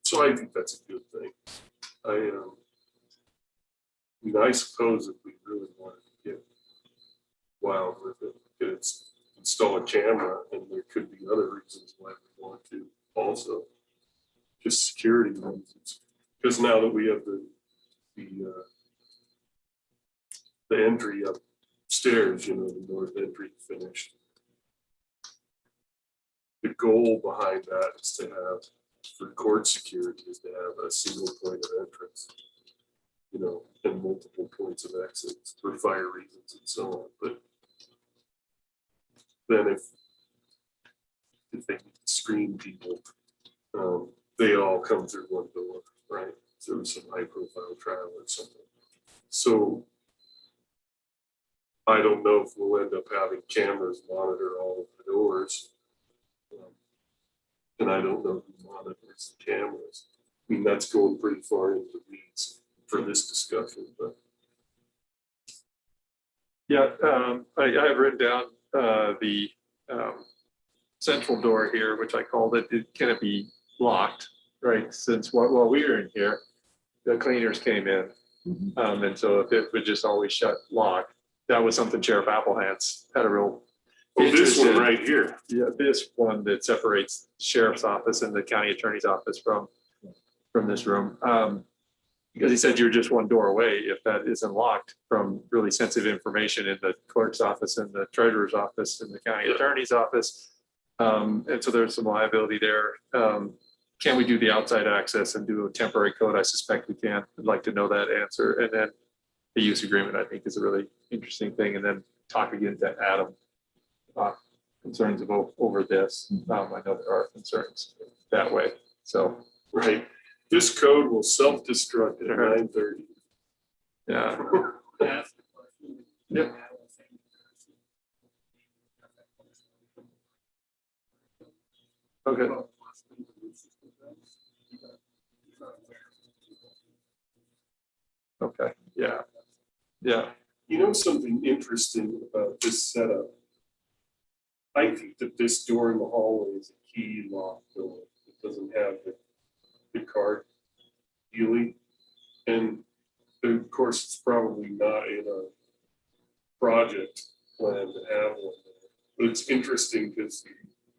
So I think that's a good thing. I suppose if we really wanted to get wild with it, we could install a camera, and there could be other reasons why we want to also. Just security reasons. Because now that we have the entry upstairs, you know, the north entry finished. The goal behind that is to have, for court security, is to have a single point of entrance, you know, and multiple points of exit for fire reasons and so on. But then if they need to screen people, they all come through one door, right? Through some high profile trial or something. So I don't know if we'll end up having cameras monitor all of the doors. And I don't know who monitors the cameras. I mean, that's going pretty far into the weeds for this discussion, but. Yeah, I have written down the central door here, which I called it, can it be locked, right? Since while we were in here, the cleaners came in. And so if it would just always shut locked, that was something Sheriff Applehans had a real this one in. right here. Yeah, this one that separates sheriff's office and the county attorney's office from this room. Because he said you're just one door away if that isn't locked from really sensitive information in the clerk's office and the treasurer's office and the county attorney's office. And so there's some liability there. Can we do the outside access and do a temporary code? I suspect we can. I'd like to know that answer. And then the use agreement, I think, is a really interesting thing. And then talk again to Adam about concerns about over this. I know there are concerns that way. So, right. This code will self-destruct at 9:30. Yeah. Yep. Okay. Okay. Yeah. Yeah. You know something interesting about this setup? I think that this door in the hallway is a key lock door. It doesn't have the card dealing. And of course, it's probably not in a project plan to have one. But it's interesting because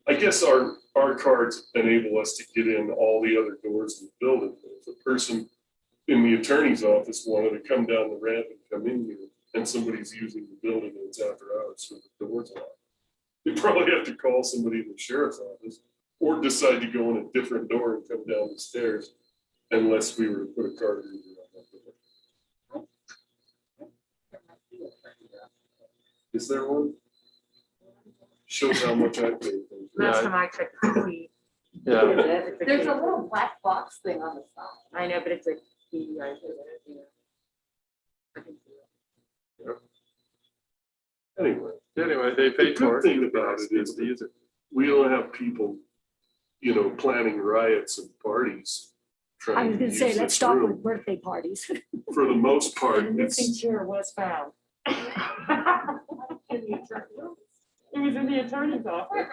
I guess our cards enable us to get in all the other doors in the building. But if a person in the attorney's office wanted to come down the ramp and come in here, and somebody's using the building and it's after hours, so the door's locked, they probably have to call somebody in the sheriff's office or decide to go in a different door and come down the stairs, unless we were to put a card reader on that door. Is there one? Shows how much I paid. Last time I checked the key. Yeah. There's a little black box thing on the side. I know, but it's a key right there. Anyway, they paid the for good it. thing about it is to use it. we don't have people, you know, planning riots and parties. I trying was to gonna use say, let's this stop room. with birthday parties. For the most part, And the missing it's, chair was found. It was in the attorney's office.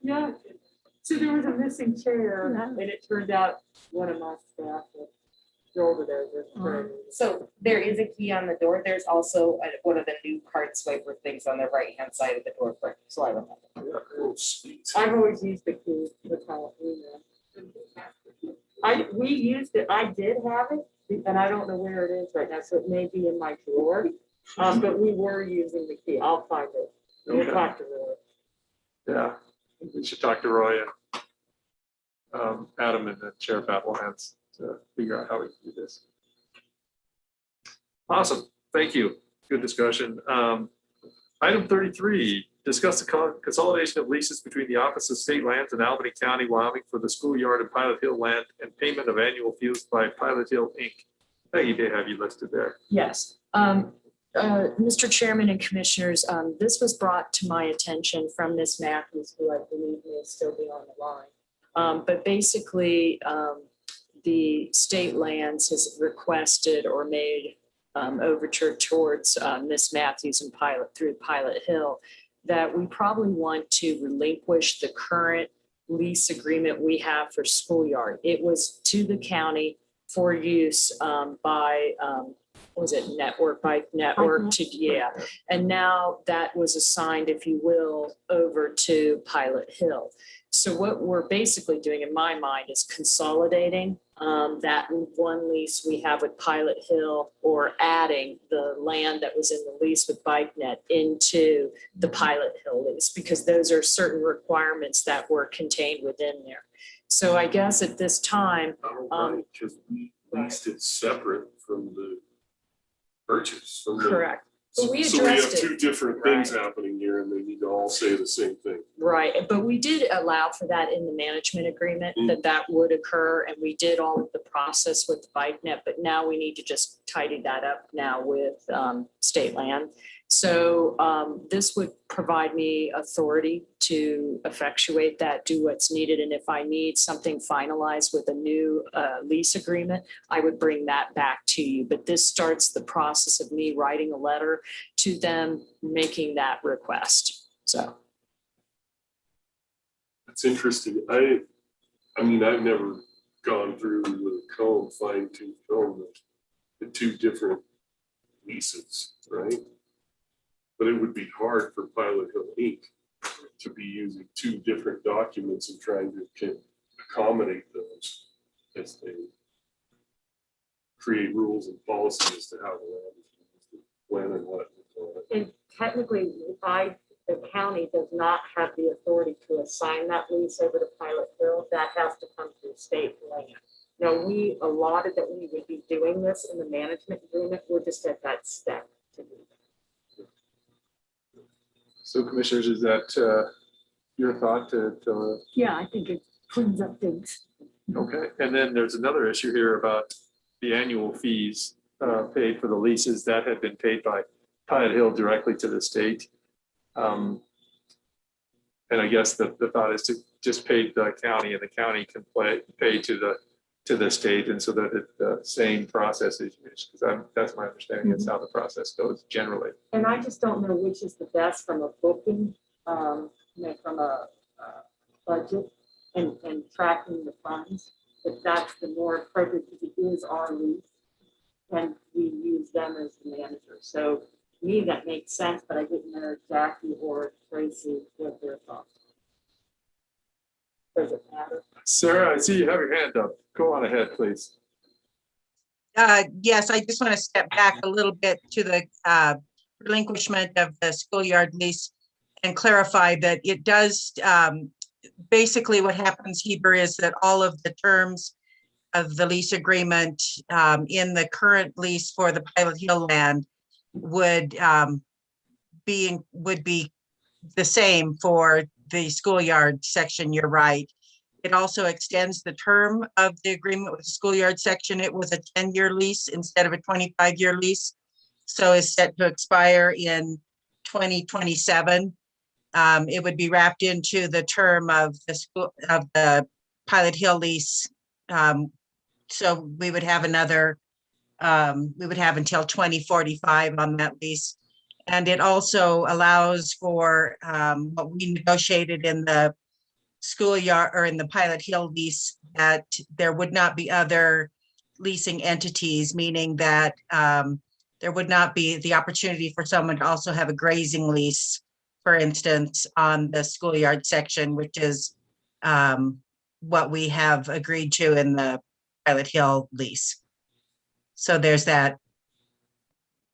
Yeah. So there was a missing chair and it turned out one of my staff was over there. So there is a key on the door. There's also one of the new card swiper things on the right-hand side of the door. So I remember. I've always used the key. That's how we used it. I did have it, and I don't know where it is right now. So it may be in my drawer. But we were using the key. I'll find it. We'll talk to Roy. Yeah. We should talk to Roy and Adam and then Sheriff Applehans to figure out how we can do this. Awesome. Thank you. Good discussion. Item 33, discuss the consolidation of leases between the Office of State Lands and Albany County, Wyoming for the schoolyard and Pilot Hill land and payment of annual fees by Pilot Hill Inc. Peggy, they have you listed there. Yes. Mr. Chairman and Commissioners, this was brought to my attention from Ms. Matthews, who I believe may still be on the line. But basically, the state lands has requested or made overture towards Miss Matthews and through Pilot Hill, that we probably want to relinquish the current lease agreement we have for schoolyard. It was to the county for use by, was it Bike Network yeah. And now that was assigned, if you will, over to Pilot Hill. So what we're basically doing in my mind is consolidating that one lease we have with Pilot Hill, or adding the land that was in the lease with BikeNet into the Pilot Hill lease, because those are certain requirements that were contained within there. So I guess at this time, Because we leased it separate from the purchase. correct. But we So we have addressed two it. different things happening here, and they need to all say the same thing. Right, but we did allow for that in the management agreement, that would occur, and we did all of the process with the BikeNet, but now we need to just tidy that up now with state land. So this would provide me authority to effectuate that, do what's needed, and if I need something finalized with a new lease agreement, I would bring that back to you. But this starts the process of me writing a letter to them, making that request, so. It's interesting. I mean, I've never gone through with a comb, fine tooth comb, the two different leases, right? But it would be hard for Pilot Hill Inc. to be using two different documents and trying to accommodate those as they create rules and policies as to how the land is used, when and what. And technically, the county does not have the authority to assign that lease over to Pilot Hill. That has to come through state land. Now, we allotted that we would be doing this in the management agreement. We're just at that step to do that. So commissioners, is that your thought to? Yeah, I think it cleans up things. Okay, and then there's another issue here about the annual fees paid for the leases that had been paid by Pilot Hill directly to the state. And I guess the thought is to just pay the county, and the county can pay to the state, and so that the same process is used, because that's my understanding. That's how the process goes generally. And I just don't know which is the best from a booking, from a budget and tracking the funds. If that's the more appropriate, because it is our lease, and we use them as the manager. So to me, that makes sense, but I didn't know Jackie or Tracy what their thoughts. Does it matter? Sarah, I see you have your hand up. Go on ahead, please. Yes, I just want to step back a little bit to the relinquishment of the schoolyard lease and clarify that it does, basically what happens, Heber, is that all of the terms of the lease agreement in the current lease for the Pilot Hill land would be the same for the schoolyard section. You're right. It also extends the term of the agreement with the schoolyard section. It was a 10-year lease instead of a 25-year lease. So it's set to expire in 2027. It would be wrapped into the term of the Pilot Hill lease. So we would have another, we would have until 2045 on that lease. And it also allows for what we negotiated in the schoolyard or in the Pilot Hill lease, that there would not be other leasing entities, meaning that there would not be the opportunity for someone to also have a grazing lease, for instance, on the schoolyard section, which is what we have agreed to in the Pilot Hill lease. So there's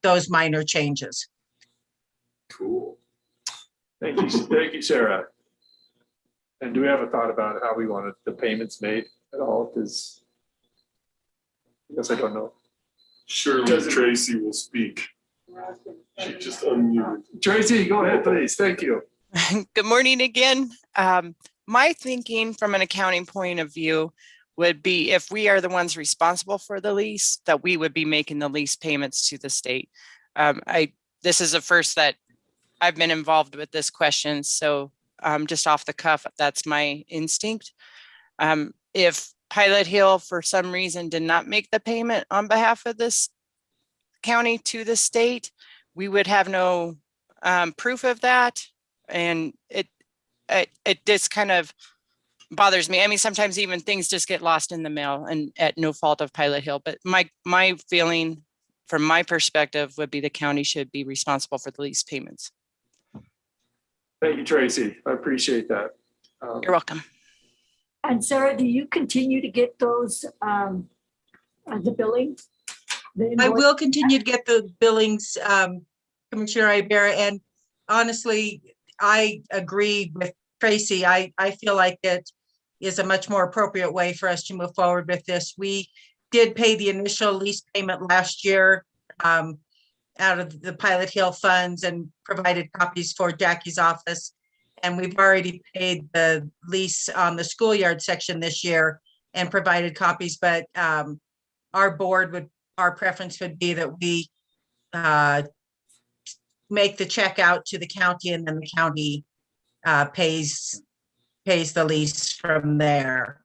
those minor changes. Cool. Thank you, Sarah. And do we have a thought about how we wanted the payments made at all? Because I guess I don't know. Surely Tracy will speak. She just unmuted. Tracy, go ahead, please. Thank you. Good morning again. My thinking from an accounting point of view would be, if we are the ones responsible for the lease, that we would be making the lease payments to the state. This is the first that I've been involved with this question, so just off the cuff, that's my instinct. If Pilot Hill for some reason did not make the payment on behalf of this county to the state, we would have no proof of that. And it just kind of bothers me. I mean, sometimes even things just get lost in the mail and at no fault of Pilot Hill. But my feeling from my perspective would be the county should be responsible for the lease payments. Thank you, Tracy. I appreciate that. You're welcome. And Sarah, do you continue to get those, the billing? I will continue to get the billings, Commissioner Ibarra, and honestly, I agree with Tracy. I feel like it is a much more appropriate way for us to move forward with this. We did pay the initial lease payment last year out of the Pilot Hill funds and provided copies for Jackie's office. And we've already paid the lease on the schoolyard section this year and provided copies, but our preference would be that we make the check out to the county, and then the county pays the lease from there.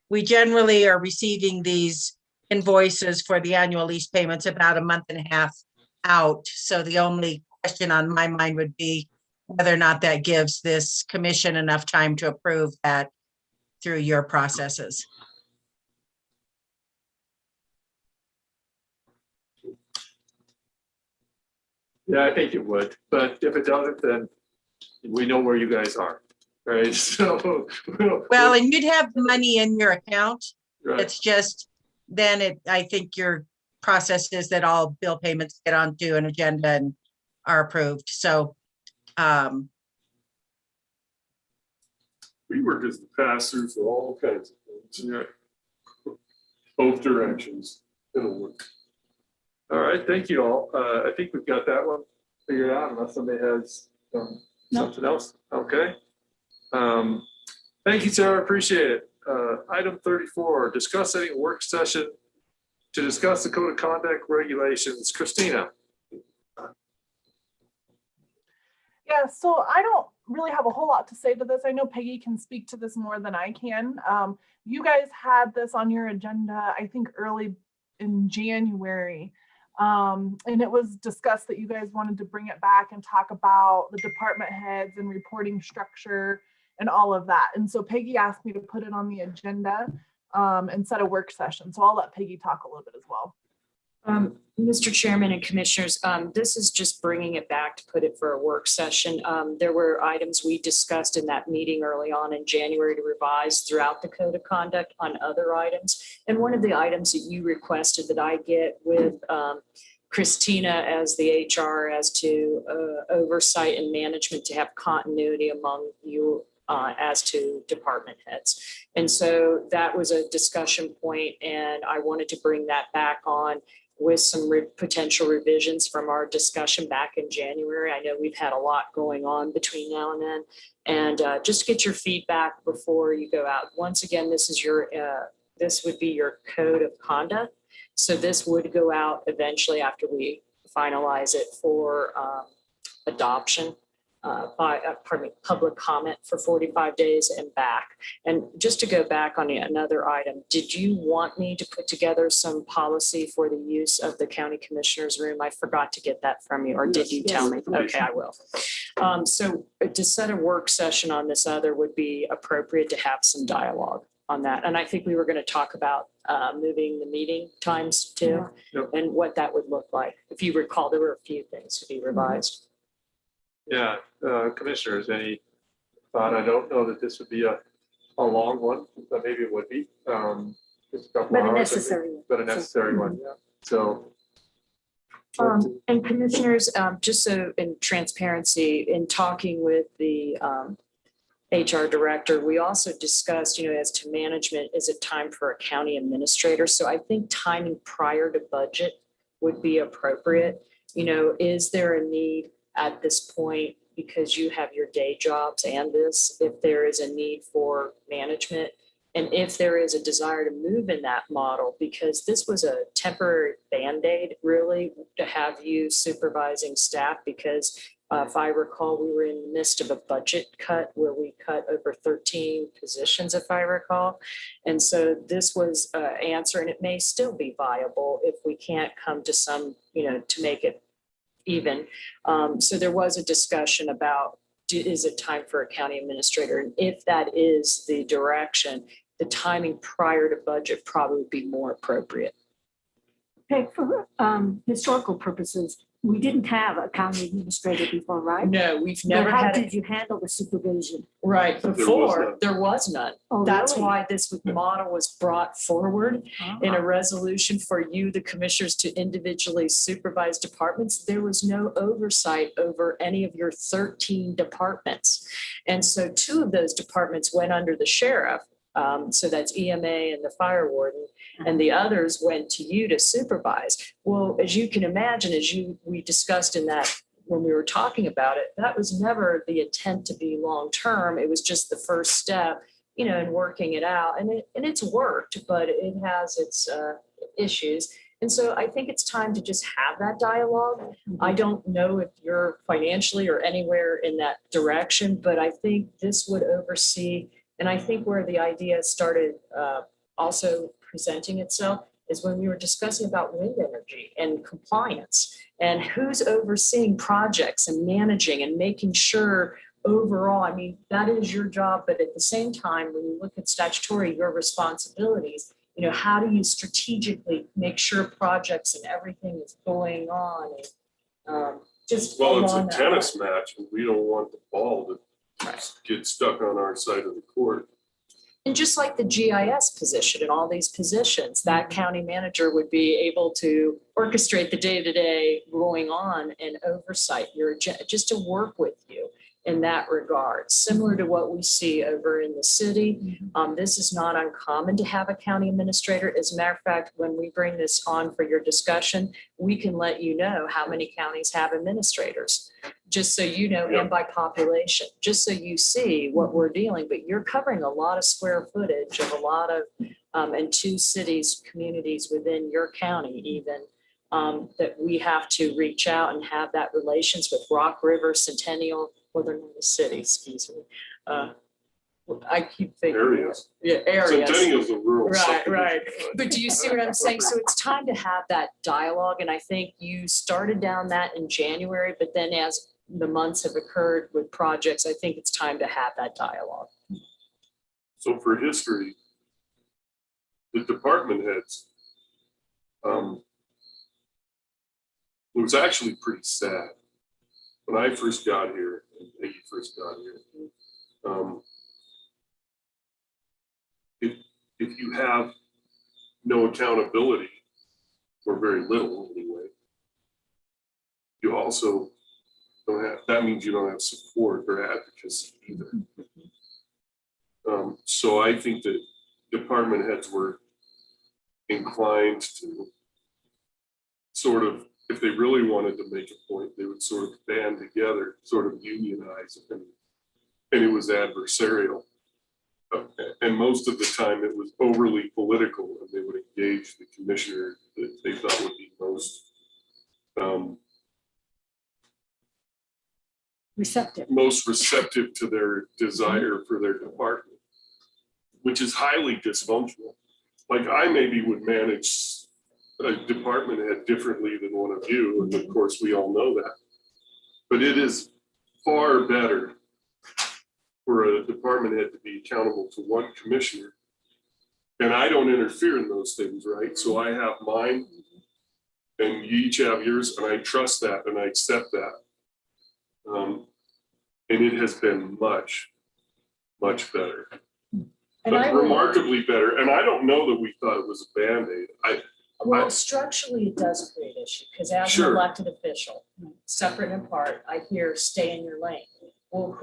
We generally are receiving these invoices for the annual lease payments about a month and a half out. So the only question on my mind would be whether or not that gives this commission enough time to approve that through your processes. Yeah, I think it would, but if it doesn't, then we know where you guys are, right? So. Well, and you'd have the money in your account. Right. It's just, then I think your process is that all bill payments get onto an agenda and are approved. So, We were just pass through for all kinds of things. Yeah. Both directions. It'll work. All right, thank you all. I think we've got that one figured out unless somebody has something else. Okay. Thank you, Sarah. Appreciate it. Item 34, discuss any work session to discuss the code of conduct regulations. Christina. Yeah, so I don't really have a whole lot to say to this. I know Peggy can speak to this more than I can. You guys had this on your agenda, I think early in January. And it was discussed that you guys wanted to bring it back and talk about the department heads and reporting structure and all of that. And so Peggy asked me to put it on the agenda and set a work session. So I'll let Peggy talk a little bit as well. Mr. Chairman and Commissioners, this is just bringing it back to put it for a work session. There were items we discussed in that meeting early on in January to revise throughout the code of conduct on other items. And one of the items that you requested that I get with Christina as the HR as to oversight and management to have continuity among you as to department heads. And so that was a discussion point, and I wanted to bring that back on with some potential revisions from our discussion back in January. I know we've had a lot going on between now and then, and just get your feedback before you go out. Once again, this is your, this would be your code of conduct. So this would go out eventually after we finalize it for adoption by public comment for 45 days and back. And just to go back on another item, did you want me to put together some policy for the use of the county commissioner's room? I forgot to get that from you, or did you tell me? Okay, I will. So to set a work session on this other would be appropriate to have some dialogue on that. And I think we were going to talk about moving the meeting times too, and what that would look like. If you recall, there were a few things to be revised. Yeah, commissioners, any thought? I don't know that this would be a long one, but maybe it would be. Just a couple But a hours, necessary one. But a necessary one, yeah. So. And commissioners, just so in transparency, in talking with the HR director, we also discussed, as to management, is it time for a county administrator? So I think timing prior to budget would be appropriate. Is there a need at this point, because you have your day jobs and this, if there is a need for management, and if there is a desire to move in that model, because this was a temporary Band-Aid really to have you supervising staff, because If I recall, we were in the midst of a budget cut where we cut over 13 positions, if I recall. And so this was an answer, and it may still be viable if we can't come to some, to make it even. So there was a discussion about, is it time for a county administrator? And if that is the direction, the timing prior to budget probably would be more appropriate. Okay, for historical purposes, we didn't have a county administrator before, right? No, we've But never how had did it. you handle the supervision? Right, was before, none. there was none. Oh, That's really? why this model was brought forward in a Ah. resolution for you, the commissioners, to individually supervise departments. There was no oversight over any of your 13 departments. And so 2 of those departments went under the sheriff. So that's EMA and the fire warden, and the others went to you to supervise. Well, as you can imagine, we discussed in that when we were talking about it, that was never the intent to be long-term. It was just the first step, in working it out. And it's worked, but it has its issues. And so I think it's time to just have that dialogue. I don't know if you're financially or anywhere in that direction, but I think this would oversee. And I think where the idea started also presenting itself is when we were discussing about wind energy and compliance and who's overseeing projects and managing and making sure overall, I mean, that is your job. But at the same time, when you look at statutory, your responsibilities, how do you strategically make sure projects and everything is going on? And, just Well, it's a along that tennis line. match, and we don't want the ball to get stuck on our side of the court. And just like the GIS position and all these positions, that county manager would be able to orchestrate the day-to-day going on and oversight just to work with you in that regard, similar to what we see over in the city. This is not uncommon to have a county administrator. As a matter of fact, when we bring this on for your discussion, we can let you know how many counties have administrators, just so you know, and by population, just so you see what we're dealing. But you're covering a lot of square footage of a lot of, and 2 cities, communities within your county even, that we have to reach out and have that relations with Rock River, Centennial, well, they're not a city, excuse me. I keep thinking. Areas. Yeah, areas. Centennial's a rural. Right, subdivision, right. But do you see what I'm saying? So it's time to have that dialogue. And I think you started down that in January, but then as the months have occurred with projects, I think it's time to have that dialogue. So for history, the department heads, it was actually pretty sad. When I first got here, and Peggy first got here, if you have no accountability, or very little anyway, you also don't have, that means you don't have support or advocacy either. So I think that department heads were inclined to sort of, if they really wanted to make a point, they would sort of band together, sort of unionize, and it was adversarial. And most of the time it was overly political, and they would engage the commissioner that they thought would be most receptive to their desire for their department, which is highly dysfunctional. Like I maybe would manage a department head differently than one of you, and of course we all know that. But it is far better for a department head to be accountable to one commissioner. And I don't interfere in those things, right? So I have mine, and you each have yours, and I trust that and I accept that. And it has been much, much better. But remarkably better. And I don't know that we thought it was a Band-Aid. Well, structurally, it does create issue, because as an elected official, separate and apart, I hear stay in your lane. Well,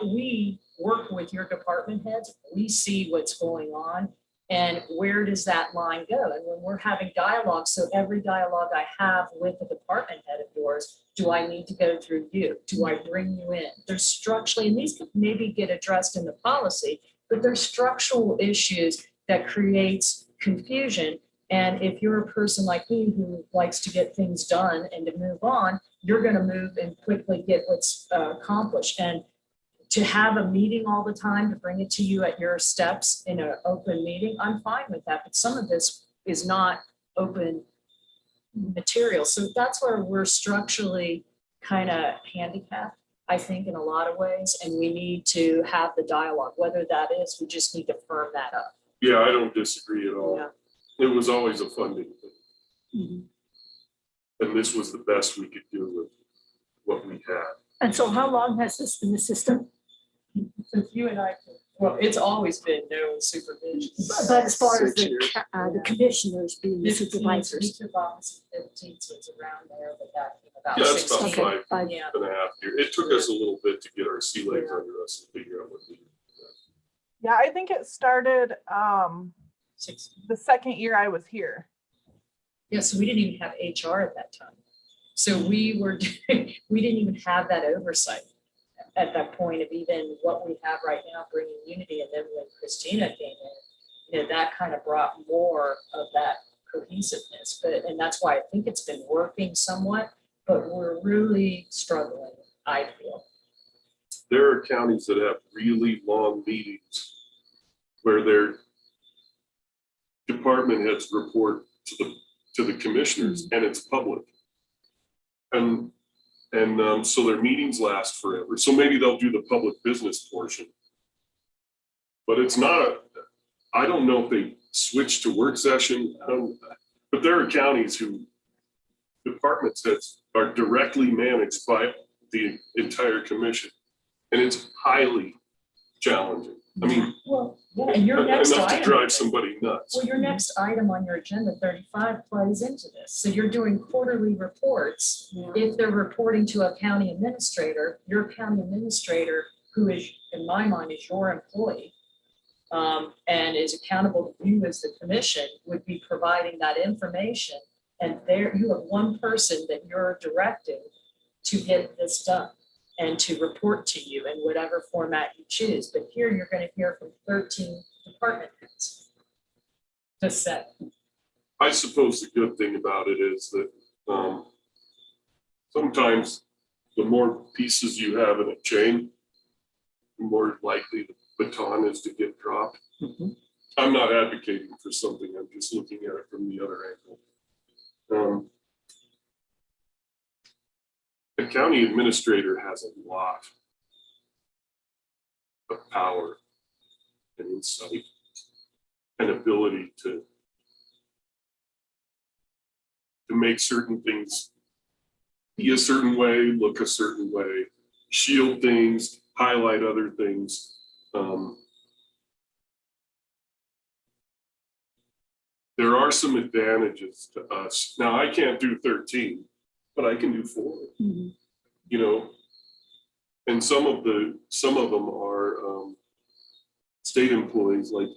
we work with your department heads, we see what's going on, and where does that line go? And when we're having dialogue, so every dialogue I have with a department head of yours, do I need to go through you? Do I bring you in? There's structurally, and these could maybe get addressed in the policy, but there's structural issues that creates confusion And if you're a person like me who likes to get things done and to move on, you're going to move and quickly get what's accomplished. And to have a meeting all the time, to bring it to you at your steps in an open meeting, I'm fine with that. But some of this is not open material. So that's where we're structurally kind of handicapped, I think, in a lot of ways. And we need to have the dialogue, whether that is, we just need to firm that up. Yeah, I don't disagree at all. Yeah. It was always a funding thing. And this was the best we could do with what we had. And so how long has this been the system? Since you and I, well, it's always been no supervision. But as far as 6 years. the commissioners being the supervisors. We took office in 15, so it's around there, but that came about Yeah, that's about 16. five Yeah. and a half years. It took us a little bit to get our sea legs under us and figure out what we. Yeah, I think it started the second year I was here. Yeah, so we didn't even have HR at that time. So we didn't even have that oversight at that point of even what we have right now, bringing unity. And then when Christina came in, that kind of brought more of that cohesiveness. And that's why I think it's been working somewhat, but we're really struggling, I feel. There are counties that have really long meetings where their department heads report to the commissioners, and it's public. And so their meetings last forever. So maybe they'll do the public business portion. But it's not I don't know if they switched to work session, but there are counties who department heads are directly managed by the entire commission. And it's highly challenging. I mean, well, yeah, and your next enough to item, drive somebody nuts. well, your next item on your agenda 35 plays into this. So you're doing quarterly reports. If they're reporting to a county administrator, your county administrator, who is, in my mind, is your employee, and is accountable to you as the commission, would be providing that information. And there you have one person that you're directing to get this done and to report to you in whatever format you choose. But here you're going to hear from 13 department heads. Just say. I suppose the good thing about it is that sometimes the more pieces you have in a chain, the more likely the baton is to get dropped. I'm not advocating for something, I'm just looking at it from the other angle. The county administrator has a lot of power and insight and ability to make certain things be a certain way, look a certain way, shield things, highlight other things. There are some advantages to us. Now, I can't do 13, but I can do 4. You know, and some of them are state employees, like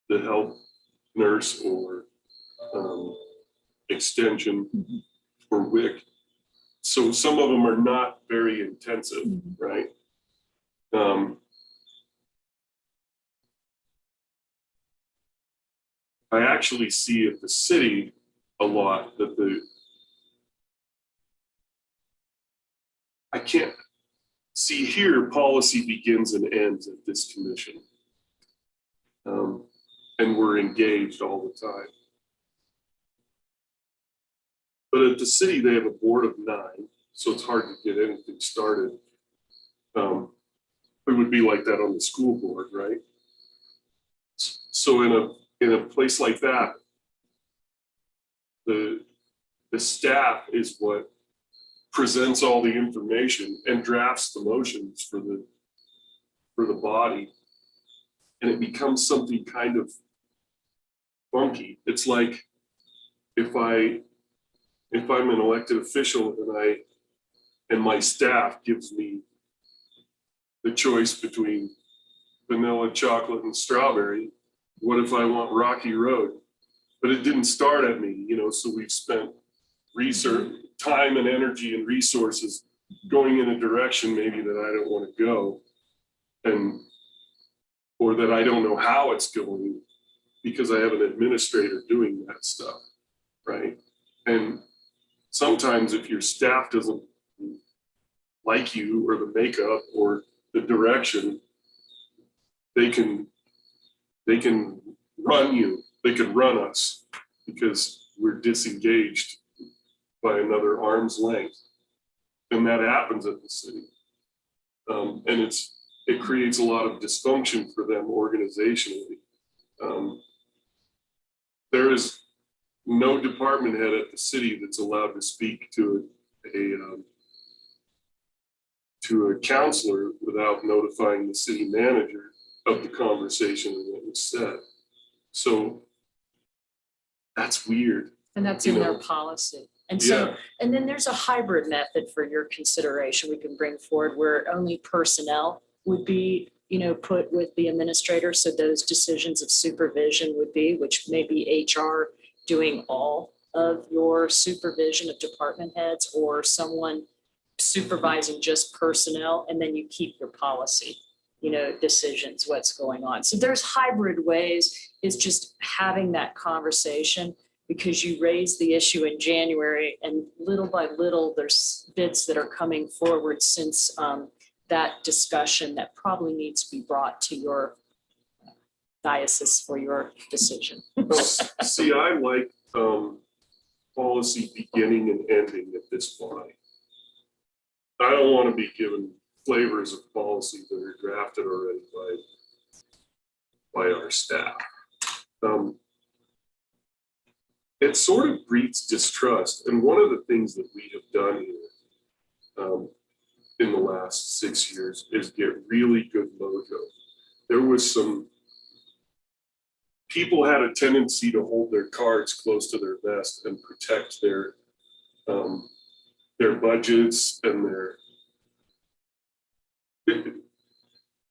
the health nurse or extension or WIC. So some of them are not very intensive, right? I actually see at the city a lot that I can't see here, policy begins and ends at this commission. And we're engaged all the time. But at the city, they have a board of 9, so it's hard to get anything started. It would be like that on the school board, right? So in a place like that, the staff is what presents all the information and drafts the motions for the body, and it becomes something kind of funky. It's like if I'm an elected official and my staff gives me the choice between vanilla, chocolate, and strawberry, what if I want Rocky Road? But it didn't start at me, so we've spent research, time and energy and resources going in a direction maybe that I don't want to go, or that I don't know how it's going. because I have an administrator doing that stuff, right? And sometimes if your staff doesn't like you or the makeup or the direction, they can run you, they can run us because we're disengaged by another arm's length. And that happens at the city. And it creates a lot of dysfunction for them organizationally. There is no department head at the city that's allowed to speak to a counselor without notifying the city manager of the conversation and what was said. So that's weird. And that's you in know? their policy. And so, Yeah. and then there's a hybrid method for your consideration we can bring forward where only personnel would be, put with the administrator. So those decisions of supervision would be, which may be HR doing all of your supervision of department heads or someone supervising just personnel, and then you keep your policy, decisions, what's going on. So there's hybrid ways. It's just having that conversation because you raised the issue in January and little by little, there's bits that are coming forward since that discussion that probably needs to be brought to your diocese for your decision. See, I like policy beginning and ending at this point. I don't want to be given flavors of policy that are drafted already by our staff. It sort of breeds distrust. And one of the things that we have done here in the last 6 years is get really good mojo. There was some people had a tendency to hold their cards close to their vest and protect their budgets and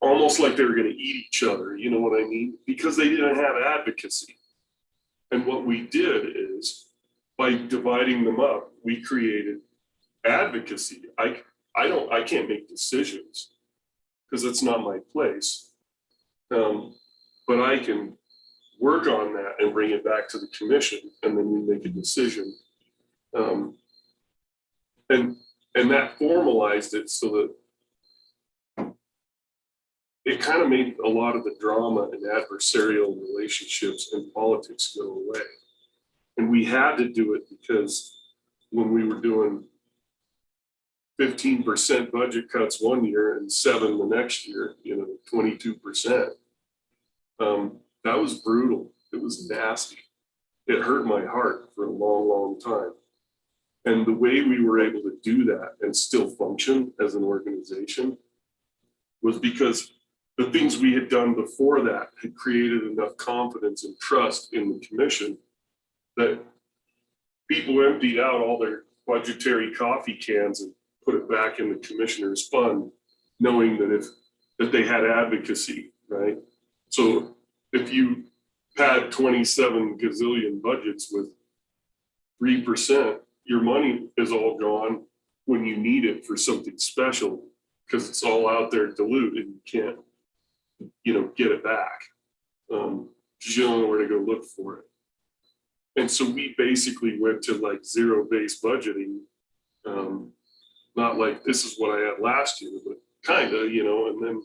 almost like they were going to eat each other, you know what I mean? Because they didn't have advocacy. And what we did is by dividing them up, we created advocacy. I can't make decisions because it's not my place. But I can work on that and bring it back to the commission, and then we make a decision. And that formalized it so that it kind of made a lot of the drama and adversarial relationships in politics go away. And we had to do it because when we were doing 15% budget cuts one year and 7% the next year, 22%, that was brutal. It was nasty. It hurt my heart for a long, long time. And the way we were able to do that and still function as an organization was because the things we had done before that had created enough confidence and trust in the commission that people emptied out all their budgetary coffee cans and put it back in the commissioner's fund, knowing that they had advocacy, right? So if you had 27 gazillion budgets with 3%, your money is all gone when you need it for something special because it's all out there dilute and you can't, get it back. Because you don't know where to go look for it. And so we basically went to like zero-based budgeting. Not like this is what I had last year, but kind of, and then,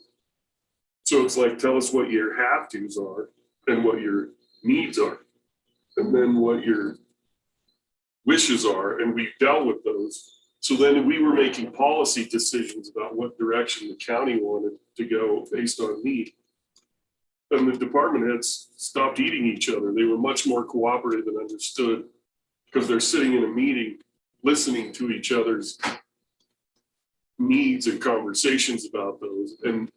so it's like, tell us what your have-tos are and what your needs are, and then what your wishes are, and we dealt with those. So then we were making policy decisions about what direction the county wanted to go based on need. And the department heads stopped eating each other. They were much more cooperative and understood because they're sitting in a meeting, listening to each other's needs and conversations about those. And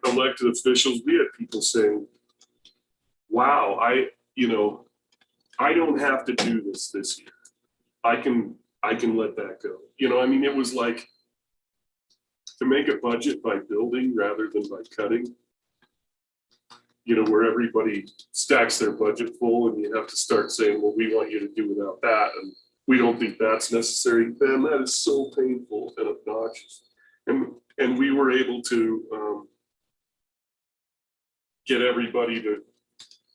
elected officials, we had people saying, wow, I don't have to do this year. I can let that go. It was like to make a budget by building rather than by cutting, where everybody stacks their budget full and you have to start saying, well, we want you to do without that. And we don't think that's necessary. Then that is so painful and obnoxious. And we were able to get everybody to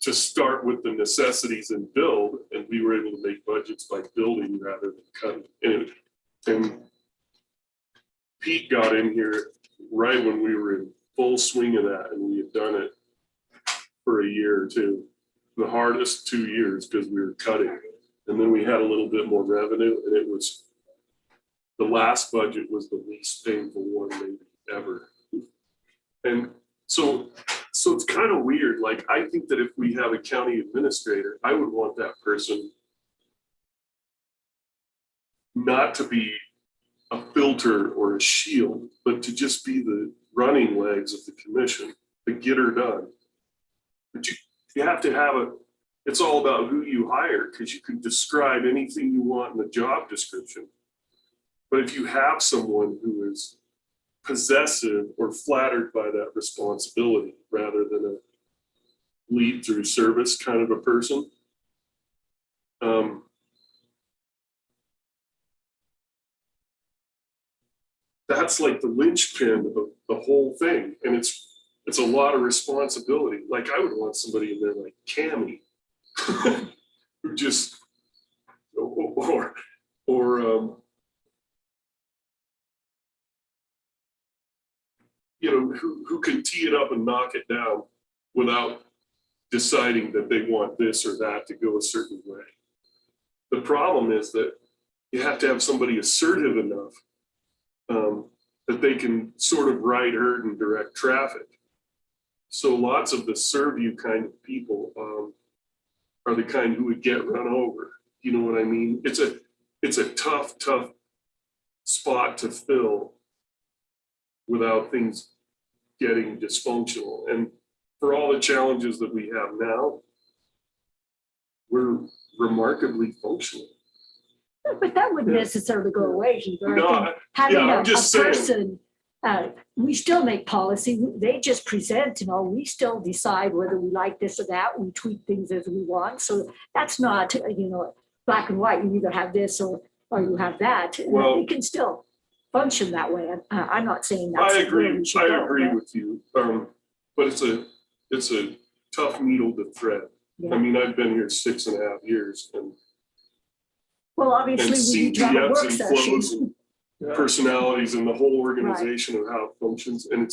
to start with the necessities and build, and we were able to make budgets by building rather than cutting. And Pete got in here right when we were in full swing of that, and we had done it for a year or two, the hardest 2 years because we were cutting. And then we had a little bit more revenue, and it was, the last budget was the least painful one maybe ever. And so it's kind of weird. Like, I think that if we have a county administrator, I would want that person not to be a filter or a shield, but to just be the running legs of the commission to get her done. But you have to have it's all about who you hire, because you can describe anything you want in the job description. But if you have someone who is possessive or flattered by that responsibility rather than a lead through service kind of a person, that's like the linchpin of the whole thing. And it's a lot of responsibility. Like, I would want somebody in there like Cammie who just, or you know, who can tee it up and knock it down without deciding that they want this or that to go a certain way. The problem is that you have to have somebody assertive enough that they can sort of ride herd and direct traffic. So lots of the serve you kind of people are the kind who would get run over. You know what I mean? It's a tough spot to fill without things getting dysfunctional. And for all the challenges that we have now, we're remarkably functional. But that wouldn't necessarily go away, Heather. No, I think having I'm a just saying. person, we still make policy. They just present, we still decide whether we like this or that. We tweak things as we want. So that's not, black and white. You either have this or you have that. Well, it can still function that way. I'm not saying that's I where we should go, agree but- with you. But it's a tough needle to thread. Yeah. I mean, I've been here 6.5 years and Well, obviously, we seen need to have the a ebbs work and flows session. and personalities and the whole organization of how it functions. And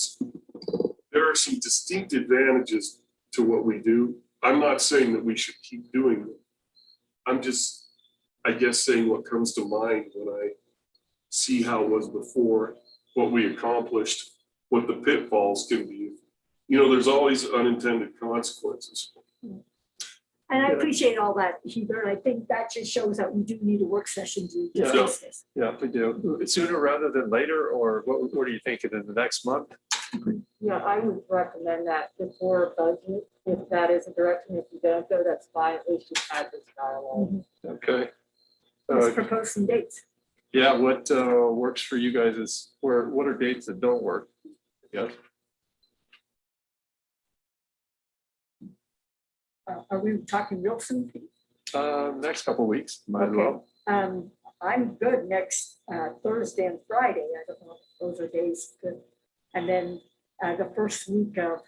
there are some distinct advantages to what we do. I'm not saying that we should keep doing them. I'm just, I guess, saying what comes to mind when I see how it was before, what we accomplished, what the pitfalls can be. There's always unintended consequences. And I appreciate all that, Heather. I think that just shows that we do need a work session to discuss this. Yeah, we do. Sooner rather than later, or what are you thinking in the next month? Yeah, I would recommend that before budget, if that is a direction, if you don't go, that's fine, at least you've had this dialogue. Okay. Let's propose some dates. Yeah, what works for you guys is what are dates that don't work? Yeah. Are we talking real soon? Next couple of weeks, might as well. I'm good next Thursday and Friday. I don't know if those are days good. And then the first week of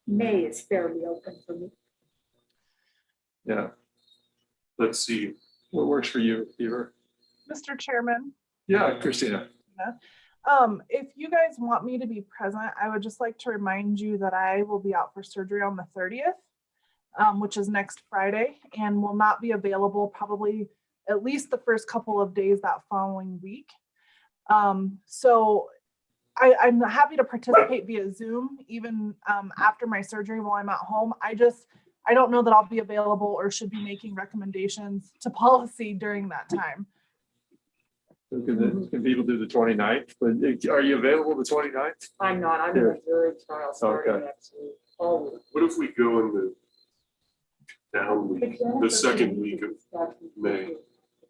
May is fairly open for me. Yeah. Let's see. What works for you, Beaver? Mr. Chairman. Yeah, Christina. If you guys want me to be present, I would just like to remind you that I will be out for surgery on the 30th, which is next Friday, and will not be available probably at least the first couple of days that following week. So I'm happy to participate via Zoom, even after my surgery while I'm at home. I don't know that I'll be available or should be making recommendations to policy during that time. Can people do the 29th? But are you available the 29th? I'm not, I'm in a jury trial starting Okay. next week. All week. What if we go in the down week, the second week of May,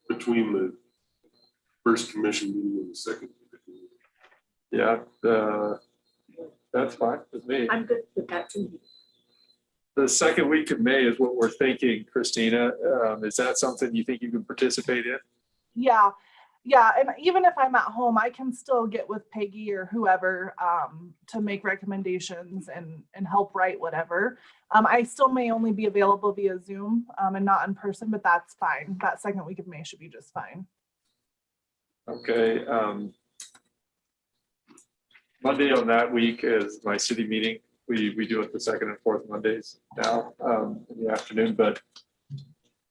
between the first commission meeting and the second? Yeah, that's fine with me. I'm good with that too. The second week of May is what we're thinking, Christina. Is that something you think you can participate in? Yeah, Yeah, and even if I'm at home, I can still get with Peggy or whoever to make recommendations and help write whatever. I still may only be available via Zoom and not in person, but that's fine. That second week of May should be just fine. Okay. Monday on that week is my city meeting. We do it the second and fourth Mondays now in the afternoon, but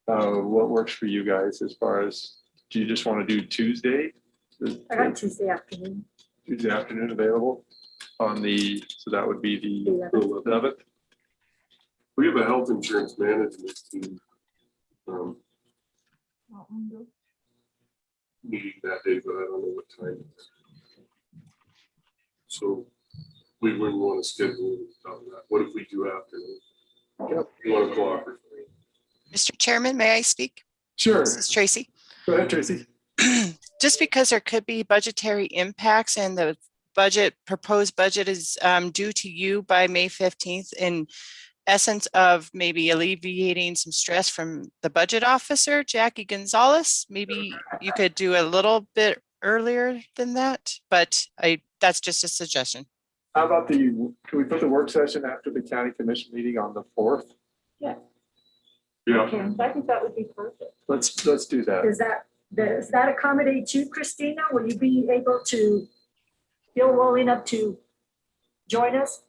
what works for you guys as far as, do you just want to do Tuesday? I got Tuesday afternoon. Tuesday afternoon available on the, so that would be the 11th. We have a health insurance management team meeting that day, but I don't know what time. So we wouldn't want to schedule it on that. What if we do afternoon? 1 o'clock or something? Mr. Chairman, may I speak? Sure. This is Tracy. Go ahead, Tracy. Just because there could be budgetary impacts and the proposed budget is due to you by May 15th in essence of maybe alleviating some stress from the budget officer, Jackie Gonzalez. Maybe you could do a little bit earlier than that, but that's just a suggestion. How about can we put the work session after the county commission meeting on the 4th? Yeah. Yeah. Okay, I think that would be perfect. Let's do that. Does that accommodate you, Christina? Will you be able to feel willing up to join us?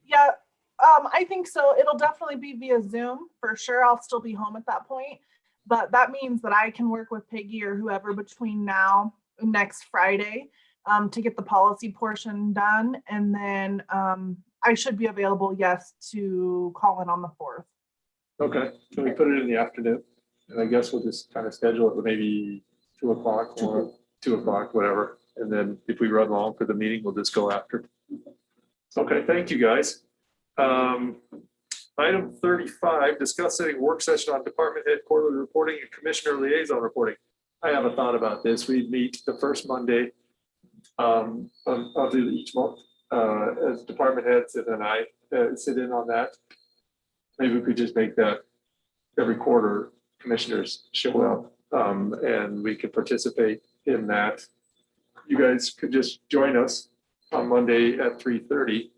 Yeah, I think so. It'll definitely be via Zoom for sure. I'll still be home at that point, but that means that I can work with Peggy or whoever between now and next Friday to get the policy portion done. And then I should be available, yes, to call in on the 4th. Okay, can we put it in the afternoon? And I guess we'll just kind of schedule it with maybe 2 o'clock or 2 o'clock, whatever. And then if we run long for the meeting, we'll just go after. Okay, thank you, guys. Item 35, discuss setting work session on department head quarterly reporting and commissioner liaison reporting. I have a thought about this. We meet the first Monday of each month as department heads, and then I sit in on that. Maybe we could just make that every quarter commissioners show up and we could participate in that. You guys could just join us on Monday at 3:30.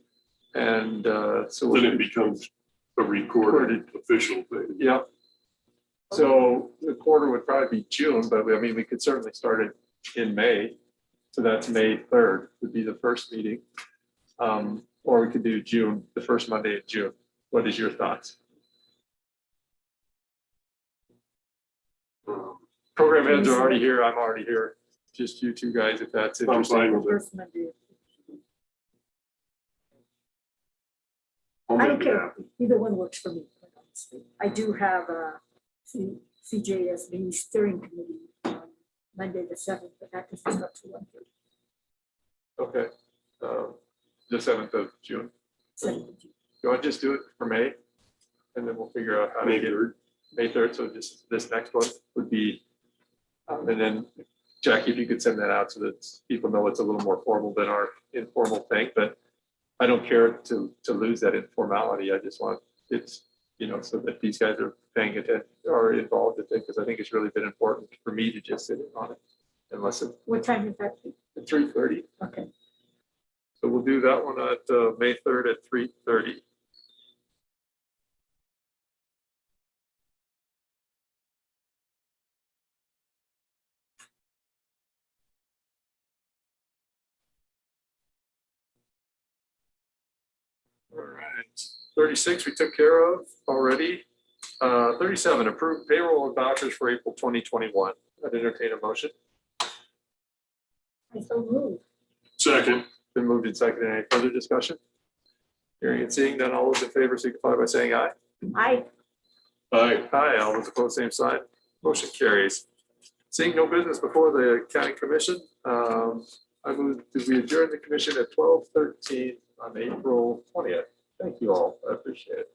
And so then it becomes a recorded official thing. Yeah. So the quarter would probably be June, but I mean, we could certainly start it in May. So that's May 3rd would be the first meeting. Or we could do June, the first Monday in June. What is your thoughts? Program heads are already here. I'm already here. Just you two guys, if that's interesting. I don't care. Either one works for me. I do have a CJSB steering committee on Monday the 7th, but that doesn't start till 1:30. Okay. The 7th of June. 7th of June. You want to just do it for May? And then we'll figure out how to get May 3rd. So just this next one would be, and then Jackie, if you could send that out so that people know it's a little more formal than our informal thing, but I don't care to lose that informality. I just want it's, so that these guys are paying attention or involved in it, because I think it's really been important for me to just sit in on it and listen. What time is that? At 3:30. Okay. So we'll do that one at May 3rd at 3:30. All right, 36 we took care of already. 37, approved payroll and vouchers for April 2021. I'd entertain a motion. I so moved. Second. Been moved and seconded. Any further discussion? Hearing and seeing none, all those in favor signify by saying aye. Aye. Aye. Aye, all those opposed, same sign. Motion carries. Seeing no business before the county commission, I move that we adjourn the commission at 12:13 on April 20th. Thank you all. I appreciate it.